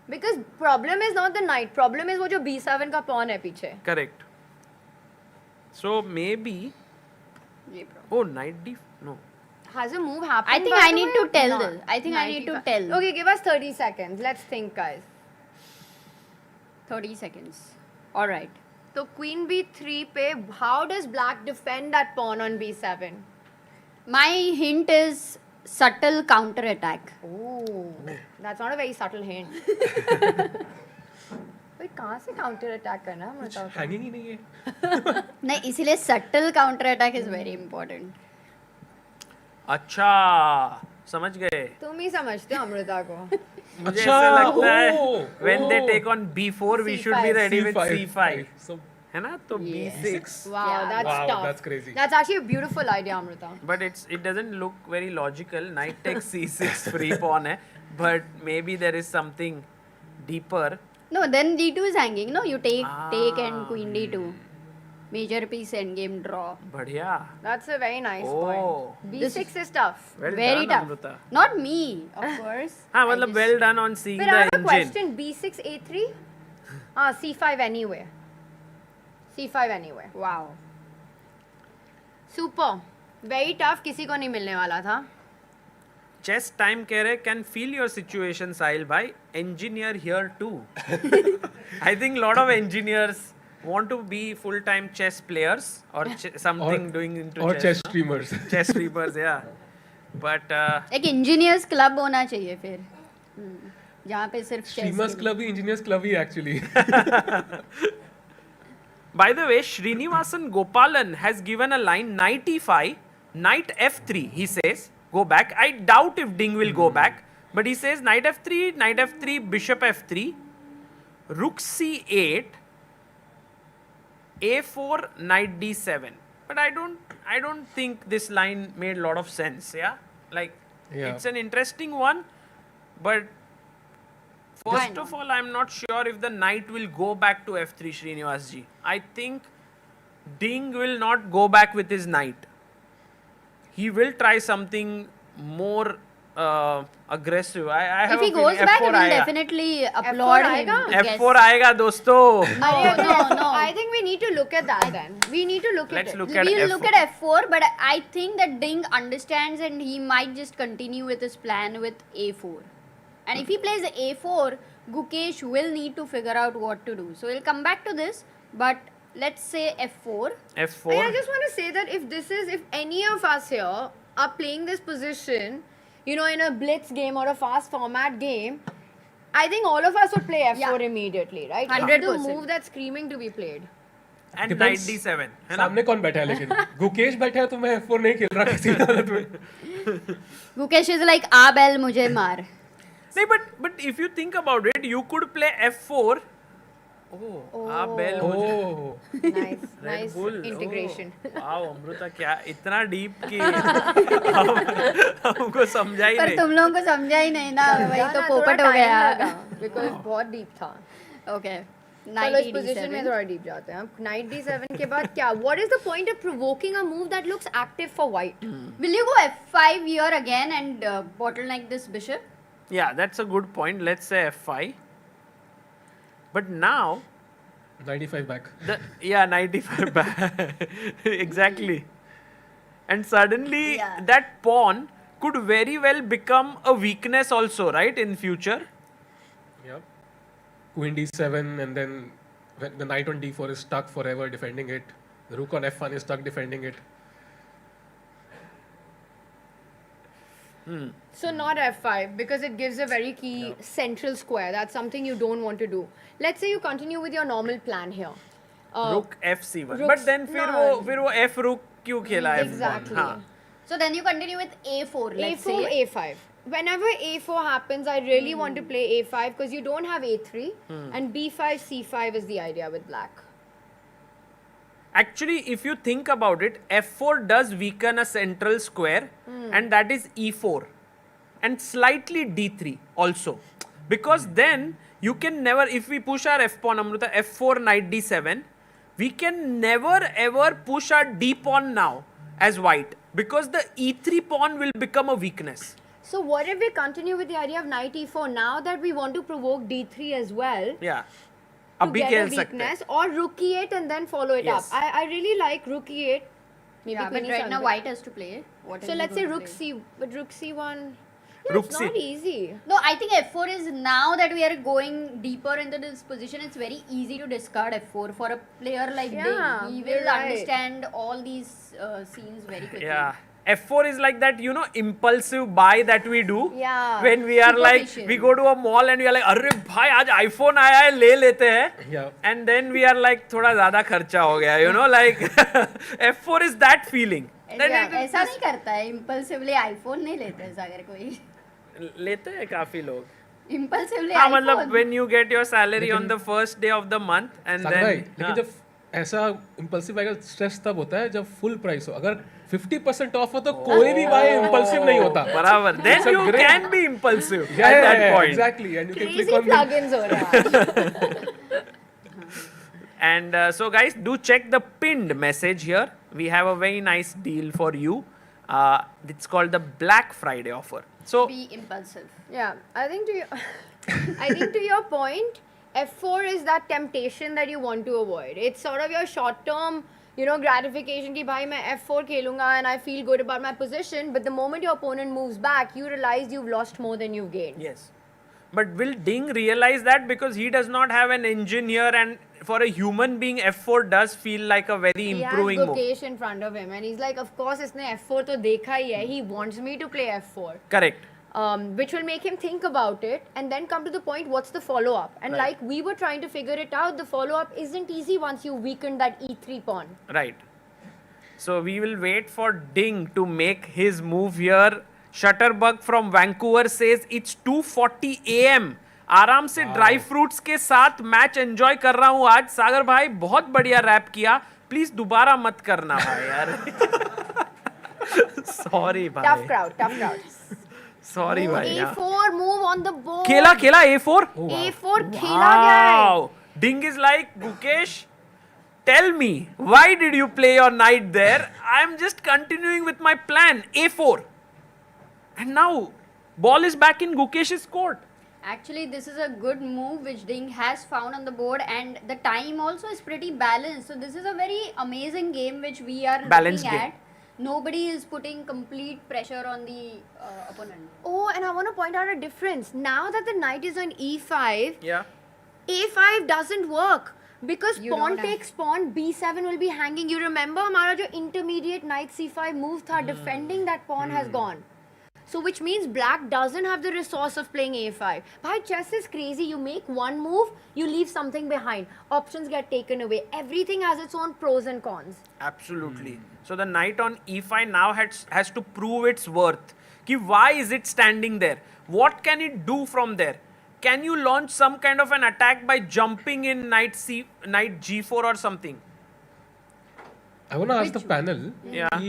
Because problem is not the knight. Problem is वो जो b7 का pawn है पीछे. Correct. So maybe. Oh, knight d. No. Has a move happened? I think by I the need way? to tell No. this. I think I need to tell. Okay, give us 30 seconds. Let's think, guys. 30 seconds. All right. So queen b3 पे, how does black defend that pawn on b7? My hint is subtle counter attack. Oh. That's not a very subtle hint. Wait, कहाँ से counter attack करना है बताओ? Hanging ही नहीं है. नहीं इसीलिए subtle counter attack is very important. अच्छा समझ गए. तुम ही समझते हो अमृता को. मुझे ऐसा लगता है when they take on B4 we should be ready with C5. है ना तो B6. Wow, that's tough. That's crazy. That's actually a beautiful idea, Amruta. But it doesn't look very logical. Knight takes C6 free pawn है. But maybe there is something deeper. No, then D2 is hanging. No, you take and Queen D2. Major piece endgame draw. बढ़िया. That's a very nice point. B6 is tough. Well very done, tough. Amruta. Not me, of course. हाँ मतलब well done on seeing But the I have a engine. question. B6 A3. C5 anyway. C5 anyway. Wow. Super. Very tough. किसी को नहीं मिलने वाला था. Chess time कह रहे can feel your situation Sahil bhai. Engineer here too. I think lot of engineers want to be full-time chess players or something doing into or chess. chess streamers. Chess streamers, yeah. But एक engineers club होना चाहिए फिर. जहाँ पे सिर्फ chess. Streamers club he engineers club he actually. By the way, Srinivasan Gopalan has given a line knight e5, knight f3. He says, go back. I doubt if Ding will go back, but he says knight f3, bishop f3, rook c8, a4, knight d7. But I don't think this line made a lot of sense. Yeah, like it's an interesting one, but first of all, I'm not sure if the knight will go back to f3, Srinivas ji. I think Ding will not go back with his knight. He will try something more aggressive. I have if he goes back, we will definitely applaud him. F4 आएगा दोस्तों. No. I think we need to look at that then. We need to look at it. We'll look at F4, but I think that Ding understands and he might just continue with his plan with A4. And if he plays A4, Gukesh will need to figure out what to do. So we'll come back to this, but let's say F4. F4. And I just want to say that if any of us here are playing this position, in a blitz game or a fast format game, I think all of us would play F4 immediately, right? 100%. It's the move that's screaming to be played. And knight d7. सामने कौन बैठा है लेकिन गुकेश बैठा है तो मैं F4 नहीं खेल रहा किसी हालत में. Gukesh is like आ बैल मुझे मार. No, but if you think about it, you could play F4. Nice integration. Wow, Amruta क्या इतना deep कि हमको समझा ही नहीं. पर तुम लोगों को समझा ही नहीं ना, वही तो पोपट हो गया. Because बहुत deep था. Okay. चलो इस position में थोड़ा deep जाते हैं. Knight d7 के बाद क्या? What is the point of provoking a move that looks active for white? Will you go F5 here again and bottleneck this bishop? Yeah, that's a good point. Let's say F5. But now 95 back. 95 back. Exactly. And suddenly that pawn could very well become a weakness also, right, in future? Yep. Queen d7 and then when the knight on d4 is stuck forever defending it. The rook on f1 is stuck defending it. So not F5 because it gives a very key central square. That's something you don't want to do. Let's say you continue with your normal plan here. Rook f c1. But then फिर वो f rook क्यों खेला है? Exactly. So then you continue with A4. Let's say A5. Whenever A4 happens, I really want to play A5 because you don't have A3 and B5, C5 is the idea with black. Actually, if you think about it, F4 does weaken a central square and that is E4 and slightly D3 also. Because then you can never, if we push our F pawn, Amruta, F4, knight D7, we can never ever push our D pawn now as white because the E3 pawn will become a weakness. So what if we continue with the idea of knight E4 now that we want to provoke D3 as well? Yeah. To get a weakness or rook E8 and then follow it up. I really like rook E8. Maybe but right now white has to play. So let's say rook C, but rook C1. Yeah, it's not easy. No, I think F4 is now that we are going deeper into this position, it's very easy to discard F4 for a player like Ding. He will understand all these scenes very quickly. Yeah. F4 is like that, you know, impulsive buy that we do. Yeah. When we are like, we go to a mall and we are like, अरे भाई आज iPhone आया है ले लेते हैं. Yeah. And then we are like थोड़ा ज़्यादा खर्चा हो गया, you know, like F4 is that feeling. ऐसा नहीं करता है, impulsively iPhone नहीं लेते हैं सागर कोई. लेते हैं काफी लोग. Impulsively हाँ iPhone. मतलब when you get your salary on the first day of the month and Sagar then. भाई, लेकिन जब ऐसा impulsive आएगा स्ट्रेस तब होता है जब full price हो. अगर 50% ऑफ हो तो कोई भी भाई impulsive नहीं होता. बराबर. Then you can be impulsive at that point. Exactly. And you can Crazy click on plugins हो रहा है. And so guys, do check the pinned message here. We have a very nice deal for you. It's called the Black Friday offer. So Be impulsive. Yeah, I think to your point, F4 is that temptation that you want to avoid. It's sort of your short-term, you know, gratification कि भाई मैं F4 खेलूंगा and I feel good about my position. But the moment your opponent moves back, you realize you've lost more than you've gained. yes, but will Ding realize that because he does not have an engine here, and for a human being, F4 does feel like a very improving he has move. Gukesh in front of him and he's like, of course इसने F4 तो देखा ही है. He wants me to play F4. Correct. Which will make him think about it and then come to the point, what's the follow-up? And Right. like we were trying to figure it out, the follow-up isn't easy once you weaken that E3 pawn. Right. So we will wait for Ding to make his move here. Shutterbug from Vancouver says it's 2:40 AM. आराम से dry fruits के साथ match enjoy कर रहा हूँ आज. सागर भाई बहुत बढ़िया रैप किया. प्लीज दोबारा मत करना भाई यार. सॉरी भाई. Tough crowd. सॉरी भाई. A4 move on the board. खेला A4. A4 खेला गया है. Wow. Ding is like, Gukesh, tell me, why did you play your knight there? I'm just continuing with my plan. A4. And now, ball is back in Gukesh's court. Actually, this is a good move which Ding has found on the board, and the time also is pretty balanced. So this is a very amazing game which we are Balanced looking game. at. Nobody is putting complete pressure on the opponent. Oh, and I want to point out a difference. Now that the knight is on E5, Yeah. A5 doesn't work. Because You pawn don't have- takes pawn, B7 will be hanging. You remember हमारा जो intermediate knight C5 move था, defending that pawn has gone. So which means black doesn't have the resource of playing A5. Bhai, chess is crazy. You make one move, you leave something behind. Options get taken away. Everything has its own pros and cons. Absolutely. So the knight on E5 now has to prove its worth. Ki why is it standing there? What can it do from there? Can you launch some kind of an attack by jumping in knight G4 or something? I want to ask the panel. Yeah.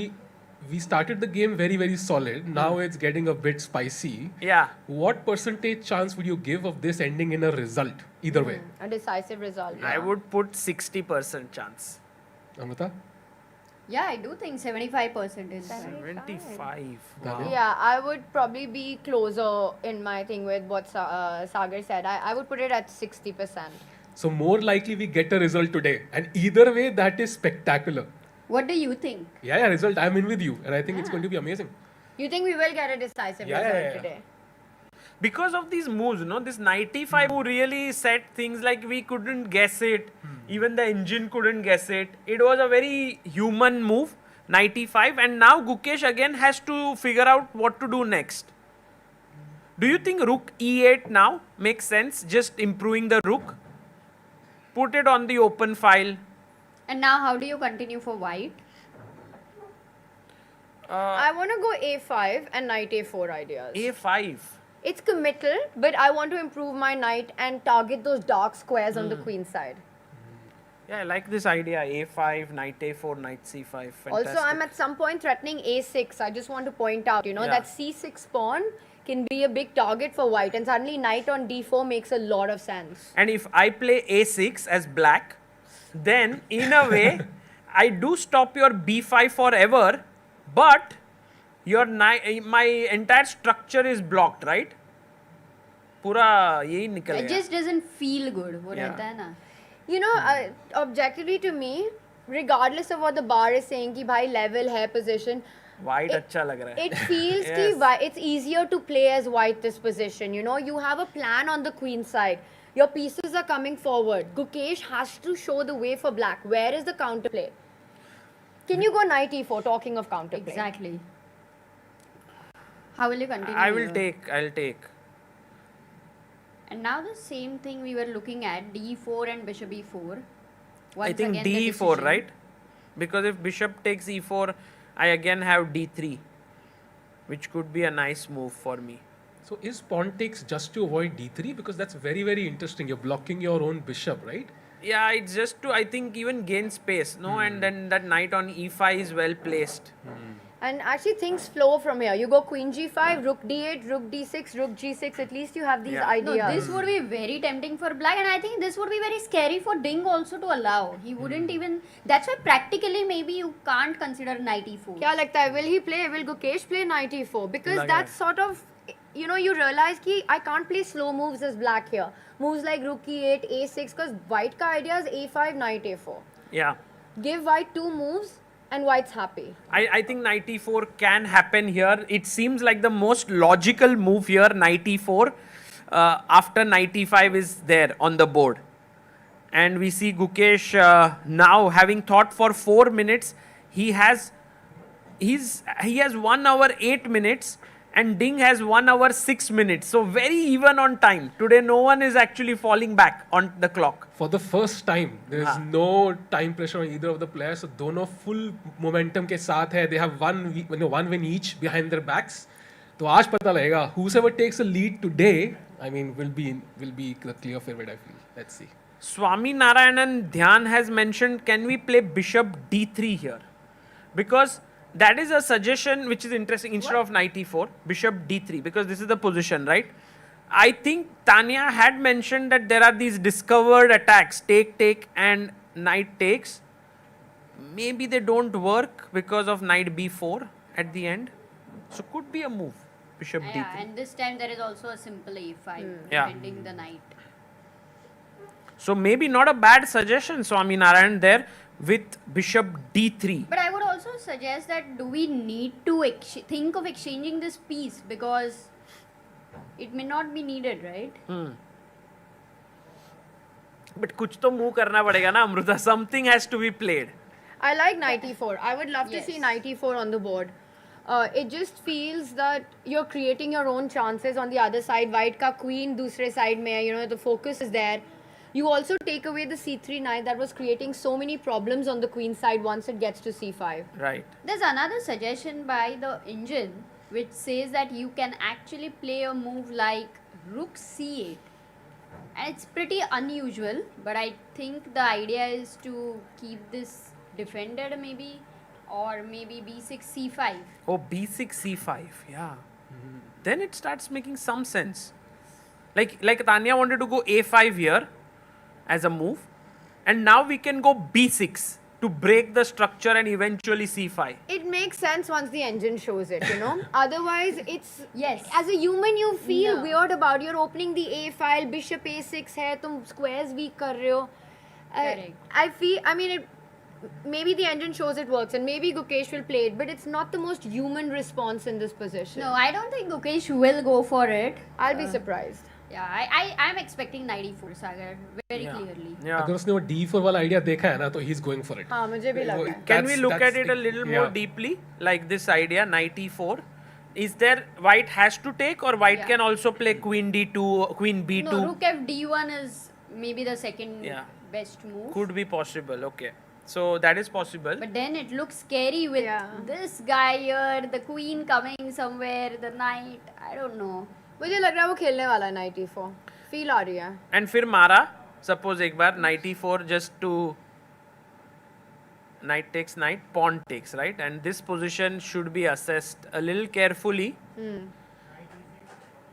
We started the game very, very solid. Now it's getting a bit spicy. Yeah. What percentage chance would you give of this ending in a result? Either way. A decisive result. I would put 60% chance. Amruta? Yeah, I do think 75% is. 75. Wow. Yeah, I would probably be closer in my thing with what Sagar said. I would put it at 60%. So more likely we get a result today. And either way, that is spectacular. What do you think? Yeah, result. I'm in with you. And I think it's going to be amazing. You think we will get a decisive result today? Because of these moves, you know, this 95 who really set things like we couldn't guess it. Even the engine couldn't guess it. It was a very human move, 95. And now Gukesh again has to figure out what to do next. Do you think rook e8 now makes sense? Just improving the rook? Put it on the open file. And now how do you continue for white? I want to go A5 and knight A4 ideas. A5. It's committal, but I want to improve my knight and target those dark squares on the queen side. Yeah, I like this idea. A5, knight A4, knight C5. Fantastic. Also, I'm at some point threatening A6. I just want to point out, you know, that C6 pawn can be a big target for white, and suddenly knight on D4 makes a lot of sense. And if I play A6 as black, then in a way, I do stop your B5 forever, but your my entire structure is blocked, right? पूरा यही निकल It गया. just doesn't feel good. वो Yeah. रहता है ना. You know, objectively to me, regardless of what the bar is saying, कि भाई level है position, White अच्छा लग रहा है. it feels Yes. it's easier to play as white this position. You know, you have a plan on the queen side. Your pieces are coming forward. Gukesh has to show the way for black. Where is the counterplay? Can you go knight e4, talking of counterplay? Exactly. How will you continue? I will here? take. I'll take. And now the same thing we were looking at, d4 and bishop e4. Once I think again, the d4, decision. right? Because if bishop takes e4, I again have d3, which could be a nice move for me. So is pawn takes just to avoid d3? Because that's very, very interesting. You're blocking your own bishop, right? Yeah, it's just to, I think, even gain space, no? And then that knight on e5 is well placed. And actually things flow from here. You go queen g5, rook d8, rook d6, rook g6. At least you have these ideas. No, this would be very tempting for black, and I think this would be very scary for Ding also to allow. He wouldn't even. That's why practically maybe you can't consider knight e4. Kya lagta hai? Will Gukesh play knight e4? Because that's sort of, you know, you realize ki I can't play slow moves as black here. Moves like rook e8, a6, because white ka idea is a5, knight a4. Yeah. Give white 2 moves and white's happy. I think knight e4 can happen here. It seems like the most logical move here, knight e4, after knight e5 is there on the board. And we see Gukesh now having thought for 4 minutes. He has 1 hour 8 minutes and Ding has 1 hour 6 minutes. So very even on time. Today no one is actually falling back on the clock. For the first time, there is no time pressure on either of the players. So dono full momentum ke saath hai. They have one win each behind their backs. So aaj pata layega. Whoever takes a lead today, I mean, will be the clear favorite, I feel. Let's see. Swami Narayanan Dhyan has mentioned, can we play bishop d3 here? Because that is a suggestion which is interesting. Instead of knight e4, bishop d3, because this is the position, right? I think Tania had mentioned that there are these discovered attacks, take, and knight takes. Maybe they don't work because of knight b4 at the end. So could be a move, bishop d3. Yeah, and this time there is also a simple a5, Yeah. defending the knight. So maybe not a bad suggestion, Swami Narayan, there with bishop d3. But I would also suggest that do we need to think of exchanging this piece, because it may not be needed, right? But kuch to move karna padega na, Amruta. Something has to be played. I like knight e4. I would love to see knight e4 on the board. It just feels that you're creating your own chances on the other side. White ka queen dusre side mein hai, you know, the focus is there. You also take away the c3 knight that was creating so many problems on the queen side once it gets to c5. Right. There's another suggestion by the engine which says that you can actually play a move like rook c8. And it's pretty unusual, but I think the idea is to keep this defended maybe, or maybe b6 c5. Oh, b6 c5, yeah. Then it starts making some sense. Like Tania wanted to go a5 here as a move, and now we can go b6 to break the structure and eventually c5. It makes sense once the engine shows it, you know. Otherwise, it's as a human you feel weird about. You're opening the a file, bishop a6 hai, tum squares weak kar rahe ho. I mean, maybe the engine shows it works, and maybe Gukesh will play it, but it's not the most human response in this position. No, I don't think Gukesh will go for it. I'll be surprised. Yeah, I'm expecting knight e4, Sagar, very clearly. अगर उसने वो d4 वाला idea देखा है ना, तो he's going for it. हाँ, मुझे भी लगा है. Can we look at it a little more deeply, like this idea, knight e4? Is there, white has to take, or white can also play queen d2, queen b2? No, rook f d1 is maybe the second best move. Could be possible, okay. So that is possible. But then it looks scary with this guy here, the queen coming somewhere, the knight, I don't know. मुझे लग रहा है वो खेलने वाला है knight e4. Feel आ रही है. And फिर मारा, suppose एक बार knight e4 just to knight takes knight, pawn takes, right? And this position should be assessed a little carefully.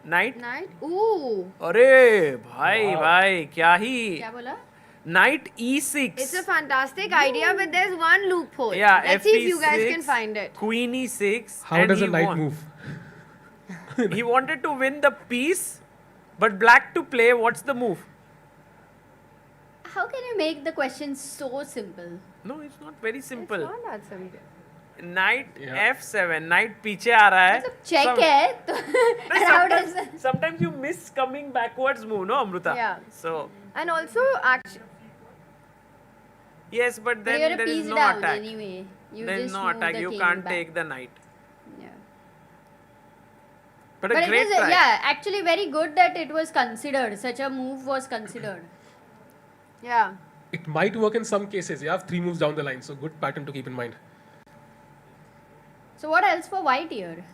Knight. Ooh. अरे भाई क्या ही. क्या बोला? Knight e6. It's a fantastic idea, but there's one loophole. Yeah, Let's see if you guys can find it. Queen e6. How does a knight move? He wanted to win the piece, but black to play. What's the move? How can you make the question so simple? No, it's not very simple. It's not that simple. Knight f7. Knight पीछे आ रहा है. Check है. तो sometimes you miss coming backwards move, no, Amruta? Yeah. So. And also, actually. Yes, but then there is no down attack. Anyway. There is no attack. You can't take the knight. Yeah. But a But it great is, try. yeah, actually very good that it was considered. Such a move was considered. Yeah. It might work in some cases. You have 3 moves down the line, so good pattern to keep in mind. So what else for white here?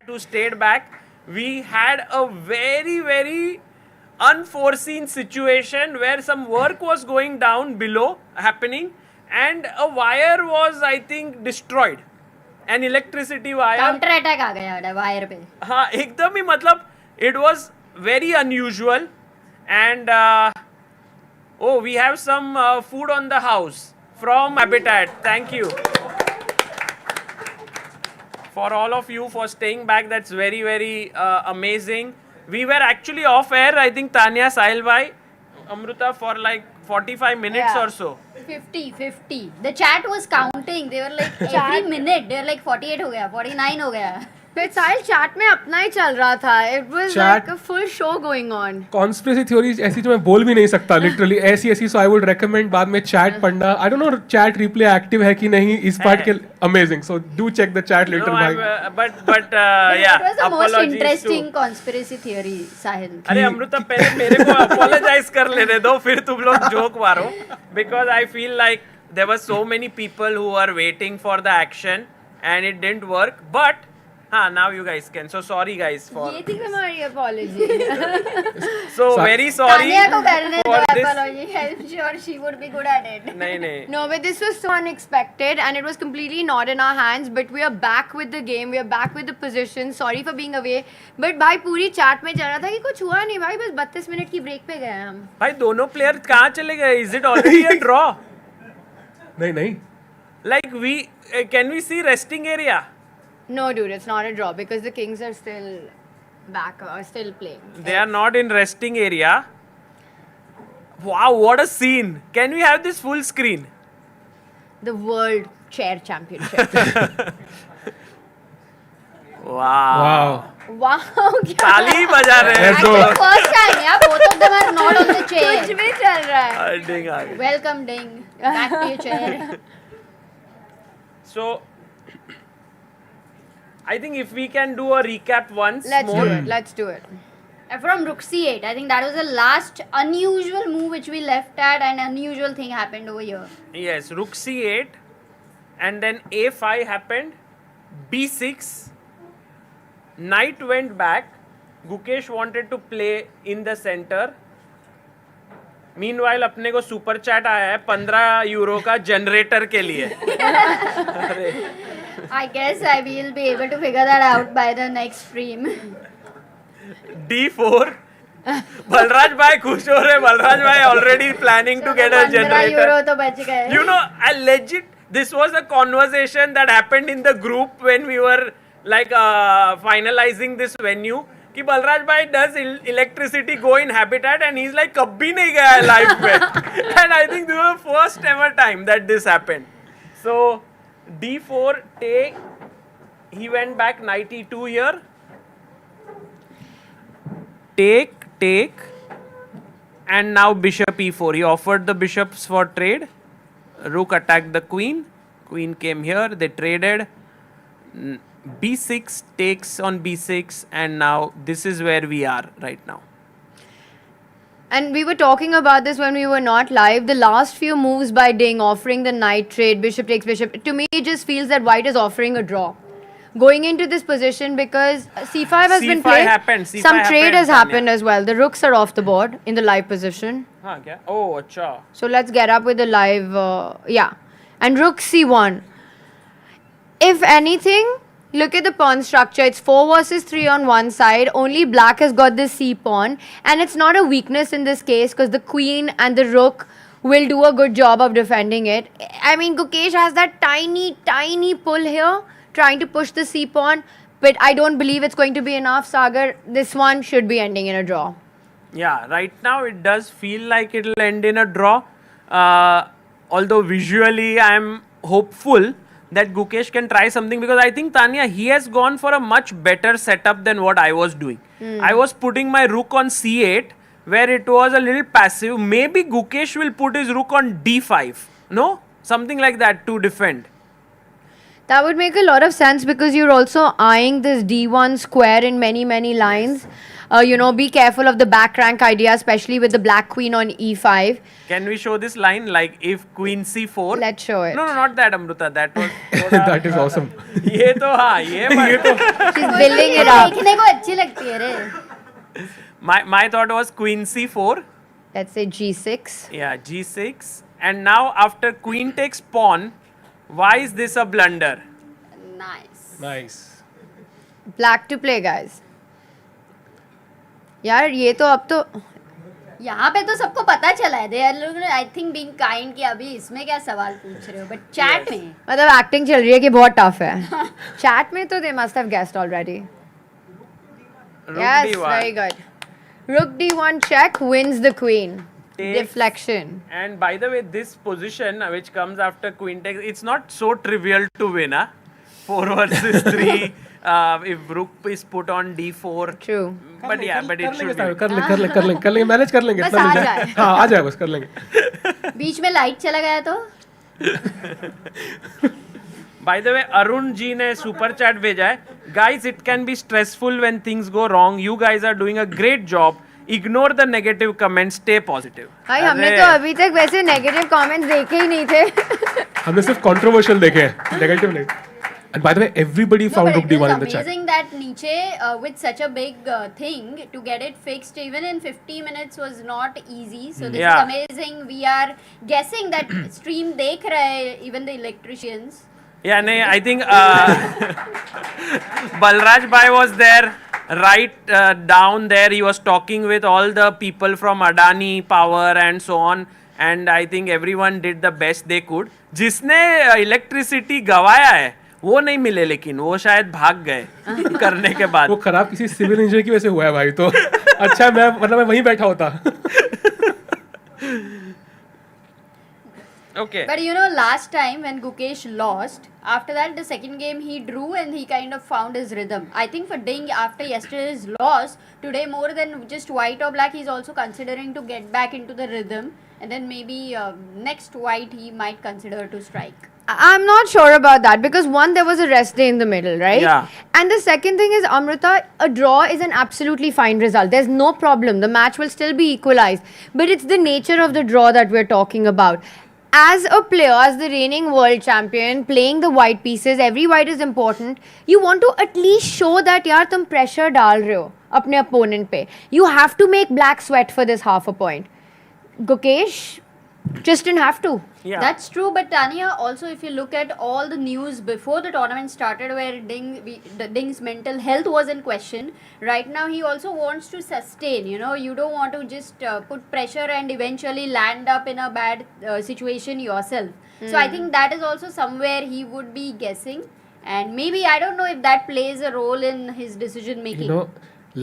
who stayed back. We had a very, very unforeseen situation where some work was going down below happening and a wire was, I think, destroyed. An electricity wire. Counter attack आ गया wire पे. हाँ एकदम ही मतलब it was very unusual and oh we have some food on the house from Habitat. Thank you for all of you for staying back. That's very, very amazing. We were actually off air, I think Tania, Sahil bhai, Amruta for like 45 minutes or so. 50. The chat was counting. They were like every minute. They were like 48 हो गया, 49 हो गया. But Sahil chat में अपना ही चल रहा था. It was Chat- like a full show going on. Conspiracy theories ऐसी जो मैं बोल भी नहीं सकता literally ऐसी so I would recommend बाद में chat पढ़ना. I don't know chat replay active है कि नहीं इस part के amazing. So do check the chat later. No, भाई. but yeah. It was the most apologies interesting to- conspiracy theory, Sahil. अरे अमृता पहले मेरे को apologize कर लेने दो फिर तुम लोग joke मारो because I feel like there were so many people who were waiting for the action and it didn't work but now you guys can. So sorry guys for ये थी हमारी apology. so very sorry Tania को करने for दो this. apology. I'm sure she would be good at it. नहीं No, but this was so unexpected and it was completely not in our hands. But we are back with the game. We are back with the position. Sorry for being away. But भाई पूरी chat में चल रहा था कि कुछ हुआ नहीं भाई बस 32 मिनट की break पे गए हम. भाई दोनों player कहाँ चले गए? Is it already a draw? नहीं. Like we can we see resting area? No, dude, it's not a draw because the Kings are still back, still playing. They are not in resting area. Wow, what a scene! Can we have this full screen? The World Chair Championship. Wow. Wow, क्या? ताली बजा रहे हैं तो Actually, first time, yeah. Both of them are not on the chair. कुछ भी चल रहा है. Ding आ गया. Welcome, Ding. Back to your chair. So, I think if we can do a recap once Let's more. do it. Let's do it. From Rook C8, I think that was the last unusual move which we left at, and unusual thing happened over here. Yes, Rook C8, and then A5 happened. B6. Knight went back. Gukesh wanted to play in the center. Meanwhile, अपने को super chat आया है 15 euro का generator के लिए. I guess I will be able to figure that out by the next stream. D4. Balraj भाई खुश हो रहे. बलराज भाई already planning to get a 15 generator. euro तो बच गए. You know, I legit. This was a conversation that happened in the group when we were like finalizing this venue. कि बलराज भाई does electricity go in Habitat and he's like कभी नहीं गया है live में. And I think this was the first ever time that this happened. So D4 take. He went back knight E2 here. Take. And now bishop E4. He offered the bishops for trade. Rook attacked the queen. Queen came here. They traded. B6 takes on B6 and now this is where we are right now. And we were talking about this when we were not live. The last few moves by Ding offering the knight trade, bishop takes bishop. To me, it just feels that white is offering a draw. Going into this position because C5 has been played. Happened. C5 Some trade has Tania. happened as well. The rooks are off the board in the live position. हाँ क्या? Oh, अच्छा. So let's get up with the live. Yeah. And rook C1. If anything, look at the pawn structure. It's 4 versus 3 on one side. Only black has got the C pawn. And it's not a weakness in this case because the queen and the rook will do a good job of defending it. I mean, Gukesh has that tiny pull here, trying to push the C pawn. But I don't believe it's going to be enough, Sagar. This one should be ending in a draw. Yeah, right now it does feel like it'll end in a draw. Although visually I'm hopeful that Gukesh can try something because I think Tania, he has gone for a much better setup than what I was doing. I was putting my rook on C8 where it was a little passive. Maybe Gukesh will put his rook on D5. No? Something like that to defend. That would make a lot of sense because you're also eyeing this D1 square in many lines. be careful of the back rank idea, especially with the black queen on e5. Can we show this line like if queen c4? Let's show it. No, not that, Amruta. That was. That is awesome. ये तो हाँ, ये She's building it up. देखने को अच्छी लगती है रे. My thought was queen c4. Let's say g6. Yeah, g6. And now after queen takes pawn, why is this a blunder? Nice. Black to play, guys. यार ये तो अब तो यहाँ पे तो सबको पता चला है. They are I think being kind कि अभी इसमें क्या सवाल पूछ रहे हो, but chat में मतलब एक्टिंग चल रही है कि बहुत टफ है. Chat में तो they must have guessed already. Yes, very good. Rook d1 check wins the queen. Deflection. And by the way, this position which comes after queen takes, it's not so trivial to win, huh? 4 versus 3. If rook is put on d4. True. But yeah, but it should be. कर लेंगे manage कर लेंगे. बस आ जाए. हाँ आ जाए बस कर लेंगे. बीच में लाइट चला गया तो. By the way, Arun ji ने super chat भेजा है. Guys, it can be stressful when things go wrong. You guys are doing a great job. Ignore the negative comments. Stay positive. भाई हमने तो अभी तक वैसे negative comments देखे ही नहीं थे. हमने सिर्फ controversial देखे हैं, negative नहीं. And by the way, everybody found Rook D1 in the chat. Amazing that Niche with such a big thing to get it fixed even in 50 minutes was not easy. So this is amazing. We are guessing that stream dekh rahe even the electricians. Yeah, no, I think Balraj Bhai was there, right down there. He was talking with all the people from Adani Power and so on. And I think everyone did the best they could. जिसने electricity गवाया है वो नहीं मिले, लेकिन वो शायद भाग गए करने के बाद. वो खराब किसी सिविल इंजीनियर की वजह से हुआ है भाई. तो अच्छा मैं वहीं बैठा होता. Okay. But last time when Gukesh lost, after that the second game he drew and he kind of found his rhythm. I think for Ding, after yesterday's loss, today more than just white or black, he's also considering to get back into the rhythm. And then maybe next white he might consider to strike. I'm not sure about that because one, there was a rest day in the middle, right? Yeah. And the second thing is, Amruta, a draw is an absolutely fine result. There's no problem. The match will still be equalized. But it's the nature of the draw that we're talking about. As a player, as the reigning world champion, playing the white pieces, every white is important. You want to at least show that yaar tum pressure डाल रहे हो अपने opponent पे. You have to make black sweat for this half a point. Gukesh just didn't have to. Yeah. That's true, but Tania, also if you look at all the news before the tournament started where Ding's mental health was in question, right now he also wants to sustain, you don't want to just put pressure and eventually land up in a bad situation yourself. So I think that is also somewhere he would be guessing, and maybe I don't know if that plays a role in his decision making.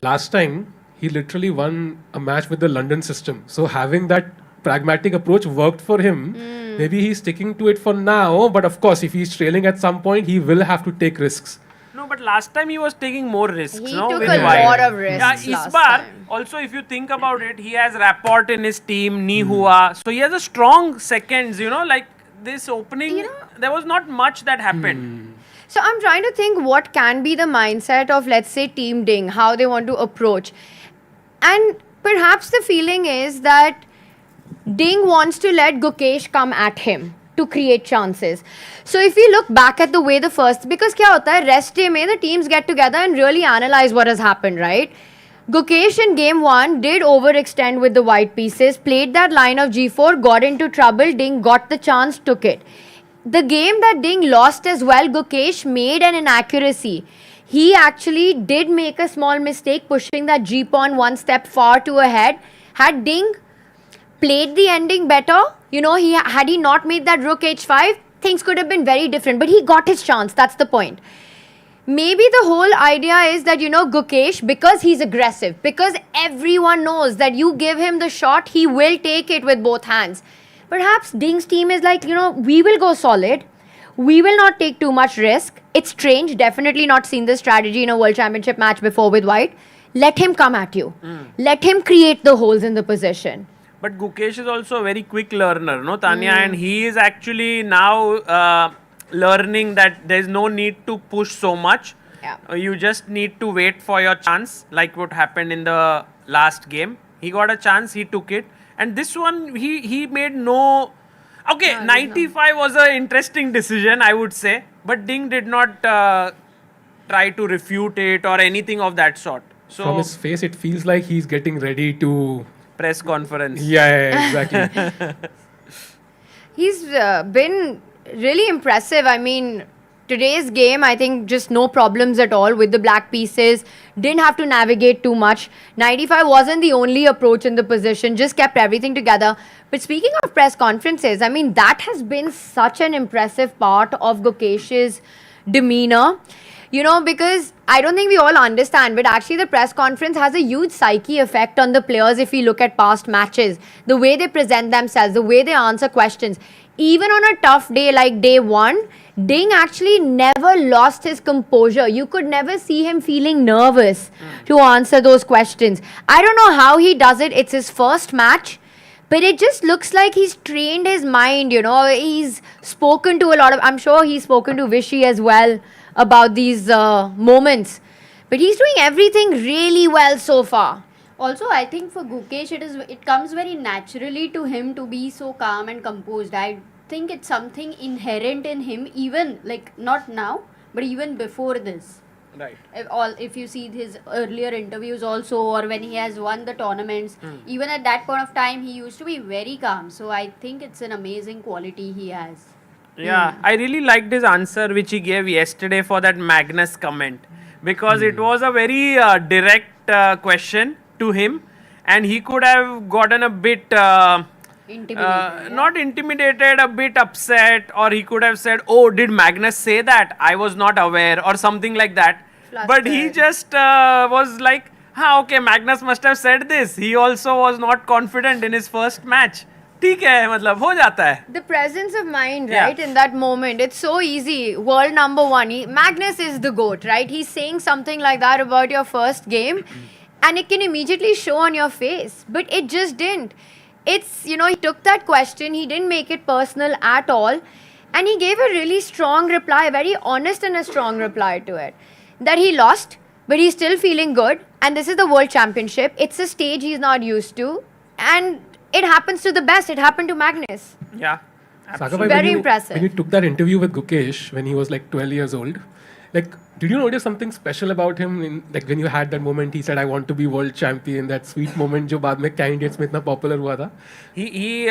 Last time he literally won a match with the London system, so having that pragmatic approach worked for him. Maybe he's sticking to it for now, but of course if he's trailing at some point he will have to take risks. No, but last time he was taking more risks. He took a lot of risks last time. Also, if you think about it, he has Rapport in his team, Nihua. So he has a strong seconds, like this opening, there was not much that happened. So I'm trying to think what can be the mindset of, let's say, Team Ding, how they want to approach. And perhaps the feeling is that Ding wants to let Gukesh come at him to create chances. So if we look back at the way the first, because kya hota hai, rest day mein the teams get together and really analyze what has happened, right? Gukesh in game 1 did overextend with the white pieces, played that line of g4, got into trouble, Ding got the chance, took it. The game that Ding lost as well, Gukesh made an inaccuracy. He actually did make a small mistake pushing that g-pawn one step far to ahead. Had Ding played the ending better, had he not made that rook h5, things could have been very different. But he got his chance, that's the point. Maybe the whole idea is that, Gukesh, because he's aggressive, because everyone knows that you give him the shot, he will take it with both hands. Perhaps Ding's team is like, we will go solid. We will not take too much risk. It's strange, definitely not seen this strategy in a World Championship match before with white. Let him come at you. Let him create the holes in the position. But Gukesh is also a very quick learner, no, Tania? And he is actually now learning that there's no need to push so much. You just need to wait for your chance, like what happened in the last game. He got a chance, he took it, and this one he made no. Okay, 95 was an interesting decision, I would say, but Ding did not try to refute it or anything of that sort. So from his face, it feels like he's getting ready to press conference. Yeah, exactly. He's been really impressive. I mean, today's game, I think just no problems at all with the black pieces. Didn't have to navigate too much. 95 wasn't the only approach in the position, just kept everything together. But speaking of press conferences, I mean, that has been such an impressive part of Gukesh's demeanor. You know, because I don't think we all understand, but actually the press conference has a huge psyche effect on the players if we look at past matches. The way they present themselves, the way they answer questions. Even on a tough day like day one, Ding actually never lost his composure. You could never see him feeling nervous to answer those questions. I don't know how he does it. It's his first match. But it just looks like he's trained his mind, you know. He's spoken to a lot of... I'm sure he's spoken to Vishy as well about these moments. But he's doing everything really well so far. Also, I think for Gukesh, it comes very naturally to him to be so calm and composed. I think it's something inherent in him, even like not now, but even before this. Right. If you see his earlier interviews also, or when he has won the tournaments, even at that point of time, he used to be very calm. So I think it's an amazing quality he has. Yeah, I really liked his answer which he gave yesterday for that Magnus comment, because it was a very direct question to him, and he could have gotten a bit not intimidated, a bit upset, or he could have said, oh, did Magnus say that? I was not aware, or something like that. But he just was like, okay, Magnus must have said this. He also was not confident in his first match. ठीक है, मतलब हो जाता है. The presence of mind, right, in that moment, it's so easy. World number one, Magnus is the GOAT, right? He's saying something like that about your first game, and it can immediately show on your face. But it just didn't. It's, you know, he took that question, he didn't make it personal at all, and he gave a really strong reply, a very honest and a strong reply to it. That he lost, but he's still feeling good, and this is the World Championship. It's a stage he's not used to, and it happens to the best. It happened to Magnus. Yeah. Sagar, very impressive. When you took that interview with Gukesh when he was like 12 years old, like, did you notice something special about him? Like when you had that moment, he said, "I want to be world champion." That sweet moment, जो बाद में candidates में इतना popular हुआ था. He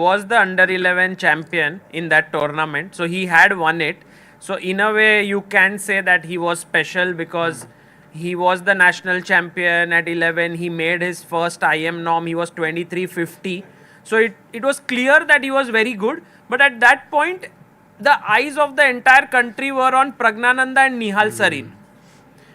was the under-11 champion in that tournament, so he had won it. So in a way, you can say that he was special because he was the national champion at 11. He made his first IM norm. He was 2350. So it was clear that he was very good. But at that point, the eyes of the entire country were on Pragnananda and Nihal Sarin,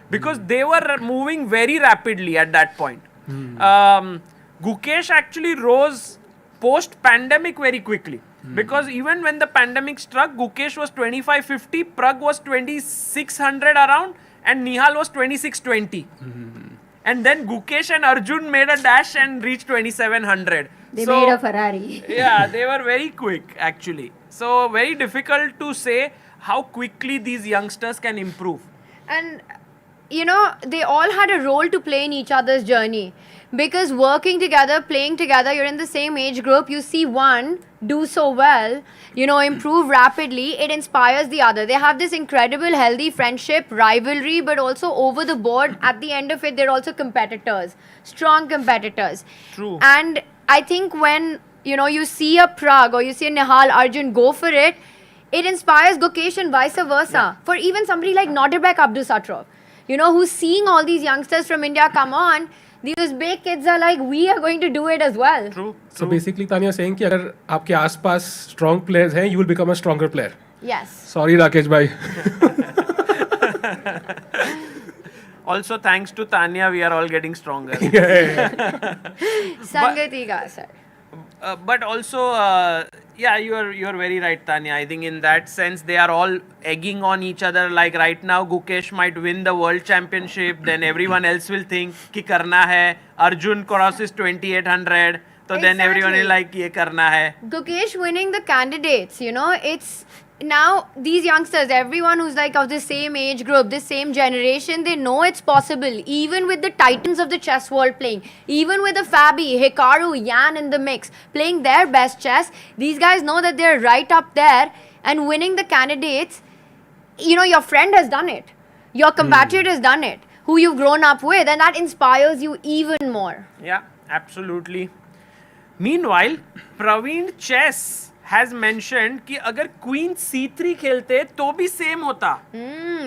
because they were moving very rapidly at that point. Gukesh actually rose post-pandemic very quickly, because even when the pandemic struck, Gukesh was 2550, Prag was 2600 around, and Nihal was 2620. And then Gukesh and Arjun made a dash and reached 2700. They made a Ferrari. Yeah, they were very quick actually. So very difficult to say how quickly these youngsters can improve. And, you know, they all had a role to play in each other's journey. Because working together, playing together, you're in the same age group, you see one do so well, you know, improve rapidly, it inspires the other. They have this incredible healthy friendship, rivalry, but also over the board, at the end of it, they're also competitors, strong competitors. True. And I think when, you know, you see a Prag or you see a Nihal Arjun go for it, it inspires Gukesh and vice versa. Yeah. For even somebody like Nodirbek Abdusattorov, you know, who's seeing all these youngsters from India come on, these big kids are like, we are going to do it as well. True. So basically, Tania saying कि अगर आपके आसपास strong players हैं, you will become a stronger player. Yes. Sorry, Rakesh bhai. Also, thanks to Tania, we are all getting stronger. Sangati ka, sir. But also, yeah, you are very right, Tania. I think in that sense, they are all egging on each other. Like right now, Gukesh might win the World Championship. Then everyone else will think कि करना है. Arjun crosses 2800. So then everyone is like, ये करना है. Gukesh winning the candidates, you know, it's now these youngsters, everyone who's like of the same age group, the same generation, they know it's possible. Even with the titans of the chess world playing, even with the Fabi, Hikaru, Yan in the mix, playing their best chess, these guys know that they're right up there and winning the candidates. You know, your friend has done it. Your compatriot has done it, who you've grown up with, and that inspires you even more. Yeah, absolutely. Meanwhile, Praveen Chess has mentioned कि अगर Queen C3 खेलते तो भी same होता.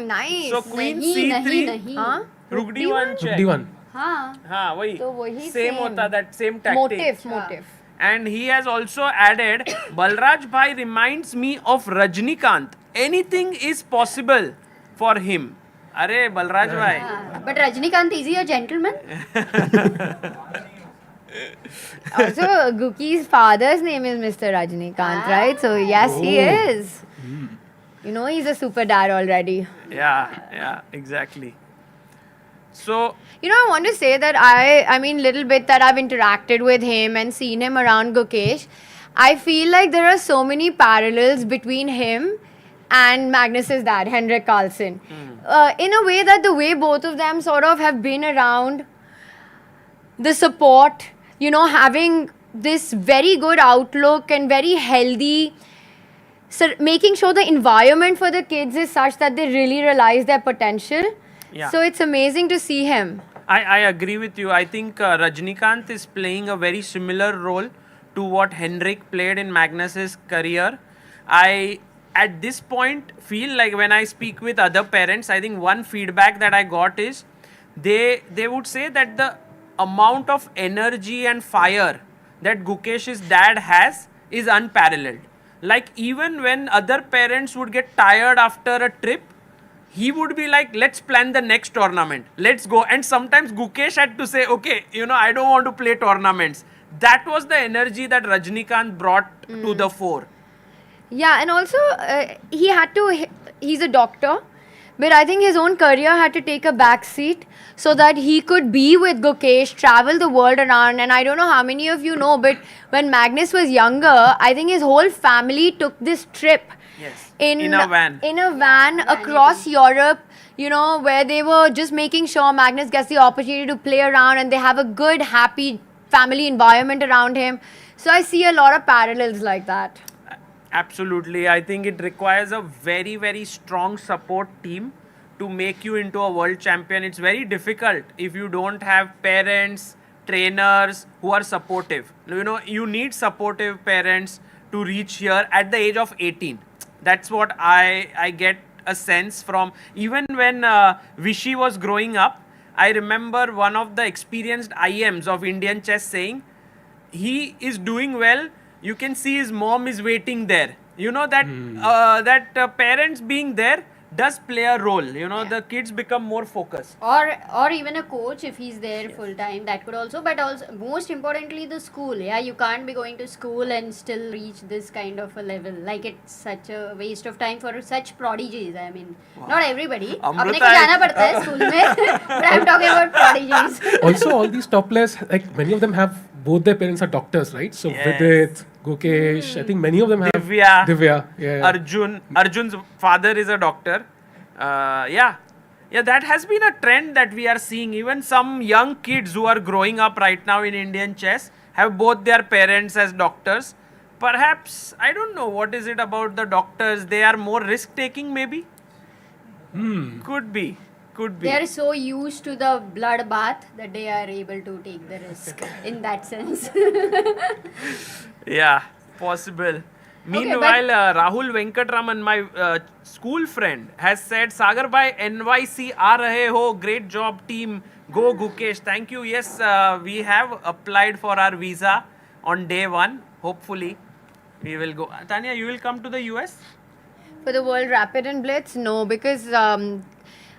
Nice. So Queen C3, Rook D1 check. Rook D1. हाँ वही. तो वही same होता, that same tactic. Motive. And he has also added, Balraj Bhai reminds me of Rajnikant. Anything is possible for him. Arey Balraj Bhai. But Rajnikant, is he a gentleman? Also, Guki's father's name is Mr. Rajnikant, right? So yes, he is. You know, he's a super dad already. Yeah, exactly. So, you know, I want to say that I mean, little bit that I've interacted with him and seen him around Gukesh, I feel like there are so many parallels between him and Magnus's dad, Henrik Carlsen. In a way that the way both of them sort of have been around the support, you know, having this very good outlook and very healthy, so making sure the environment for the kids is such that they really realize their potential. Yeah. So it's amazing to see him. I agree with you. I think Rajnikant is playing a very similar role to what Henrik played in Magnus's career. I, at this point, feel like when I speak with other parents, I think one feedback that I got is they would say that the amount of energy and fire that Gukesh's dad has is unparalleled. Like even when other parents would get tired after a trip, he would be like, let's plan the next tournament. Let's go. And sometimes Gukesh had to say, okay, you know, I don't want to play tournaments. That was the energy that Rajnikant brought to the fore. Yeah, and also he's a doctor, but I think his own career had to take a back seat so that he could be with Gukesh, travel the world around. And I don't know how many of you know, but when Magnus was younger, I think his whole family took this trip. Yes. In a van. In a van across Europe, you know, where they were just making sure Magnus gets the opportunity to play around and they have a good, happy family environment around him. So I see a lot of parallels like that. Absolutely. I think it requires a very, very strong support team to make you into a world champion. It's very difficult if you don't have parents, trainers who are supportive. You know, you need supportive parents to reach here at the age of 18. That's what I get a sense from. Even when Vishy was growing up, I remember one of the experienced IMs of Indian chess saying, he is doing well, you can see his mom is waiting there. You know that parents being there does play a role. You know, the kids become more focused. Or even a coach if he's there full time, that could also. But also, most importantly, the school. Yeah, you can't be going to school and still reach this kind of a level. Like, it's such a waste of time for such prodigies. I mean, not everybody. अपने को जाना पड़ता है school में. But I'm talking about prodigies. Also, all these top players, like many of them have both their parents are doctors, right? So Vidit, Gukesh, I think many of them have Divya. Yeah. Arjun's father is a doctor. Yeah, that has been a trend that we are seeing. Even some young kids who are growing up right now in Indian chess have both their parents as doctors. Perhaps, I don't know, what is it about the doctors? They are more risk-taking maybe? Could be. They are so used to the blood bath that they are able to take the risk in that sense. Yeah, possible. Meanwhile, Rahul Venkatraman, my school friend, has said, Sagar bhai, NYC aa rahe ho, great job team, go Gukesh. Thank you. Yes, we have applied for our visa on day 1. Hopefully, we will go. Tania, you will come to the US? For the World Rapid and Blitz? No, because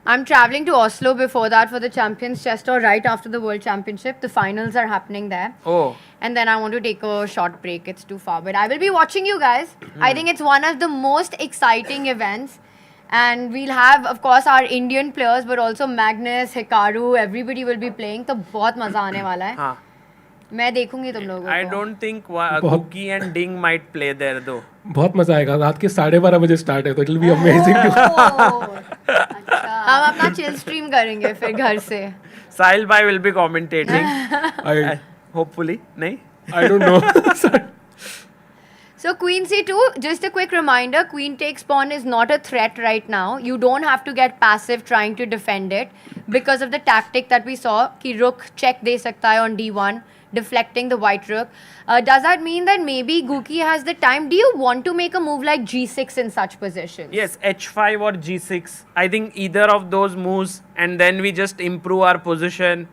I'm traveling to Oslo before that for the Champions Chess Tour right after the World Championship. The finals are happening there. Oh. And then I want to take a short break. It's too far. But I will be watching you guys. I think it's one of the most exciting events. And we'll have, of course, our Indian players, but also Magnus, Hikaru, everybody will be playing. So बहुत मजा आने वाला है. मैं देखूंगी तुम लोगों I को. don't think Guki and Ding might play there though. बहुत मजा आएगा. रात के 12:30 बजे स्टार्ट है तो it'll be amazing. हम अपना chill stream करेंगे फिर घर से. Sahil bhai will be commentating. Hopefully, nahi? I don't know. So queen c2, just a quick reminder, queen takes pawn is not a threat right now. You don't have to get passive trying to defend it because of the tactic that we saw ki rook check de sakta hai on d1, deflecting the white rook. Does that mean that maybe Guki has the time? Do you want to make a move like g6 in such positions? Yes, h5 or g6. I think either of those moves, and then we just improve our position.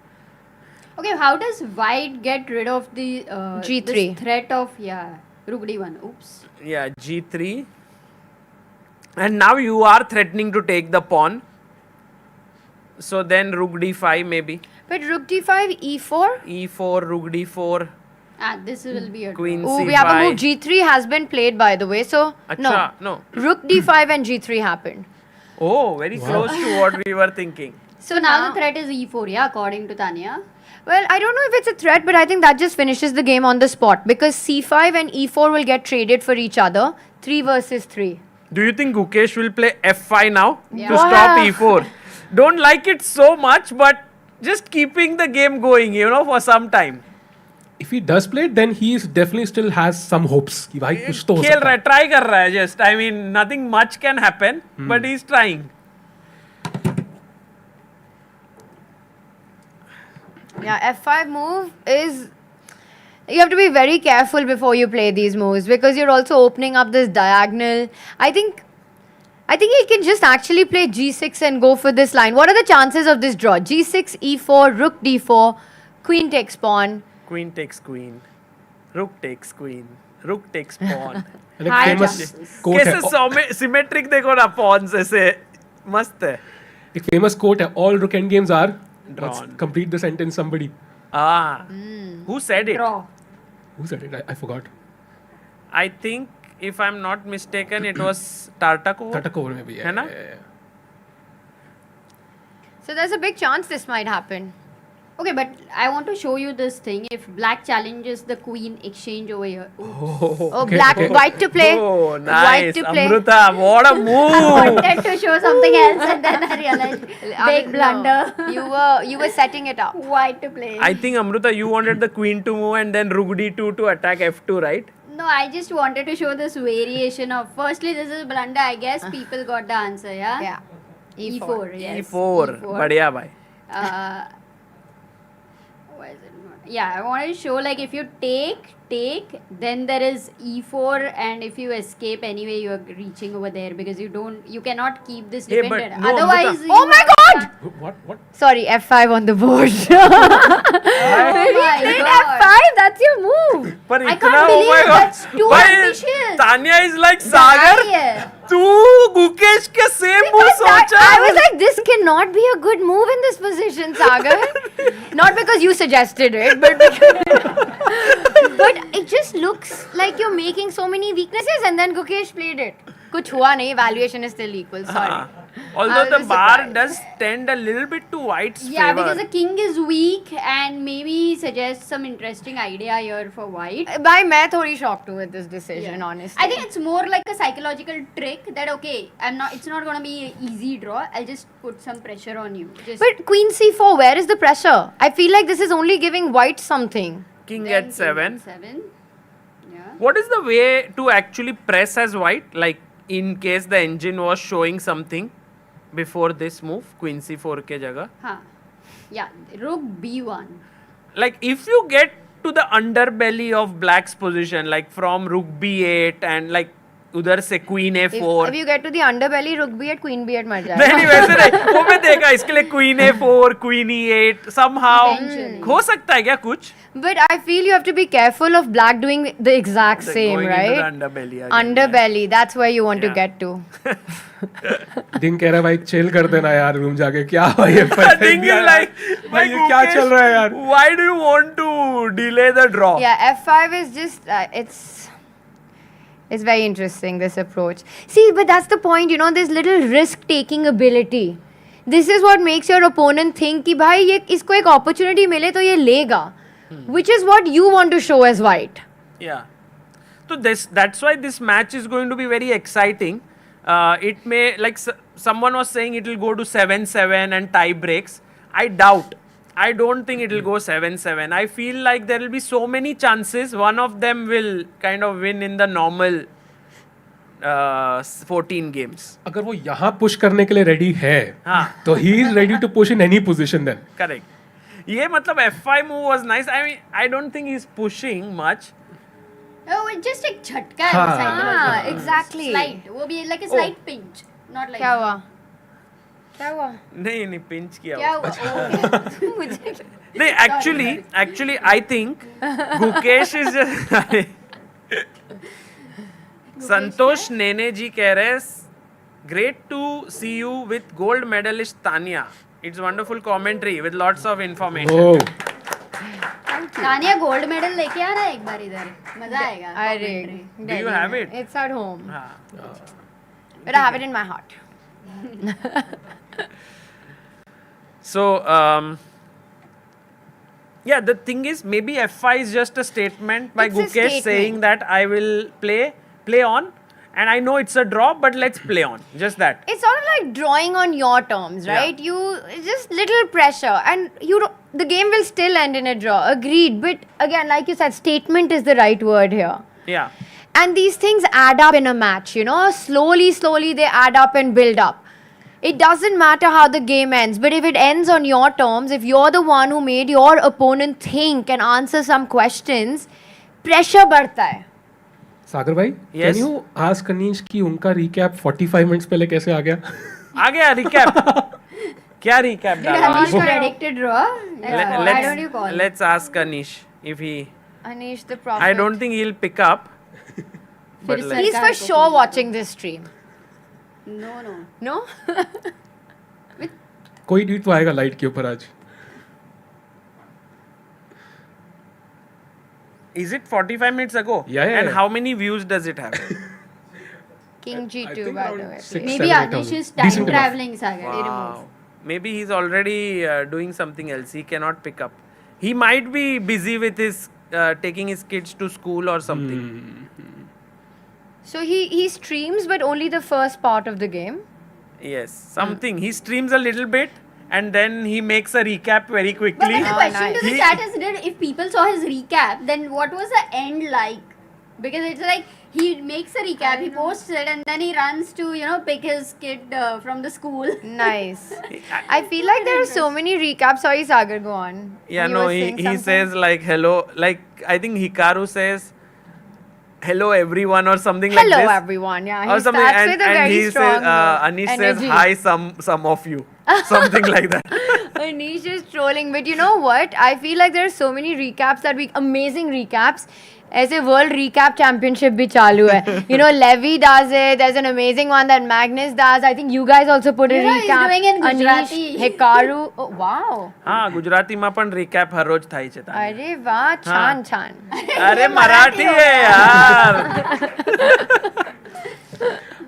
Okay, how does white get rid of the G3 this threat of rook d1? Oops. Yeah, g3. And now you are threatening to take the pawn. So then rook d5 maybe. But rook d5, e4? e4, rook d4. This will be a Queen Oh, c5. we have a move. G3 has been played, by the way. So, no. Rook d5 and g3 happened. Oh, very close to what we were thinking. So now the threat is e4, according to Tania. Well, I don't know if it's a threat, but I think that just finishes the game on the spot because c5 and e4 will get traded for each other. 3 versus 3. Do you think Gukesh will play f5 now to Yeah. stop e4? Don't like it so much, but just keeping the game going, for some time. If he does play it, then he definitely still has some hopes. कि भाई कुछ तो हो खेल सकता रहा है. है, try कर रहा है just. I mean, nothing much can happen, but he's trying. Yeah, f5 move is... You have to be very careful before you play these moves because you're also opening up this diagonal. I think he can just actually play g6 and go for this line. What are the chances of this draw? g6, e4, rook d4, queen takes pawn. Queen takes queen. Rook takes queen. Rook takes pawn. And एक famous quote है. कैसे symmetric देखो ना pawns ऐसे मस्त है. एक famous quote है. All rook endgames are drawn. Let's complete the sentence. Somebody. Who said it? Draw. Who said it? I forgot. I think if I'm not mistaken, it was Tartakov. Tartakov maybe. है ना? So there's a big chance this might happen. Okay, but I want to show you this thing. If black challenges the queen exchange over here. White to play. Oh, nice. White to play. Amruta, what a move. I wanted to show something else and then I realized big blunder. No, you were setting it up. White to play. I think Amruta, you wanted the queen to move and then rook d2 to attack f2, right? No, I just wanted to show this variation of. Firstly, this is blunder. I guess people got the answer, yeah? Yeah. E4. Yes. e4. Badhiya bhai. Why is it not? Yeah, I wanted to show like if you take, then there is e4, and if you escape anyway, you are reaching over there because you cannot keep this Hey, but dependent. no, Otherwise, Amruta. Oh my god! What? Sorry, f5 on the board. my Played God. f5, that's your move. But I itna, can't oh my believe God. that's too Why ambitious. Tania is like Sagar. Yeah. तू गुकेश के same move Because सोचा. I was like, this cannot be a good move in this position, Sagar. Not because you suggested it, but but it just looks like you're making so many weaknesses, and then Gukesh played it. कुछ हुआ नहीं, valuation is still equal. Sorry. Although I the was bar surprised. does tend a little bit to white's Yeah, favor. because the king is weak and maybe suggests some interesting idea here for white. By मैं थोड़ी shocked with this decision, honestly. I think it's more like a psychological trick that okay, it's not gonna be an easy draw. I'll just put some pressure on you. But Queen c4, where is the pressure? I feel like this is only giving white something. King at 7. Yeah. What is the way to actually press as white? Like in case the engine was showing something before this move, Queen c4 ke jagah. Huh. Yeah, rook b1. Like if you get to the underbelly of black's position, like from rook b8 and like उधर से queen a4. If you get to the underbelly, rook b8, queen b8 मर जाएगा. नहीं वैसे नहीं, वो मैं देखा इसके लिए queen a4, queen e8 somehow हो सकता है क्या कुछ? But I feel you have to be careful of black doing the exact same, going right? into the underbelly again, Underbelly, that's where you want to get to. डिंग कह रहा है भाई chill कर देना यार रूम जाके क्या भाई ये Ding is like, भाई ये क्या चल रहा है यार why do you want to delay the draw? Yeah, f5 is just it's very interesting, this approach. See, but that's the point, you know, this little risk-taking ability. This is what makes your opponent think कि भाई ये इसको एक opportunity मिले तो ये लेगा. which is what you want to show as white. Yeah. So that's why this match is going to be very exciting. It may, like someone was saying, it will go to 7-7 and tie breaks. I doubt. I don't think it will go 7-7. I feel like there will be so many chances. One of them will kind of win in the normal 14 games. अगर वो यहाँ push करने के लिए ready है, तो he is ready to push in any position then. Correct. ये मतलब F5 move was nice. I mean, I don't think he's pushing much. Oh, it's just एक झटका है हाँ, exactly. Slight. वो भी like a slight pinch, not like. क्या हुआ? क्या हुआ? नहीं pinch किया. क्या हुआ? मुझे. नहीं, actually, I think Gukesh is just. संतोष नेने जी कह रहे हैं, great to see you with gold medalist Tania. It's wonderful commentary with lots of information. Oh. Tania gold medal लेके आना एक बार इधर, मजा आएगा. अरे, do you have it? It's at home. But I have it in my heart. So, yeah, the thing is, maybe F5 is just a statement by Gukesh saying that I will play on, and I know it's a draw, but let's play on. Just that. It's sort of like drawing on your terms, right? You just little pressure, and the game will still end in a draw. Agreed, but again, like you said, statement is the right word here. Yeah. And these things add up in a match, you know. Slowly they add up and build up. It doesn't matter how the game ends, but if it ends on your terms, if you're the one who made your opponent think and answer some questions, pressure बढ़ता है. सागर भाई, yes? Can you ask Anish कि उनका recap 45 minutes पहले कैसे आ गया? आ गया recap. क्या recap डाला? Anish predicted draw. Why don't you call? Let's ask Anish if he. Anish the prophet. I don't think he'll pick up. But he's for sure watching this stream. No. कोई tweet तो आएगा light के ऊपर आज. Is it 45 minutes ago? Yeah. And how many views does it have? King G2, by the way. Maybe Anish is time traveling, Sagar. Wow. Maybe he's already doing something else. He cannot pick up. He might be busy with his taking his kids to school or something. So he streams, but only the first part of the game. Yes, something. He streams a little bit. And then he makes a recap very quickly. But the question to the chat is, if people saw his recap, then what was the end like? Because it's like he makes a recap, he posts it, and then he runs to, pick his kid from the school. Nice. I feel like there are so many recaps. Sorry, Sagar, go on. Yeah, he says like hello, like I think Hikaru says hello everyone or something like this. Hello everyone, yeah. Or He something, starts with a and very he strong says, Anish says hi some of you. Something like that. Anish is trolling, but you know what? I feel like there are so many recaps amazing recaps. ऐसे World Recap Championship भी चालू है. Levy does it. There's an amazing one that Magnus does. I think you guys also put a recap. He's doing in Gujarati. Anish, Hikaru. Oh, wow. हाँ, गुजराती में पण recap हर रोज Thai छे. अरे वाह, छान. अरे मराठी है यार.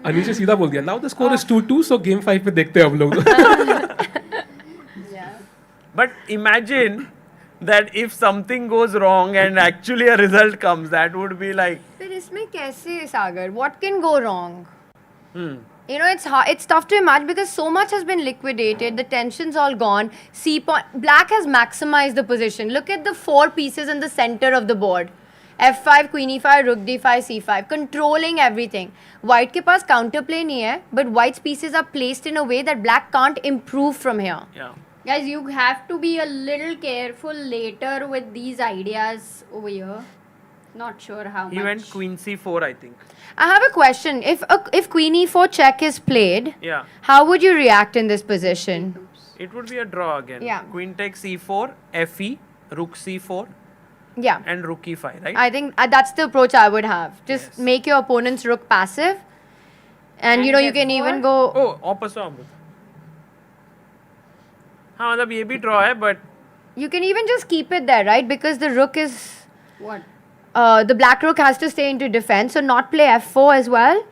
अनीश ने सीधा बोल दिया. Now the score is 2-2, so game 5 पे देखते हैं हम लोग. But imagine that if something goes wrong and actually a result comes, that would be like. But इसमें कैसे, Sagar? What can go wrong? It's hard. It's tough to imagine because so much has been liquidated. The tension's all gone. Black has maximized the position. Look at the 4 pieces in the center of the board. F5, Queen E5, Rook D5, C5, controlling everything. White के पास counterplay नहीं है, but White's pieces are placed in a way that Black can't improve from here. Yeah. Guys, you have to be a little careful later with these ideas over here. Not sure how much. He went Queen C4, I think. I have a question. If Queen E4 check is played, how would you react in this position? It would be a draw again. Yeah. Queen takes E4, FE, Rook C4. Yeah. And Rook E5, right? I think that's the approach I would have. Just make your opponent's rook passive. And you can even go... Oh, opposite Amruta. हाँ मतलब ये भी draw है, but... You can even just keep it there, right? Because the rook is... What? The black rook has to stay into defense, so not play F4 as well.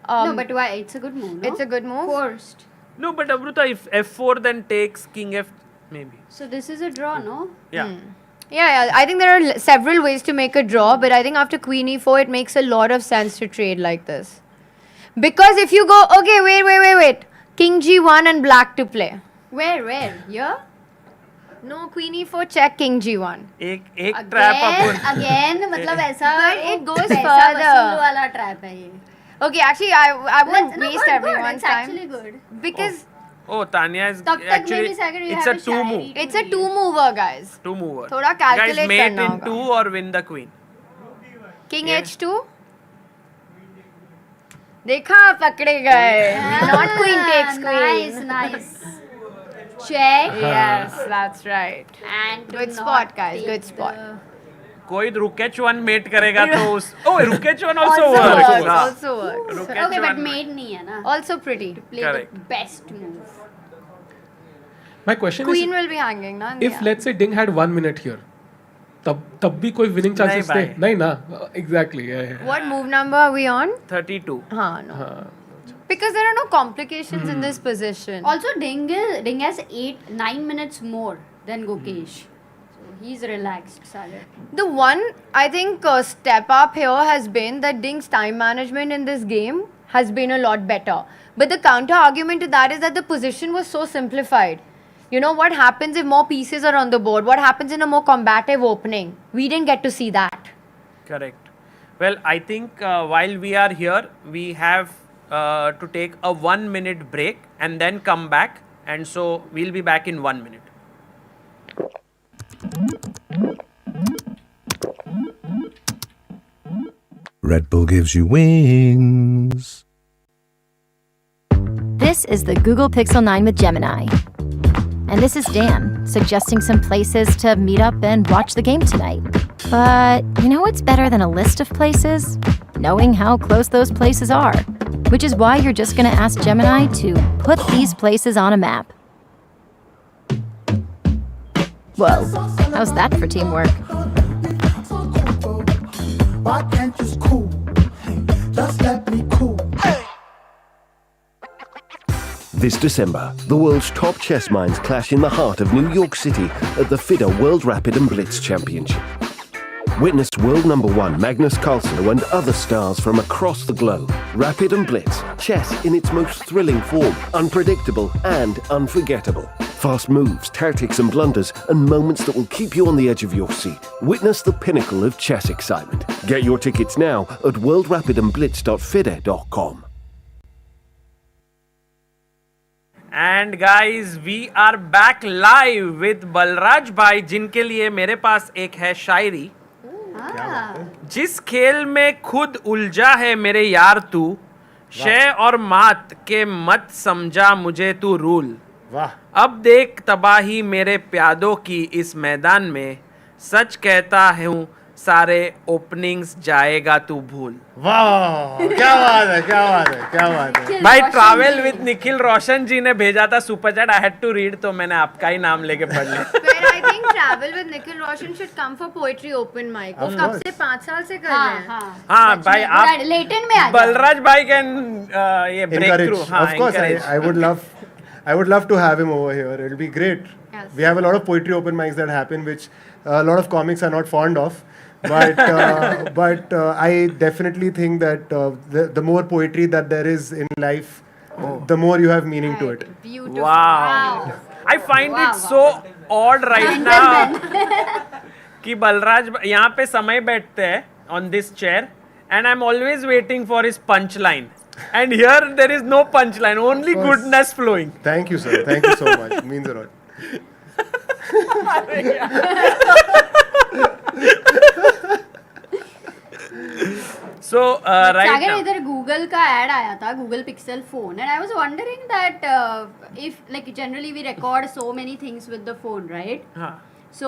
No, but why? It's a good move, no? It's a good move. Forced. No, but Amruta, if F4 then takes King F, maybe. So this is a draw, no? Yeah. Yeah, I think there are several ways to make a draw, but I think after queen e4, it makes a lot of sense to trade like this. Because if you go, okay, wait. King g1 and black to play. Where? Here? No, queen e4 check, king g1. एक trap अपन. Again, मतलब ऐसा. But it goes पैसा further. वसूल वाला trap है ये. Okay, actually, I won't waste everyone's It's time. actually good. Because Oh, Tanya is तब तक actually maybe Sagar, you it's have a a two shy move. it's a two-mover, guys. Two mover. थोड़ा calculate Guys, mate करना in होगा. 2 or win the queen. King Yeah. h2. देखा पकड़े गए. Not queen takes queen. Nice. Check. Yes, that's right. And do Good not spot, guys. take Good spot. कोई रुकेच one met करेगा तो उस रुकेच one Also also works. works. हाँ. Also works. रुकेच Okay, but one- mate नहीं है ना. Also pretty. To play Correct. the best move. My question Queen is, will be hanging, na? in the if end. let's say Ding had 1 minute here, तब भी कोई winning chances नहीं थे? नहीं ना? Exactly. Yeah. What move number are we on? 32. हाँ, no. Because there are no complications in this position. Also, Ding has 9 minutes more than Gukesh. So he's relaxed, Sagar. The one, I think, step up here has been that Ding's time management in this game has been a lot better. But the counter argument to that is that the position was so simplified. You know, what happens if more pieces are on the board? What happens in a more combative opening? We didn't get to see that. Correct. Well, I think while we are here, we have to take a 1 minute break and then come back. And so we'll be back in 1 minute. Red Bull gives you wings. This is the Google Pixel 9 with Gemini. And this is Dan, suggesting some places to meet up and watch the game tonight. But you know what's better than a list of places? Knowing how close those places are. Which is why you're just gonna ask Gemini to put these places on a map. Whoa, how's that for teamwork? Why can't you cool? Just let me cool. This December, the world's top chess minds clash in the heart of New York City at the FIDE World Rapid and Blitz Championship. Witness world #1 Magnus Carlsen and other stars from across the globe. Rapid and Blitz, chess in its most thrilling form, unpredictable and unforgettable. Fast moves, tactics and blunders, and moments that will keep you on the edge of your seat. Witness the pinnacle of chess excitement. Get your tickets now at worldrapidandblitz.fide.com. And guys, we are back live with Balraj भाई, जिनके लिए मेरे पास एक है शायरी. जिस खेल में खुद उलझा है मेरे यार तू, शय और मात के मत समझा मुझे तू रूल. अब देख तबाही मेरे प्यादों की इस मैदान में, सच कहता हूँ सारे ओपनिंग्स जाएगा तू भूल. वाह, क्या बात है. भाई ट्रैवल विद निखिल रोशन जी ने भेजा था super chat. I had to read, तो मैंने आपका ही नाम लेके पढ़ लिया. But I think Travel with Nikhil Roshan should come for poetry open mic. वो कब से 5 साल से कर रहे हैं. हाँ भाई, आप लेटेंट में आ जाओ. बलराज भाई कैन ये break through. Of course, I would love to have him over here. It'll be great. Yes. We have a lot of poetry open mics that happen, which a lot of comics are not fond of. But I definitely think that the more poetry that there is in life, the more you have meaning to it. Beautiful. Wow. I find it so odd right now कि बलराज यहाँ पे समय बैठते हैं on this chair, and I'm always waiting for his punchline. And here there is no punchline, only goodness flowing. Thank you, sir. Thank you so much. It means a lot. So right Sagar, now, इधर Google का ad आया था, Google Pixel phone, and I was wondering that if like generally we record so many things with the phone, right? हाँ. So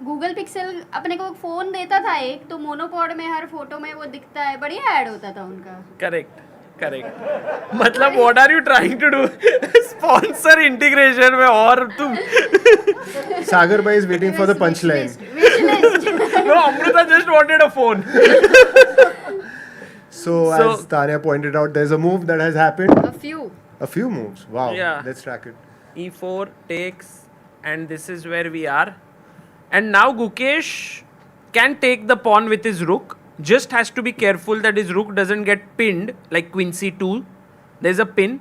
Google Pixel अपने को phone देता था एक, तो मोनोपॉड में हर फोटो में वो दिखता है, बढ़िया ऐड होता था उनका. Correct. मतलब what are you trying to do? Sponsor integration में और तुम. Sagar bhai is waiting for the punchline. No, Amruta just wanted a phone. So as Tania pointed out, there's a move that has happened. A few moves. Wow. Yeah. Let's track it. E4 takes, and this is where we are. And now Gukesh can take the pawn with his rook. Just has to be careful that his rook doesn't get pinned like queen c2. There's a pin.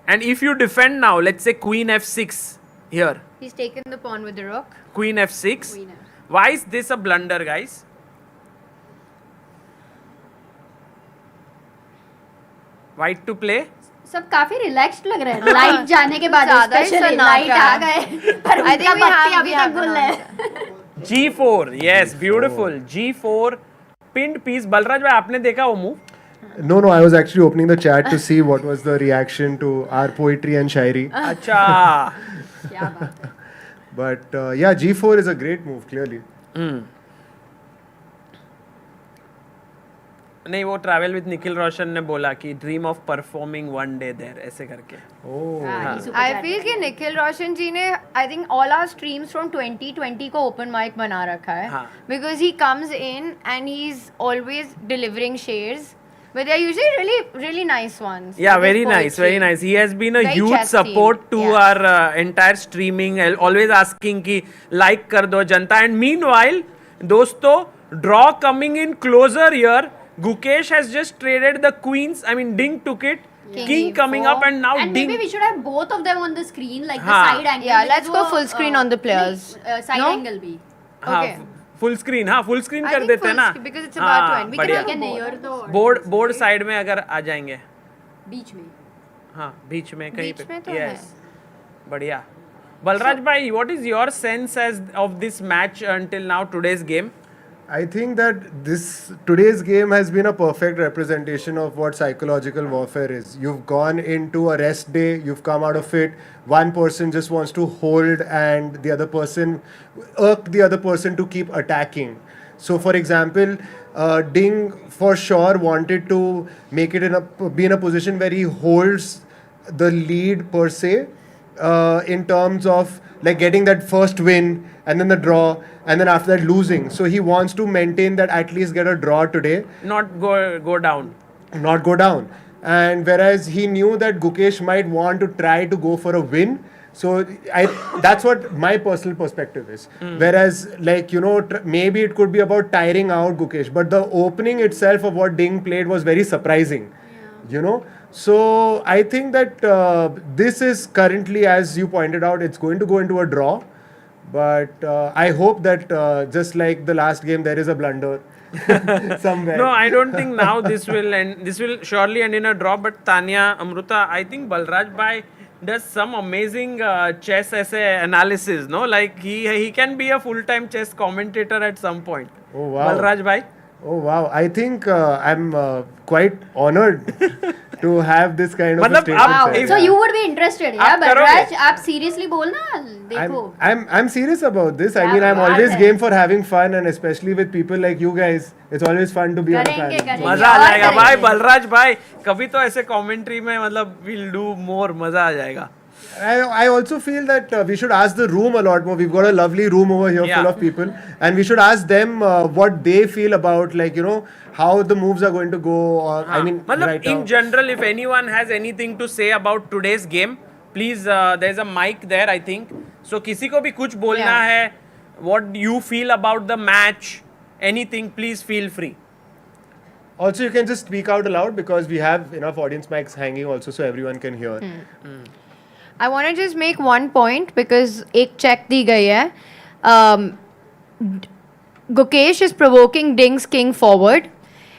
And if you defend now, let's say queen f6 here. He's taken the pawn with the rook. Queen f6. Why is this a blunder, guys? White to play. सब काफी relaxed लग रहे हैं light जाने के बाद specially light आ गए पर उनका बत्ती अभी तक गुल है G4, yes, beautiful. G4, pinned piece. Balraj bhai, आपने देखा वो move? No, I was actually opening the chat to see what was the reaction to our poetry and shairi. अच्छा. But yeah, G4 is a great move, clearly. नहीं, वो travel with Nikhil रोशन ने बोला कि dream of performing one day there ऐसे करके. I feel कि निखिल रोशन जी ने I think all our streams from 2020 को open mic बना रखा है. Because he comes in and he's always delivering shares. But they're usually really nice ones. Yeah, very nice. He has been a huge support to our entire streaming. Always asking कि like कर दो जनता. And meanwhile, दोस्तों, draw coming in closer here. Gukesh has just traded the queens. I mean, Ding took it. King coming up and now and Ding. Maybe we should have both of them on the screen, like the side angle. Yeah, let's go full screen on the players. Side angle भी. Okay. Full screen, full screen कर देते हैं ना. Because it's about to end. We can have board side में अगर आ जाएंगे. बीच में. हाँ, बीच में कहीं पे. बीच में तो Yes. बढ़िया. Balraj bhai, what is your sense of this match until now, today's game? I think that today's game has been a perfect representation of what psychological warfare is. You've gone into a rest day, you've come out of it, one person just wants to hold and the other person irk the other person to keep attacking. So for example, Ding for sure wanted to make it be in a position where he holds the lead per se, in terms of like getting that first win and then the draw and then after that losing. So he wants to maintain that, at least get a draw today. Not go down. Not go down. And whereas he knew that Gukesh might want to try to go for a win. So that's what my personal perspective is. Whereas like, maybe it could be about tiring out Gukesh. But the opening itself of what Ding played was very surprising. So I think that this is currently, as you pointed out, it's going to go into a draw. But I hope that just like the last game, there is a blunder somewhere. No, I don't think now this will end. This will surely end in a draw. But Tania, Amruta, I think Balraj bhai does some amazing chess essay analysis. No, like he can be a full-time chess commentator at some point. Oh wow, Balraj bhai. Oh wow, I think I'm quite honored to have this kind of a statement. Wow. So you would be interested, yeah? Balraj, आप seriously बोलना, देखो. I'm serious about this. I mean, I'm always game for having fun, and especially with people like you guys, it's always fun to be on a panel. मजा आ जाएगा भाई, बलराज भाई. कभी तो ऐसे commentary में मतलब we'll do more, मजा आ जाएगा. I also feel that we should ask the room a lot more. We've got a lovely room over here full of people, and we should ask them what they feel about, like, how the moves are going to go. Or, I mean, right in now. general, if anyone has anything to say about today's game, please, there's a mic there, I think. So, किसी को भी कुछ बोलना है, what you feel about the match, anything, please feel free. Also, you can just speak out aloud because we have enough audience mics hanging also, so everyone can hear. I want to just make one point because एक check दी गई है. Gukesh is provoking Ding's king forward,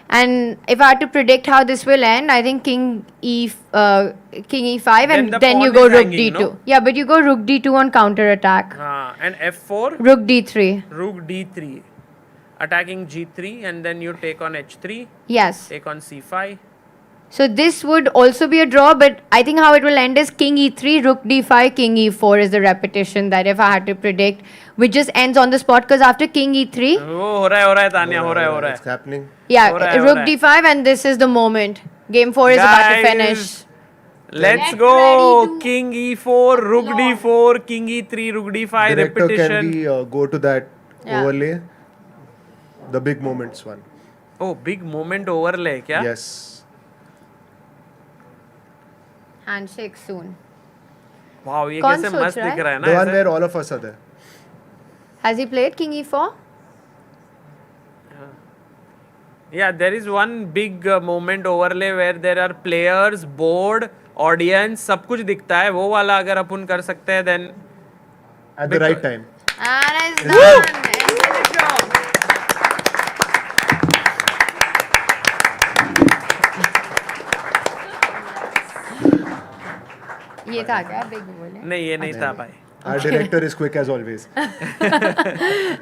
and if I had to predict how this will end, I think king e5 and then you go rook d2. No? Yeah, but you go rook d2 on counter attack. And f4. Rook d3. Rook d3. Attacking g3 and then you take on h3. Yes. Take on c5. So this would also be a draw, but I think how it will end is king e3, rook d5, king e4 is the repetition that if I had to predict, which just ends on the spot because after king e3... हो रहा है Tania, हो रहा है. It's happening. Yeah, rook d5 and this is the moment. Game 4 is about to finish. Let's go. King e4, rook d4, king e3, rook d5, Director, repetition. can we go to that overlay? The big moments one. Oh, big moment overlay, kya? Yes. Handshake soon. Wow, ये कैसे मस्त दिख रहा है ना? The one where all of us are there. Has he played king e4? Yeah, there is one big moment overlay where there are players, board, audience, सब कुछ दिखता है. वो वाला अगर अपन कर सकते हैं, then at the right time. And it's done. End of the draw. ये था क्या big बोले? नहीं ये नहीं था भाई. Our director is quick as always.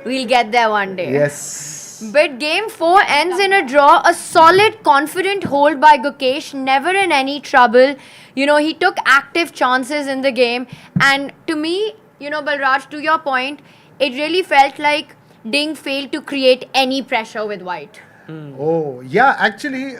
We'll get there one day. Yes. But game 4 ends in a draw. A solid, confident hold by Gukesh, never in any trouble. You know, he took active chances in the game. And to me, you know, Balraj, to your point, it really felt like Ding failed to create any pressure with white. Oh, yeah, actually,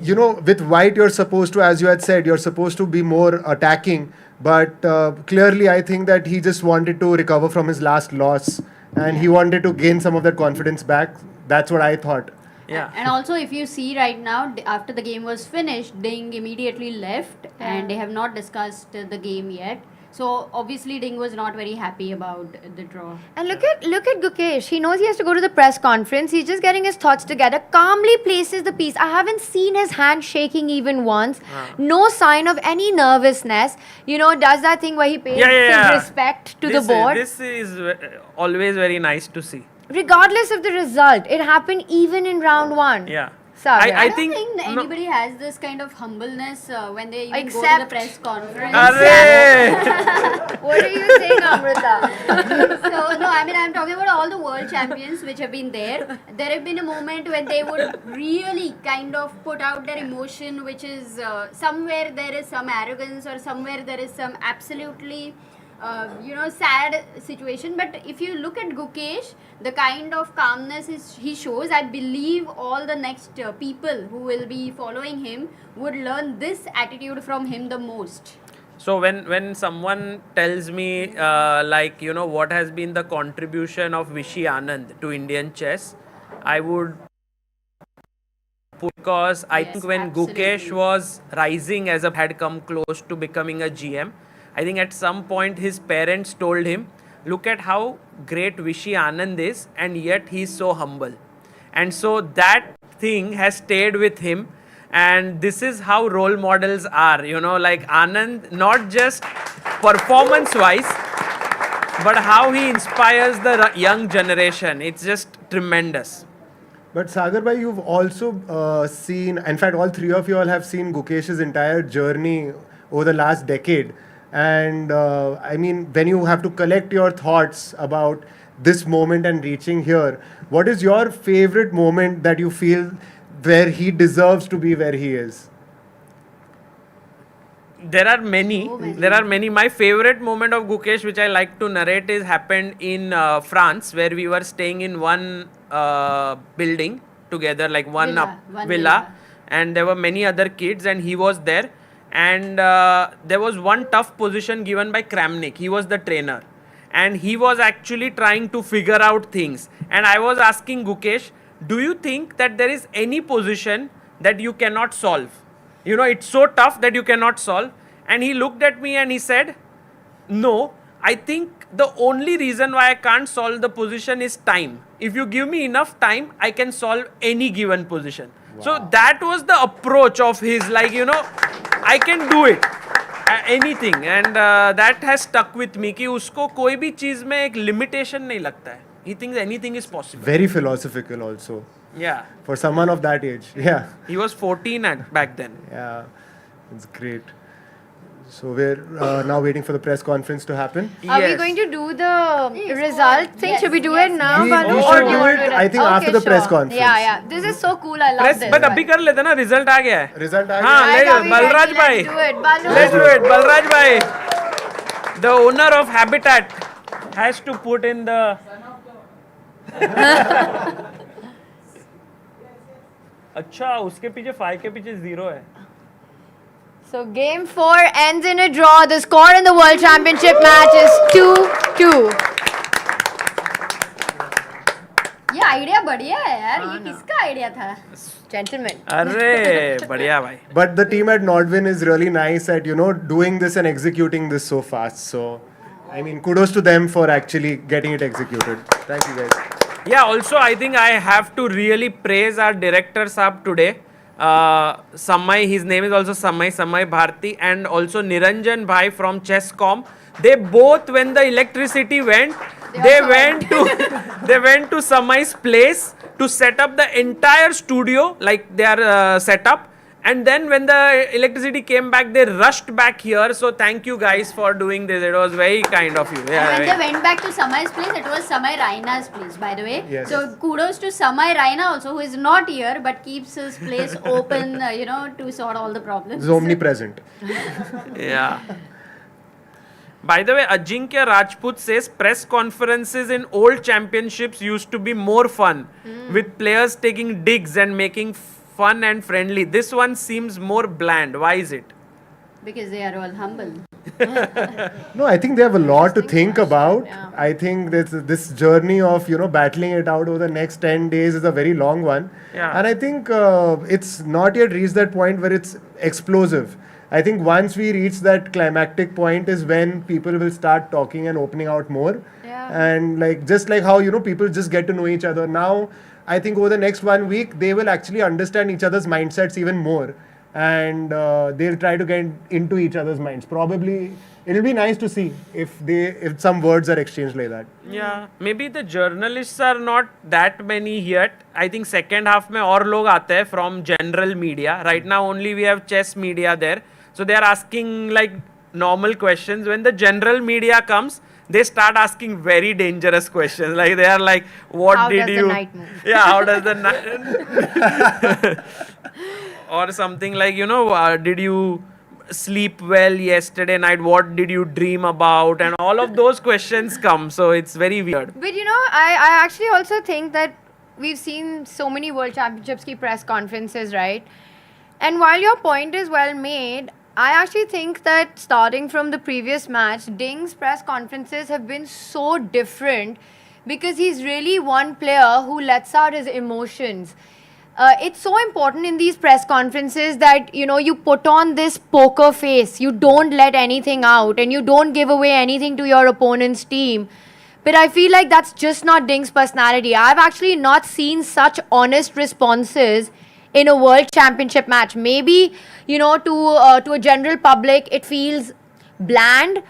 you know, with white, you're supposed to, as you had said, you're supposed to be more attacking. But clearly, I think that he just wanted to recover from his last loss. And he wanted to gain some of that confidence back. That's what I thought. Yeah. And also, if you see right now, after the game was finished, Ding immediately left, and they have not discussed the game yet. So obviously, Ding was not very happy about the draw. And look at Gukesh. He knows he has to go to the press conference. He's just getting his thoughts together. Calmly places the piece. I haven't seen his hand shaking even once. No sign of any nervousness. You know, does that thing where he pays his respect to the board. This is always very nice to see. Regardless of the result, it happened even in round 1. Yeah. Sagar. I don't think anybody has this kind of humbleness when they even go to the press conference. What are you saying, Amruta? So, no, I mean, I'm talking about all the world champions which have been there. There have been a moment when they would really kind of put out their emotion, which is somewhere there is some arrogance or somewhere there is some absolutely you know, sad situation. But if you look at Gukesh, the kind of calmness he shows, I believe all the next people who will be following him would learn this attitude from him the most. So when someone tells me like, you know, what has been the contribution of Vishy Anand to Indian chess, I would put, because I think when Gukesh was rising as a had come close to becoming a GM, I think at some point his parents told him, look at how great Vishy Anand is, and yet he's so humble. And so that thing has stayed with him, and this is how role models are, you know, like Anand, not just performance wise, but how he inspires the young generation. It's just tremendous. But Sagar bhai, you've also seen, in fact all three of you all have seen Gukesh's entire journey over the last decade. And I mean, when you have to collect your thoughts about this moment and reaching here, what is your favorite moment that you feel where he deserves to be where he is? There are many. My favorite moment of Gukesh, which I like to narrate, is happened in France, where we were staying in one building together, like one villa, and there were many other kids, and he was there. And there was one tough position given by Kramnik. He was the trainer, and he was actually trying to figure out things. And I was asking Gukesh, do you think that there is any position that you cannot solve? You know, it's so tough that you cannot solve. And he looked at me and he said, no, I think the only reason why I can't solve the position is time. If you give me enough time, I can solve any given position. Wow. So that was the approach of his, like, you know, I can do it, anything, and that has stuck with me कि उसको कोई भी चीज में एक limitation नहीं लगता है. He thinks anything is possible. Very philosophical also. Yeah. For someone of that age. Yeah. He was 14 back then. Yeah. It's great. So we're now waiting for the press conference to happen. Are we going to do the result thing? Should we do it now? We should do it, I think, after the press conference. Yeah. This is so cool. I love this. But अभी कर लेते ना, result आ गया है. Result आ गया. हाँ, Balraj bhai. Let's do it. Balraj bhai, the owner of Habitat, has to put in the. अच्छा, उसके पीछे 5 के पीछे 0 है. So game 4 ends in a draw. The score in the World Championship match is 2-2. ये idea बढ़िया है यार. ये किसका आइडिया था? Gentlemen. अरे बढ़िया भाई. But the team at Nordwin is really nice at, you know, doing this and executing this so fast. So I mean, kudos to them for actually getting it executed. Thank you guys. Yeah, also I think I have to really praise our director Saab today. Samay, his name is also Samay Bharti, and also Niranjan Bhai from ChessCom. They both, when the electricity went, they went to Samay's place to set up the entire studio, like their setup. And then when the electricity came back, they rushed back here. So thank you guys for doing this. It was very kind of you. Yeah, and when they went back to Samay's place, it was Samay Raina's place, by the way. Yes. So kudos to Samay Raina also, who is not here but keeps his place open, to sort all the problems. He's omnipresent. Yeah. By the way, Ajinkya Rajput says press conferences in old championships used to be more fun, with players taking digs and making fun and friendly. This one seems more bland. Why is it? Because they are all humble. No, I think they have a lot to think about. Yeah. I think this journey of battling it out over the next 10 days is a very long one. Yeah. And I think it's not yet reached that point where it's explosive. I think once we reach that climactic point is when people will start talking and opening out more. Yeah. And just like how people just get to know each other now. I think over the next 1 week, they will actually understand each other's mindsets even more. And they'll try to get into each other's minds. Probably, it'll be nice to see if some words are exchanged like that. Yeah, maybe the journalists are not that many yet. I think second half mein aur log aate hai from general media. Right now only we have chess media there. So they are asking like normal questions. When the general media comes, they start asking very dangerous questions. Like they are like, what how did does you... the night move? Yeah, how does the night... Or something like, did you sleep well yesterday night? What did you dream about? And all of those questions come. So it's very weird. But I actually also think that we've seen so many World Championships ki press conferences, right? And while your point is well made, I actually think that starting from the previous match, Ding's press conferences have been so different because he's really one player who lets out his emotions. It's so important in these press conferences that, you put on this poker face. You don't let anything out and you don't give away anything to your opponent's team. But I feel like that's just not Ding's personality. I've actually not seen such honest responses in a World Championship match. Maybe, to a general public, it feels bland.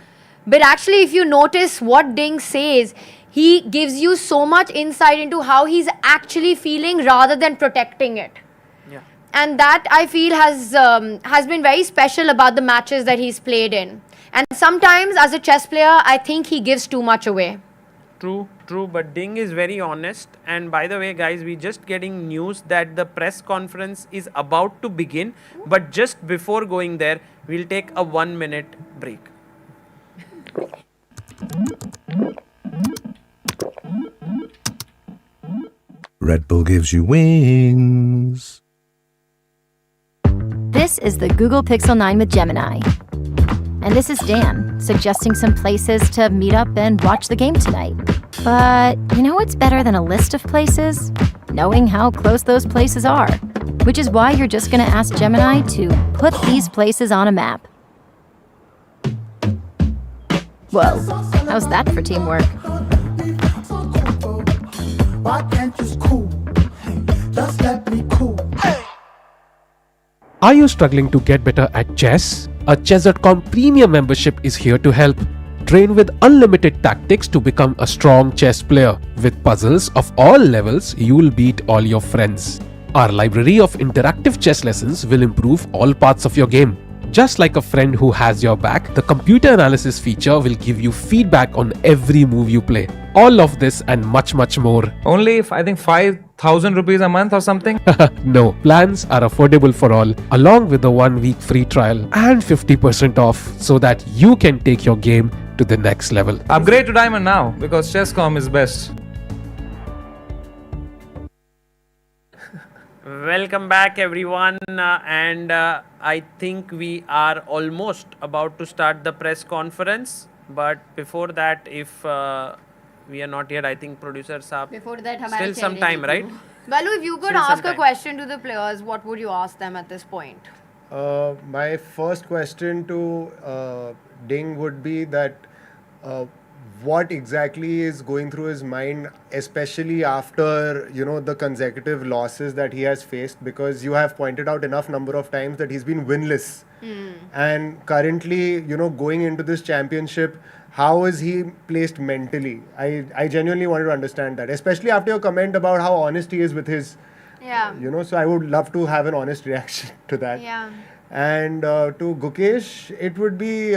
But actually, if you notice what Ding says, he gives you so much insight into how he's actually feeling rather than protecting it. Yeah. And that, I feel, has been very special about the matches that he's played in. And sometimes, as a chess player, I think he gives too much away. True, but Ding is very honest. And by the way, guys, we're just getting news that the press conference is about to begin. But just before going there, we'll take a 1-minute break. Red Bull gives you wings. This is the Google Pixel 9 with Gemini. And this is Dan, suggesting some places to meet up and watch the game tonight. But you know what's better than a list of places? Knowing how close those places are. Which is why you're just going to ask Gemini to put these places on a map. Whoa, how's that for teamwork? Why can't you cool? Just let me cool. Are you struggling to get better at chess? A Chess.com premium membership is here to help. Train with unlimited tactics to become a strong chess player. With puzzles of all levels, you'll beat all your friends. Our library of interactive chess lessons will improve all parts of your game. Just like a friend who has your back, the computer analysis feature will give you feedback on every move you play. All of this and much more. Only, I think, 5,000 rupees a month or something? No, plans are affordable for all, along with a 1-week free trial and 50% off, so that you can take your game to the next level. Upgrade to Diamond now, because ChessCom is best. Welcome back, everyone. I think we are almost about to start the press conference. But before that, if we are not yet, I think producer Saab. Before that, still some time, right? Balu, if you could ask a question to the players, what would you ask them at this point? My first question to Ding would be that what exactly is going through his mind, especially after, the consecutive losses that he has faced, because you have pointed out enough number of times that he's been winless. And currently, going into this championship, how is he placed mentally? I genuinely wanted to understand that, especially after your comment about how honest he is with his, so I would love to have an honest reaction to that. Yeah. And to Gukesh, it would be,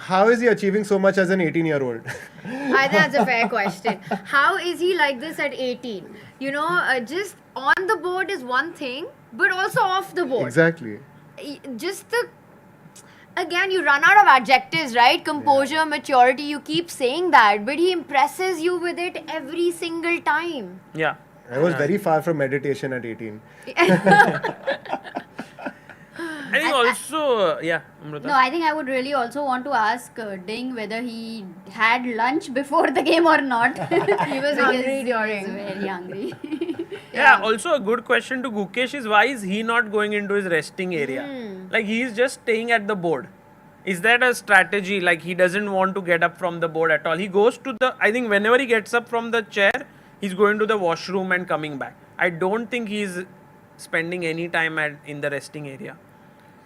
how is he achieving so much as an 18-year-old? I think that's a fair question. How is he like this at 18? Just on the board is one thing, but also off the board. Exactly. Again, you run out of adjectives, right? Composure, maturity, you keep saying that, but he impresses you with it every single time. Yeah. I was very far from meditation at 18. I think also, Amruta. No, I think I would really also want to ask Ding whether he had lunch before the game or not. He was hungry during. He was very hungry. Yeah, also a good question to Gukesh is why is he not going into his resting area? Like he is just staying at the board. Is that a strategy? Like he doesn't want to get up from the board at all. He goes to I think whenever he gets up from the chair, he's going to the washroom and coming back. I don't think he's spending any time in the resting area.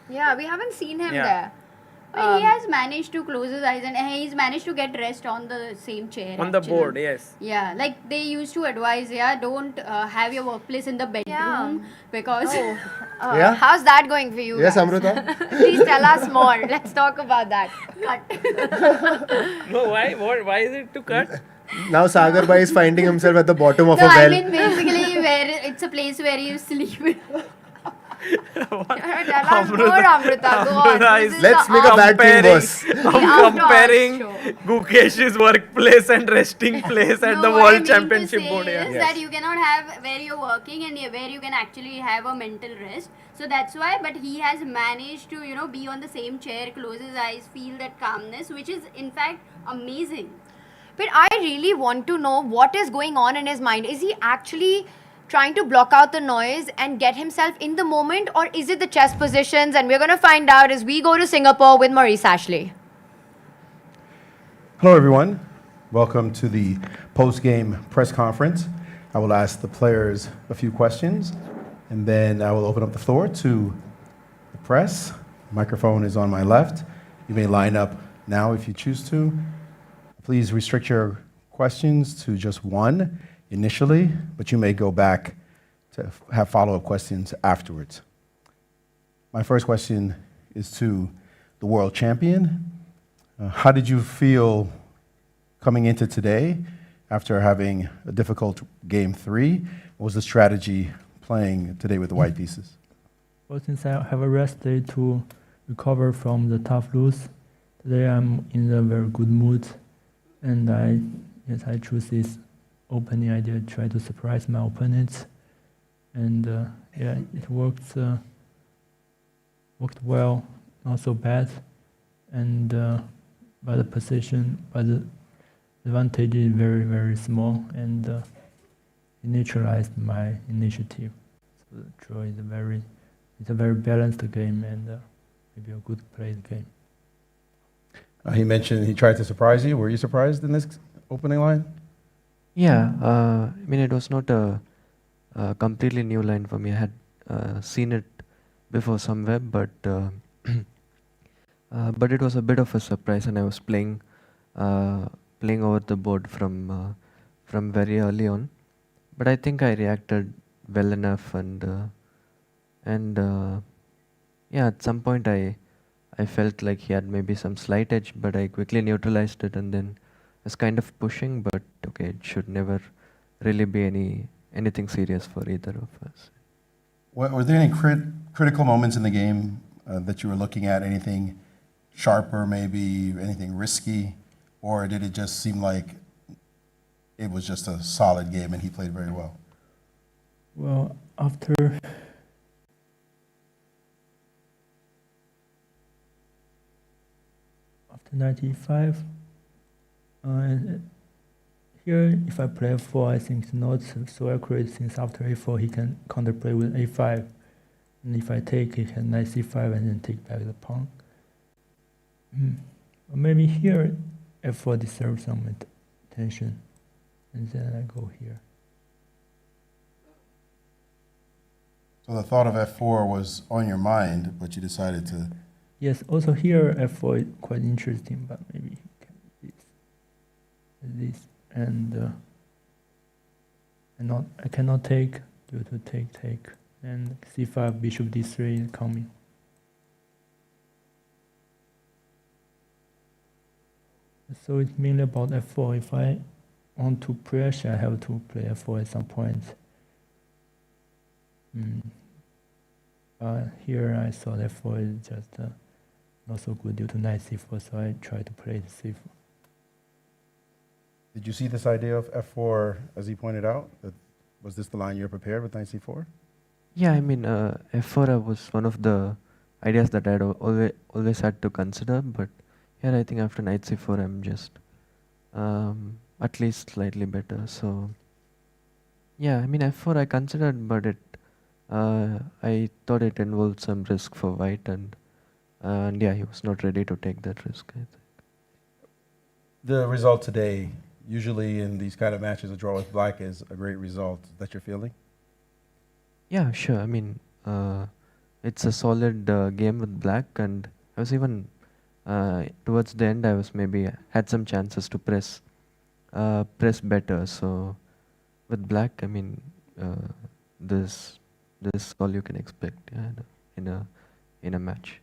Yeah, we haven't seen him there. But he has managed to close his eyes and he's managed to get rest on the same chair. On the board, yes. Yeah, like they used to advise, don't have your workplace in the bedroom because... How's that going for you? Yes, guys? Amruta. Please tell us more. Let's talk about that. Cut. No, why? Why is it to cut? Now Sagar Bhai is finding himself at the bottom of a well. I mean basically where it's a place where you sleep. Tell us more, Amruta. Go on. Let's make a bad team, boss. I'm comparing Gukesh's workplace and resting place at the World Championship board. Is that you cannot have where you're working and where you can actually have a mental rest. So that's why, but he has managed to, be on the same chair, close his eyes, feel that calmness, which is in fact amazing. But I really want to know what is going on in his mind. Is he actually trying to block out the noise and get himself in the moment, or is it the chess positions? And we're going to find out as we go to Singapore with Maurice Ashley. Hello, everyone. Welcome to the post-game press conference. I will ask the players a few questions, and then I will open up the floor to the press. The microphone is on my left. You may line up now if you choose to. Please restrict your questions to just one initially, but you may go back to have follow-up questions afterwards. My first question is to the world champion. How did you feel coming into today after having a difficult game 3? What was the strategy playing today with the white pieces? Well, since I have a rest day to recover from the tough lose, today I'm in a very good mood, and I choose this opening idea, try to surprise my opponents, and it worked well, not so bad, and by the position, by the advantage is very, very small, and it neutralized my initiative. So the draw is it's a very balanced game, and maybe a good played game. He mentioned he tried to surprise you. Were you surprised in this opening line? Yeah, it was not a completely new line for me. I had seen it before somewhere, but it was a bit of a surprise, and I was playing over the board from very early on. But I think I reacted well enough, and at some point I felt like he had maybe some slight edge, but I quickly neutralized it, and then was kind of pushing, but okay, it should never really be anything serious for either of us. Were there any critical moments in the game that you were looking at? Anything sharper, maybe anything risky, or did it just seem like it was just a solid game and he played very well? Well, after 95. Here, if I play f4, I think it's not so accurate, since after a4 he can counterplay with a5. And if I take, he can knight c5 and then take back the pawn. Or maybe here f4 deserves some attention, and then I go here. So the thought of f4 was on your mind, but you decided to. Yes, also here f4 is quite interesting, but maybe this and I cannot take due to take, and c5 bishop d3 coming. So it's mainly about f4. If I want to pressure, I have to play f4 at some point. Here I thought f4 is just not so good due to knight c4, so I try to play c4. Did you see this idea of f4 as he pointed out? Was this the line you're prepared with knight c4? Yeah, I mean, f4 was one of the ideas that I'd always had to consider, but here I think after knight c4 I'm just at least slightly better. So yeah, I mean f4 I considered, but I thought it involved some risk for white, and yeah, he was not ready to take that risk, I think. The result today, usually in these kind of matches, a draw with black is a great result. Is that your feeling? Yeah, sure. I mean, it's a solid game with black, and I was even towards the end I was maybe had some chances to press better. So with black, I mean, this is all you can expect, yeah, in a match.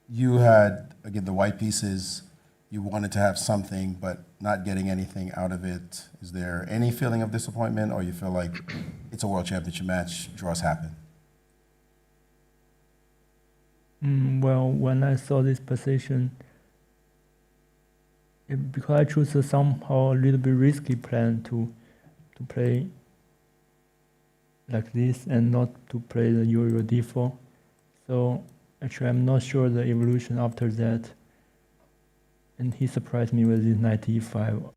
You had, again, the white pieces. You wanted to have something, but not getting anything out of it. Is there any feeling of disappointment, or you feel like it's a world championship match, draws happen? Well, when I saw this position, because I chose a somehow a little bit risky plan to play like this and not to play the usual d4. So actually I'm not sure the evolution after that. And he surprised me with this knight e5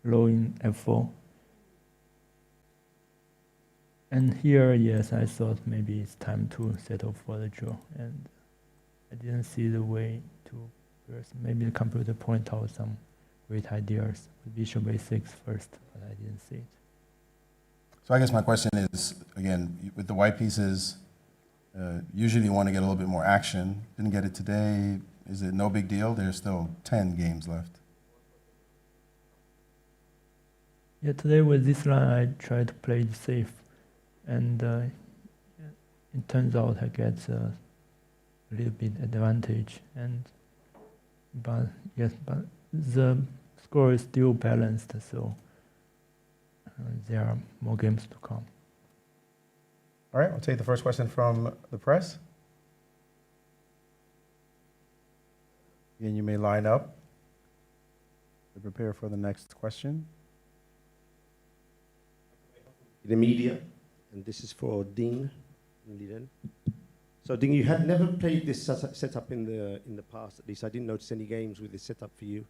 low in f4. And here, yes, I thought maybe it's time to settle for the draw. And I didn't see the way to first. Maybe the computer point out some great ideas with bishop a6 first, but I didn't see it. So I guess my question is, again, with the white pieces, usually you want to get a little bit more action. Didn't get it today. Is it no big deal? There's still 10 games left. Yeah, today with this line, I tried to play it safe. And it turns out I get a little bit advantage. But the score is still balanced, so there are more games to come. All right, I'll take the first question from the press. Again, you may line up to prepare for the next question. The media, and this is for Ding Liren. So Ding, you had never played this setup in the past. At least I didn't notice any games with this setup for you.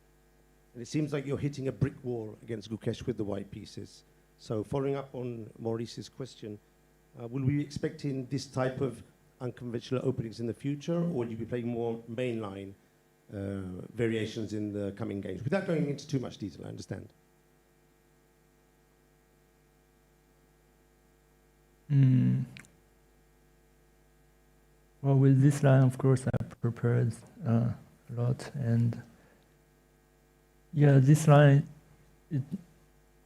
And it seems like you're hitting a brick wall against Gukesh with the white pieces. So following up on Maurice's question, will we be expecting this type of unconventional openings in the future, or will you be playing more mainline variations in the coming games? Without going into too much detail, I understand. Well, with this line, of course, I prepared a lot, and yeah, this line is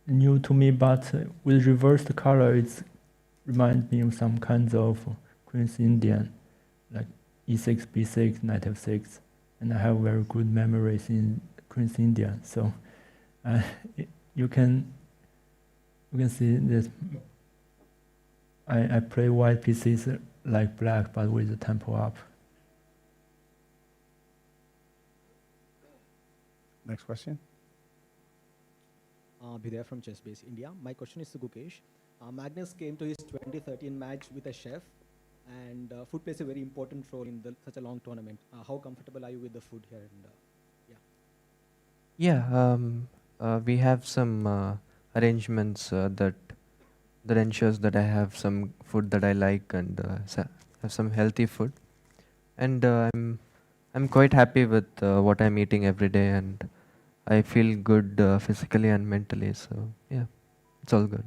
new to me, but with reversed color, it reminds me of some kinds of Queen's Indian, like e6, b6, knight f6, and I have very good memories in Queen's Indian, so you can see this. I play white pieces like black, but with the tempo up. Next question. Bidya from ChessBase India. My question is to Gukesh. Magnus came to his 2013 match with a chef, and food plays a very important role in such a long tournament. How comfortable are you with the food here? Yeah, we have some arrangements that ensures that I have some food that I like and have some healthy food. and I'm quite happy with what I'm eating every day, and I feel good physically and mentally. So yeah, it's all good.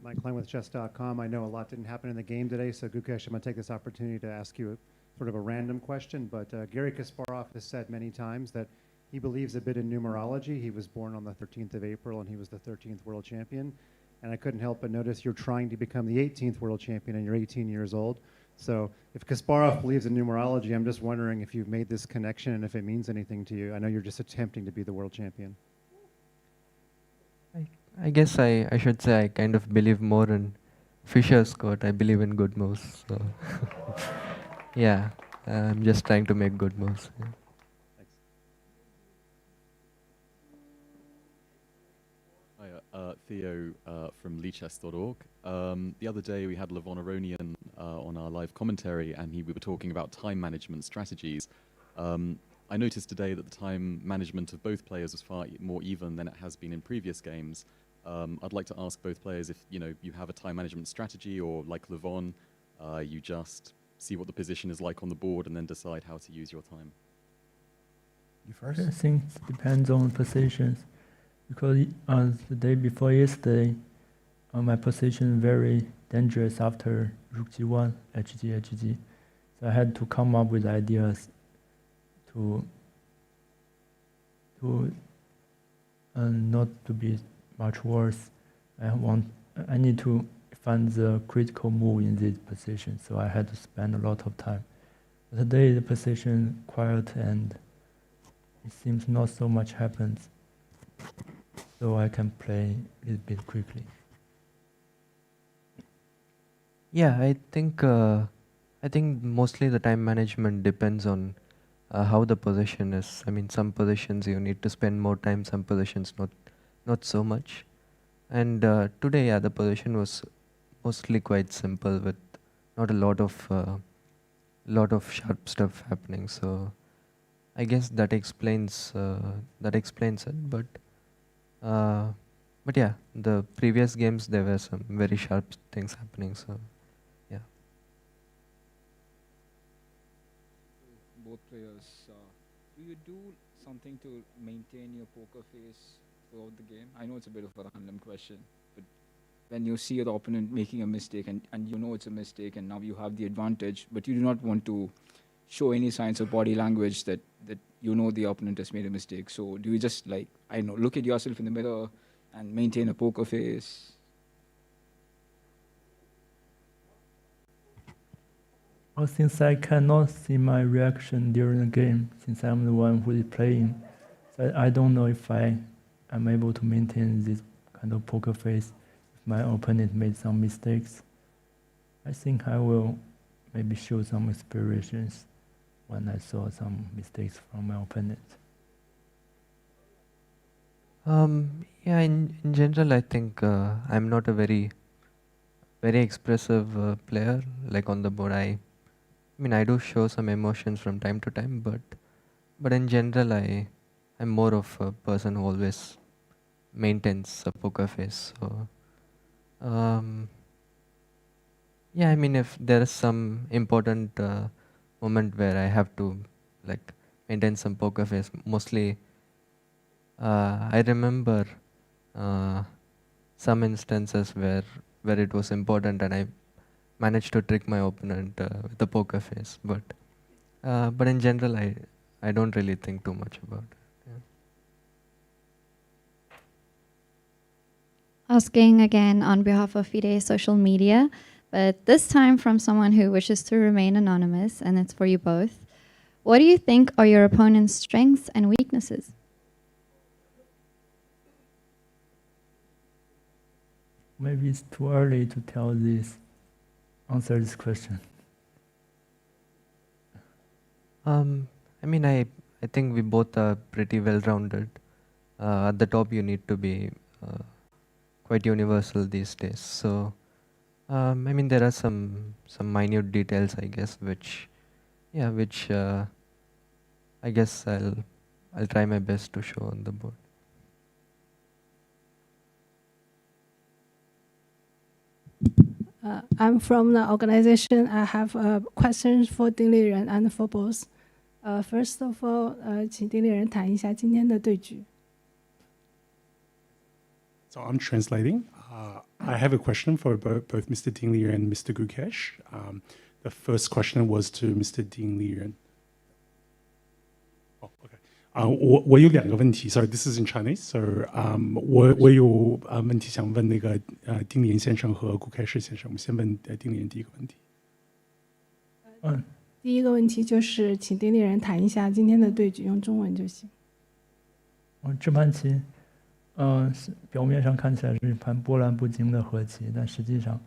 Mike Klein with chess.com. I know a lot didn't happen in the game today, so Gukesh, I'm going to take this opportunity to ask you sort of a random question, but Garry Kasparov has said many times that he believes a bit in numerology. He was born on the 13th of April, and he was the 13th world champion. And I couldn't help but notice you're trying to become the 18th world champion, and you're 18 years old. So if Kasparov believes in numerology, I'm just wondering if you've made this connection and if it means anything to you. I know you're just attempting to be the world champion. I guess I should say I kind of believe more in Fischer's quote. I believe in good moves. So yeah, I'm just trying to make good moves. Yeah. Hi, Theo from leechess.org. The other day we had Levon Aronian on our live commentary, and we were talking about time management strategies. I noticed today that the time management of both players was far more even than it has been in previous games. I'd like to ask both players if you have a time management strategy, or like Levon, you just see what the position is like on the board and then decide how to use your time. You first? I think it depends on positions, because the day before yesterday, my position very dangerous after Rook G1, HG, HG. So I had to come up with ideas to not to be much worse. I need to find the critical move in this position, so I had to spend a lot of time. But today the position quiet and it seems not so much happens, so I can play a little bit quickly. Yeah, I think mostly the time management depends on how the position is. I mean, some positions you need to spend more time, some positions not so much. And today, yeah, the position was mostly quite simple with not a lot of sharp stuff happening. So I guess that explains it. But yeah, the previous games there were some very sharp things happening. So yeah. Both players, do you do something to maintain your poker face throughout the game? I know it's a bit of a random question, but when you see your opponent making a mistake and you know it's a mistake and now you have the advantage, but you do not want to show any signs of body language that you know the opponent has made a mistake. So do you just look at yourself in the mirror and maintain a poker face? Well, since I cannot see my reaction during the game, since I'm the one who is playing, so I don't know if I'm able to maintain this kind of poker face if my opponent made some mistakes. I think I will maybe show some inspirations when I saw some mistakes from my opponent. Yeah, in general, I think I'm not a very expressive player. Like on the board, I mean, I do show some emotions from time to time, but in general, I'm more of a person who always maintains a poker face. So, yeah, I mean, if there is some important moment where I have to maintain some poker face, mostly I remember some instances where it was important and I managed to trick my opponent with a poker face, but in general I don't really think too much about it. Yeah. Asking again on behalf of FIDE social media, but this time from someone who wishes to remain anonymous, and it's for you both. What do you think are your opponent's strengths and weaknesses? Maybe it's too early to answer this question. I mean, I think we both are pretty well-rounded. At the top, you need to be quite universal these days. So, I mean, there are some minute details, I guess, which I guess I'll try my best to show on the board. I'm from the organization. I have questions for Ding Liren and for both. First of all, 请丁立人谈一下今天的对局。So I'm translating. I have a question for both Mr. Ding Liren and Mr. Gukesh. The first question was to Mr. Ding Liren. Oh, okay. 我有两个问题 Sorry, this is in Chinese. So 我有问题想问那个丁连先生和顾开世先生。我们先问丁连第一个问题。第一个问题就是请丁立人谈一下今天的对局，用中文就行。这盘棋，表面上看起来是一盘波澜不惊的和棋，但实际上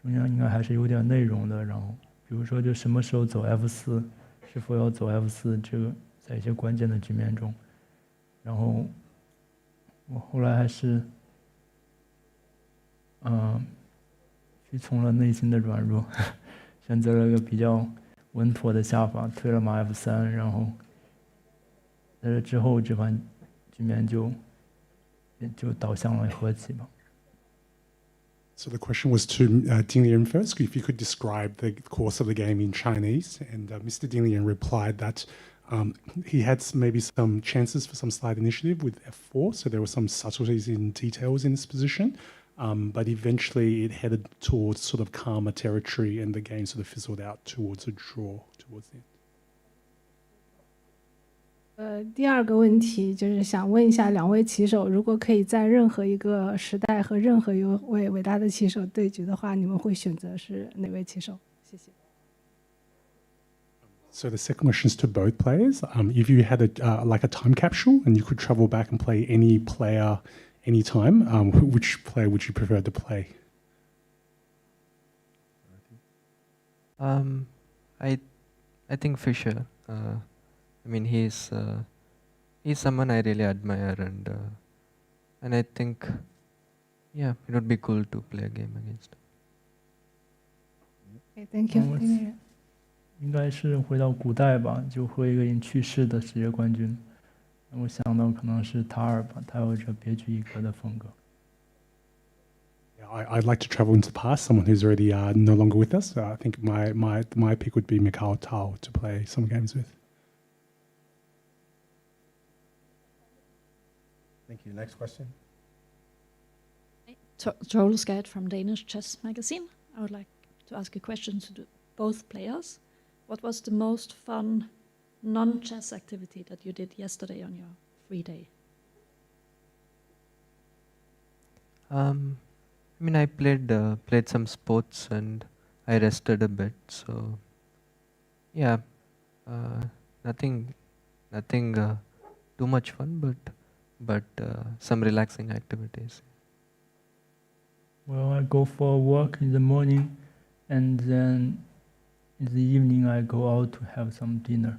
中间应该还是有点内容的。然后，比如说就什么时候走 F4，是否要走 F4，这个在一些关键的局面中。然后我后来还是屈从了内心的软弱，选择了一个比较稳妥的下法，推了马 F3，然后在这之后这盘局面就导向了和棋吧。So the question was to Ding Liren first. If you could describe the course of the game in Chinese, and Mr. Ding Liren replied that he had maybe some chances for some slight initiative with F4, so there were some subtleties in details in this position, but eventually it headed towards sort of calmer territory, and the game sort of fizzled out towards a draw towards the end. 第二个问题就是想问一下两位棋手，如果可以在任何一个时代和任何一位伟大的棋手对局的话，你们会选择是哪位棋手？谢谢。So the second question is to both players. If you had like a time capsule and you could travel back and play any player anytime, which player would you prefer to play? I think Fischer. I mean, he's someone I really admire, and I think, yeah, it would be cool to play a game against him. Okay, thank you. 应该是回到古代吧，就和一个已经去世的世界冠军。我想到可能是塔尔吧，他有着别具一格的风格。I'd like to travel into the past, someone who's already no longer with us. I think my pick would be Mikhail Tal to play some games with. Thank you. Next question. Troll Scat from Danish Chess Magazine. I would like to ask a question to both players. What was the most fun non-chess activity that you did yesterday on your free day? I mean, I played some sports and I rested a bit. So, yeah, nothing too much fun, but some relaxing activities. Well, I go for a walk in the morning, and then in the evening I go out to have some dinner.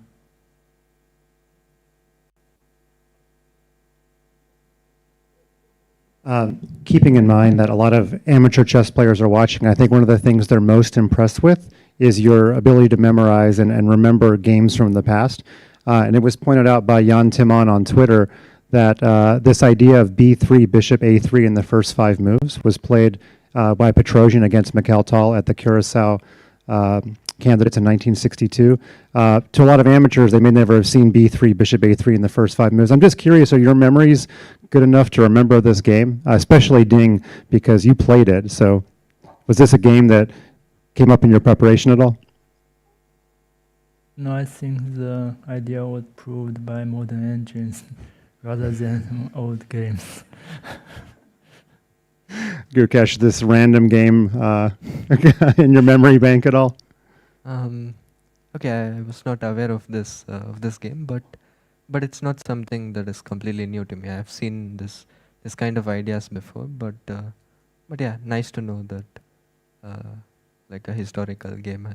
Keeping in mind that a lot of amateur chess players are watching, I think one of the things they're most impressed with is your ability to memorize and remember games from the past. And it was pointed out by Jan Timon on Twitter that this idea of b3, bishop a3 in the first 5 moves was played by Petrosian against Mikhail Tal at the Curacao candidates in 1962. To a lot of amateurs, they may never have seen b3, bishop a3 in the first 5 moves. I'm just curious, are your memories good enough to remember this game? Especially Ding, because you played it. So was this a game that came up in your preparation at all? No, I think the idea was proved by modern engines rather than old games. Gukesh, this random game in your memory bank at all? Okay, I was not aware of this game, but it's not something that is completely new to me. I've seen this kind of ideas before, but yeah, nice to know that like a historical game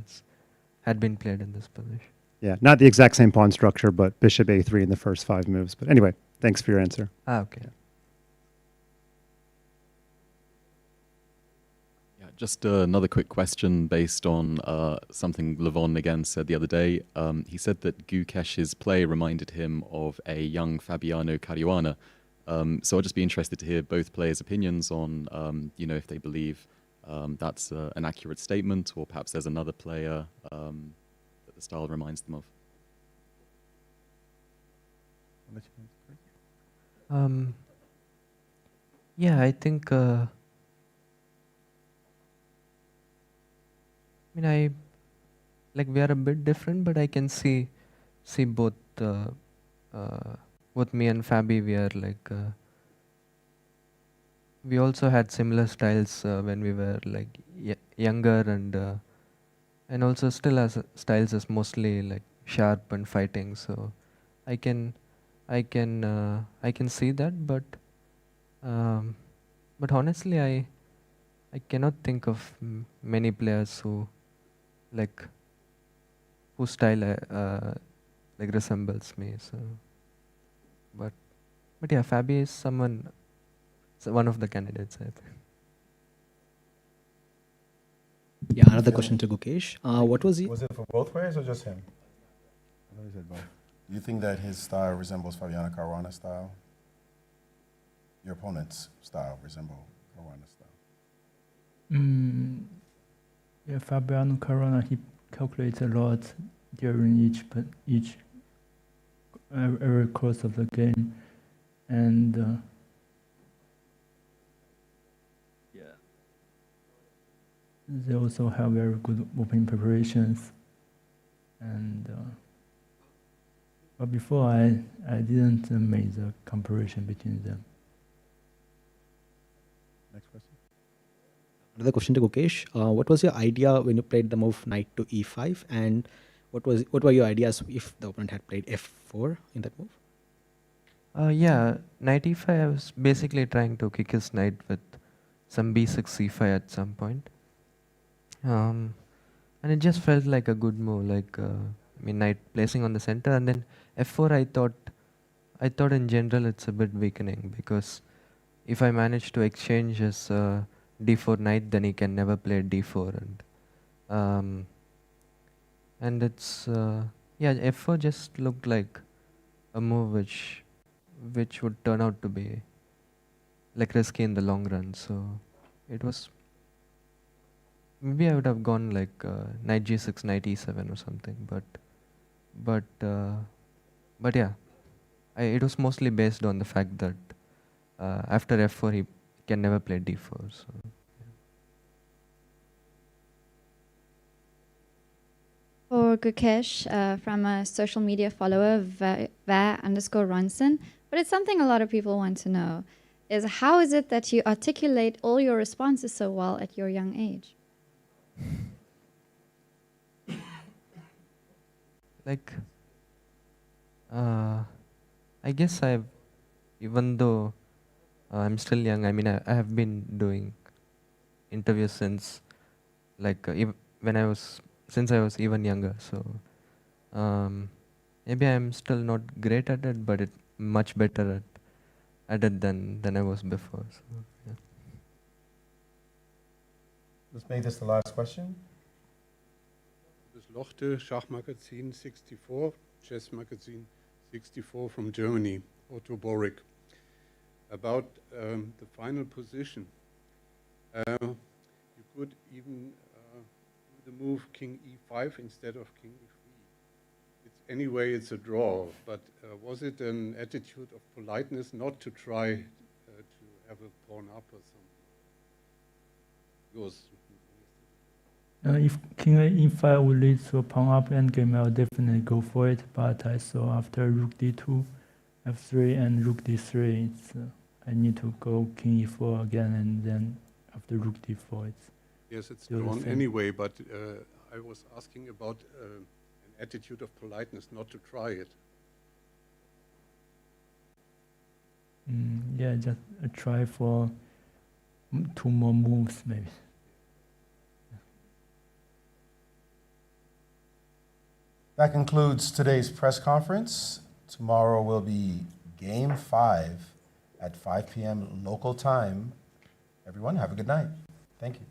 had been played in this position. Yeah, not the exact same pawn structure, but bishop a3 in the first 5 moves. But anyway, thanks for your answer. Okay. Yeah, just another quick question based on something Levon again said the other day. He said that Gukesh's play reminded him of a young Fabiano Caruana. So I'd just be interested to hear both players' opinions on, if they believe that's an accurate statement, or perhaps there's another player that the style reminds them of. Yeah, I think. I like we are a bit different, but I can see both. Both me and Fabi, we are like. We also had similar styles when we were like younger, and also still as styles is mostly like sharp and fighting. So I can see that, but honestly, I cannot think of many players whose style like resembles me. So, but yeah, Fabi is one of the candidates, I think. Yeah, another question to Gukesh. What was Was it for both players or just him? I thought he said both. Do you think that his style resembles Fabiano Caruana's style? Your opponent's style resemble Caruana's style? Yeah, Fabiano Caruana, he calculates a lot during every course of the game, and they also have very good opening preparations, and but before I didn't make the comparison between them. Next question. Another question to Gukesh. What was your idea when you played the move knight to e5, and what were your ideas if the opponent had played f4 in that move? Yeah, knight e5, I was basically trying to kick his knight with some b6 c5 at some point. And it just felt like a good move, like knight placing on the center, and then f4. I thought in general it's a bit weakening, because if I manage to exchange his d4 knight, then he can never play d4, and it's yeah, f4 just looked like a move which would turn out to be like risky in the long run. So it was. Maybe I would have gone like knight g6, knight e7 or something, but yeah, it was mostly based on the fact that after f4 he can never play d4. So For Gukesh, from a social media follower, va_Ronson, but it's something a lot of people want to know, is how is it that you articulate all your responses so well at your young age? like I guess even though I'm still young, I have been doing interviews since like since I was even younger. So maybe I'm still not great at it, but it's much better at it than I was before. So, yeah. Let's make this the last question. This Lochte, Schachmagazin 64, Chess Magazine 64 from Germany, Otto Borick. About the final position. You could even do the move King e5 instead of King e3. Anyway, it's a draw, but was it an attitude of politeness not to try to have a pawn up or something? Yours. If King e5 would lead to a pawn up endgame, I would definitely go for it. But I saw after Rook d2, f3, and Rook d3, I need to go King e4 again, and then after Rook d4, Yes, it's drawn anyway, but I was asking about an attitude of politeness not to try it. Yeah, just try for 2 more moves, maybe. That concludes today's press conference. Tomorrow will be Game 5 at 5 p.m. local time. Everyone, have a good night. Thank you.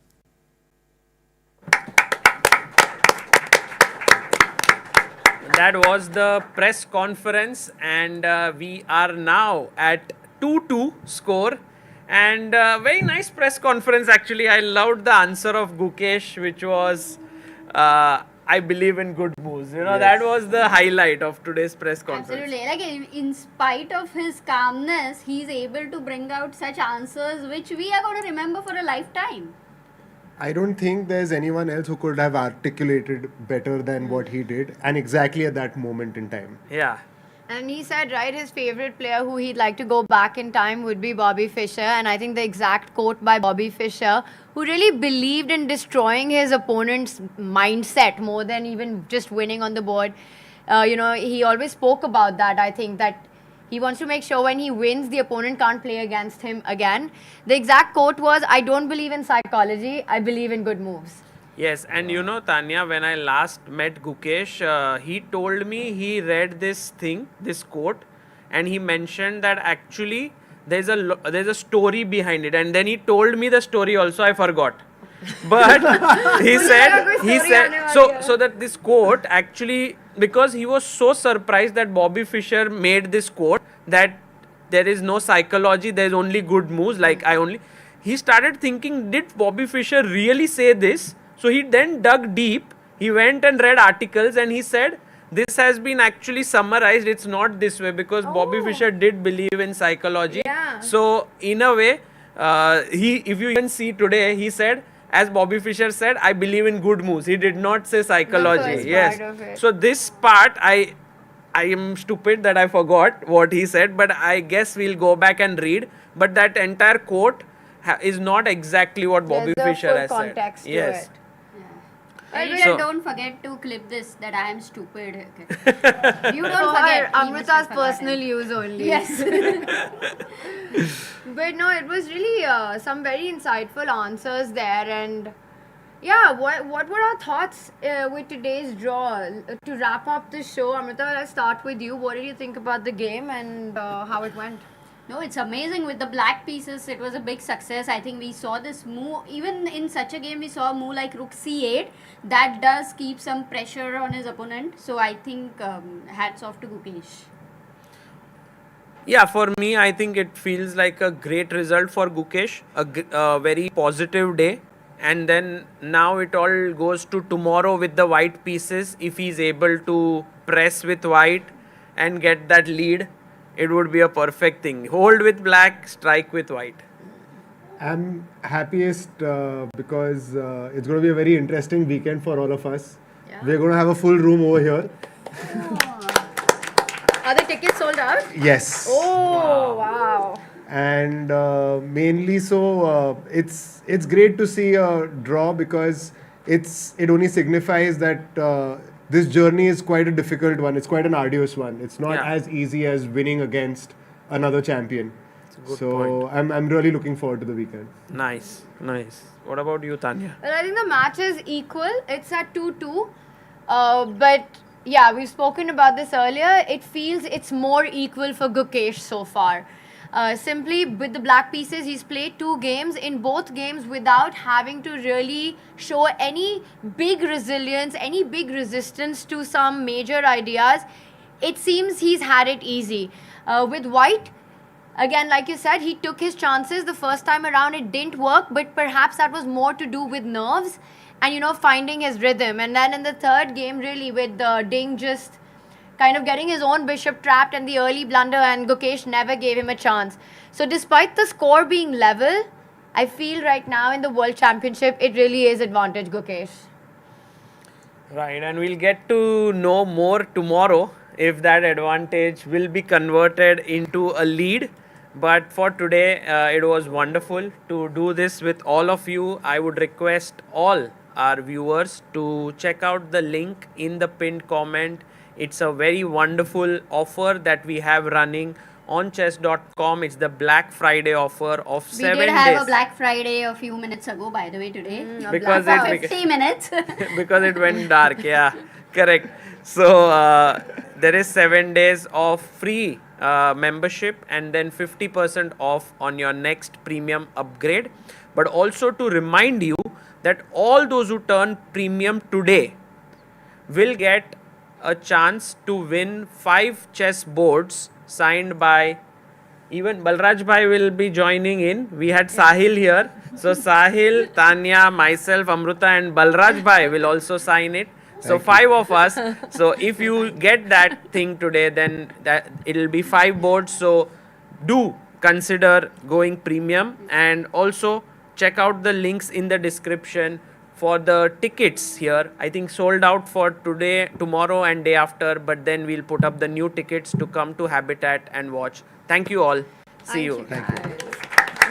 That was the press conference, and we are now at 2-2 score. And very nice press conference actually. I loved the answer of Gukesh, which was, I believe in good moves. You know, Yes. that was the highlight of today's press conference. Absolutely. Like in spite of his calmness, he's able to bring out such answers which we are going to remember for a lifetime. I don't think there's anyone else who could have articulated better than what he did, and exactly at that moment in time. Yeah. And he said, right, his favorite player who he'd like to go back in time would be Bobby Fischer. And I think the exact quote by Bobby Fischer, who really believed in destroying his opponent's mindset more than even just winning on the board. You know, he always spoke about that. I think that he wants to make sure when he wins, the opponent can't play against him again. The exact quote was, I don't believe in psychology, I believe in good moves. Yes, and you know, Tania, when I last met Gukesh, he told me he read this thing, this quote, and he mentioned that actually there's a story behind it, and then he told me the story also. I forgot, but he said so that this quote actually, because he was so surprised that Bobby Fischer made this quote that there is no psychology, there is only good moves. He started thinking, did Bobby Fischer really say this? So he then dug deep, he went and read articles, and he said, this has been actually summarized, it's not this way, because Bobby Fischer did believe in psychology. Yeah. So in a way, if you even see today, he said, as Bobby Fischer said, I believe in good moves. He did not say psychology. Part of it. So this part, I am stupid that I forgot what he said, but I guess we'll go back and read. But that entire quote is not exactly what Bobby There's a Fischer full has said. context to Yes. it. And So- don't forget to clip this that I am stupid. Okay. You don't forget. For He must Amruta's have forgotten. personal use only. Yes. But no, it was really some very insightful answers there. And yeah, what were our thoughts with today's draw? To wrap up the show, Amruta, let's start with you. What did you think about the game and how it went? No, it's amazing with the black pieces. It was a big success. I think we saw this move, even in such a game, we saw a move like Rook C8. That does keep some pressure on his opponent. So I think hats off to Gukesh. Yeah, for me, I think it feels like a great result for Gukesh, a very positive day. And then now it all goes to tomorrow with the white pieces. If he's able to press with white and get that lead, it would be a perfect thing. Hold with black, strike with white. I'm happiest because it's going to be a very interesting weekend for all of us. Yeah. We're going to have a full room over here. Are the tickets sold out? Yes. Oh, wow. And mainly so it's great to see a draw because it only signifies that this journey is quite a difficult one. It's quite an arduous one. It's not Yeah. as easy as winning against another champion. Good So point. I'm really looking forward to the weekend. Nice, nice. What about you, Tania? Well, I think the match is equal. It's at 2-2. But yeah, we've spoken about this earlier. It feels it's more equal for Gukesh so far. Simply with the black pieces, he's played 2 games. In both games without having to really show any big resilience, any big resistance to some major ideas. It seems he's had it easy. With white, again, like you said, he took his chances. The first time around it didn't work, but perhaps that was more to do with nerves and, you know, finding his rhythm. And then in the third game, really, with Ding just kind of getting his own bishop trapped and the early blunder, and Gukesh never gave him a chance. So despite the score being level, I feel right now in the World Championship, it really is advantage Gukesh. Right, and we'll get to know more tomorrow if that advantage will be converted into a lead. But for today, it was wonderful to do this with all of you. I would request all our viewers to check out the link in the pinned comment. It's a very wonderful offer that we have running on chess.com. It's the Black Friday offer of 7 days. We did have a Black Friday a few minutes ago, by the way, today. Because For it 50 minutes. because it went dark. Yeah, correct. So there is 7 days of free membership and then 50% off on your next premium upgrade. But also to remind you that all those who turn premium today will get a chance to win 5 chess boards signed by Even Balraj Bhai will be joining in. We had Sahil here. So Sahil, Tania, myself, Amruta and Balraj Bhai will also sign it. So 5 of us. So if you get that thing today, then it'll be 5 boards. So do consider going premium, and also check out the links in the description for the tickets here. I think sold out for today, tomorrow and day after, but then we'll put up the new tickets to come to Habitat and watch. Thank you all. See you. Thank you.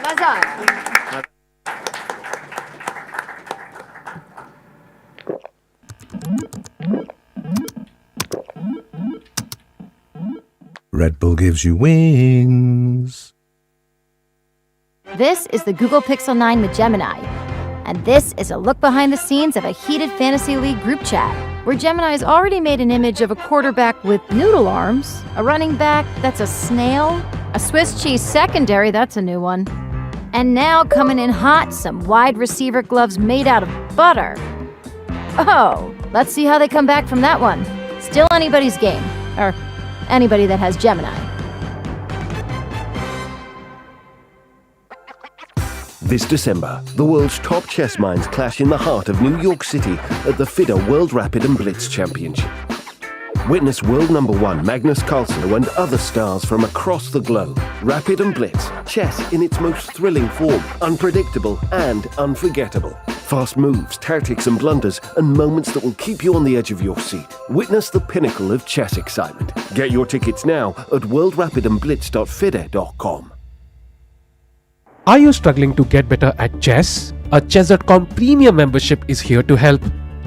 Maza aaya. Red Bull gives you wings. This is the Google Pixel 9 with Gemini. And this is a look behind the scenes of a heated fantasy league group chat, where Gemini has already made an image of a quarterback with noodle arms, a running back that's a snail, a Swiss cheese secondary, that's a new one, and now coming in hot, some wide receiver gloves made out of butter. Oh, let's see how they come back from that one. Still anybody's game, or anybody that has Gemini. This December, the world's top chess minds clash in the heart of New York City at the FIDE World Rapid and Blitz Championship. Witness world #1 Magnus Carlsen and other stars from across the globe. Rapid and Blitz, chess in its most thrilling form, unpredictable and unforgettable. Fast moves, tactics and blunders, and moments that will keep you on the edge of your seat. Witness the pinnacle of chess excitement. Get your tickets now at worldrapidandblitz.fide.com. Are you struggling to get better at chess? A Chess.com premium membership is here to help.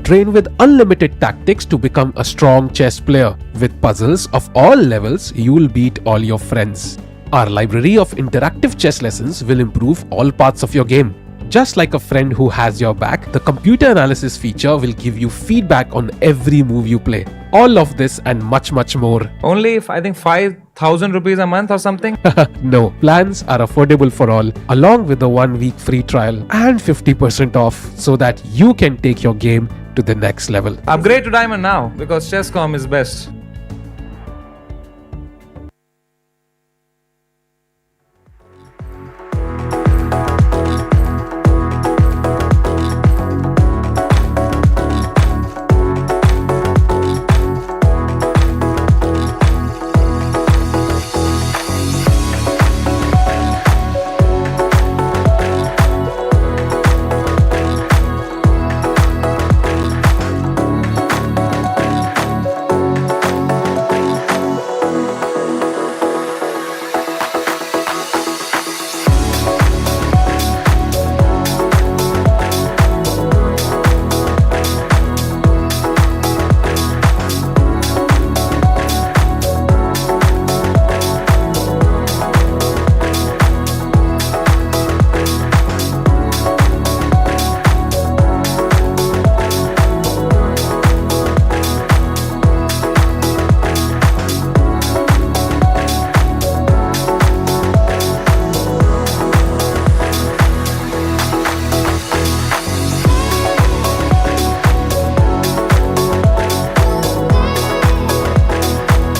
Train with unlimited tactics to become a strong chess player. With puzzles of all levels, you'll beat all your friends. Our library of interactive chess lessons will improve all parts of your game. Just like a friend who has your back, the computer analysis feature will give you feedback on every move you play. All of this and much more. Only, I think, 5,000 rupees a month or something? No, plans are affordable for all, along with a 1-week free trial and 50% off, so that you can take your game to the next level. Upgrade to Diamond now, because Chess.com is best.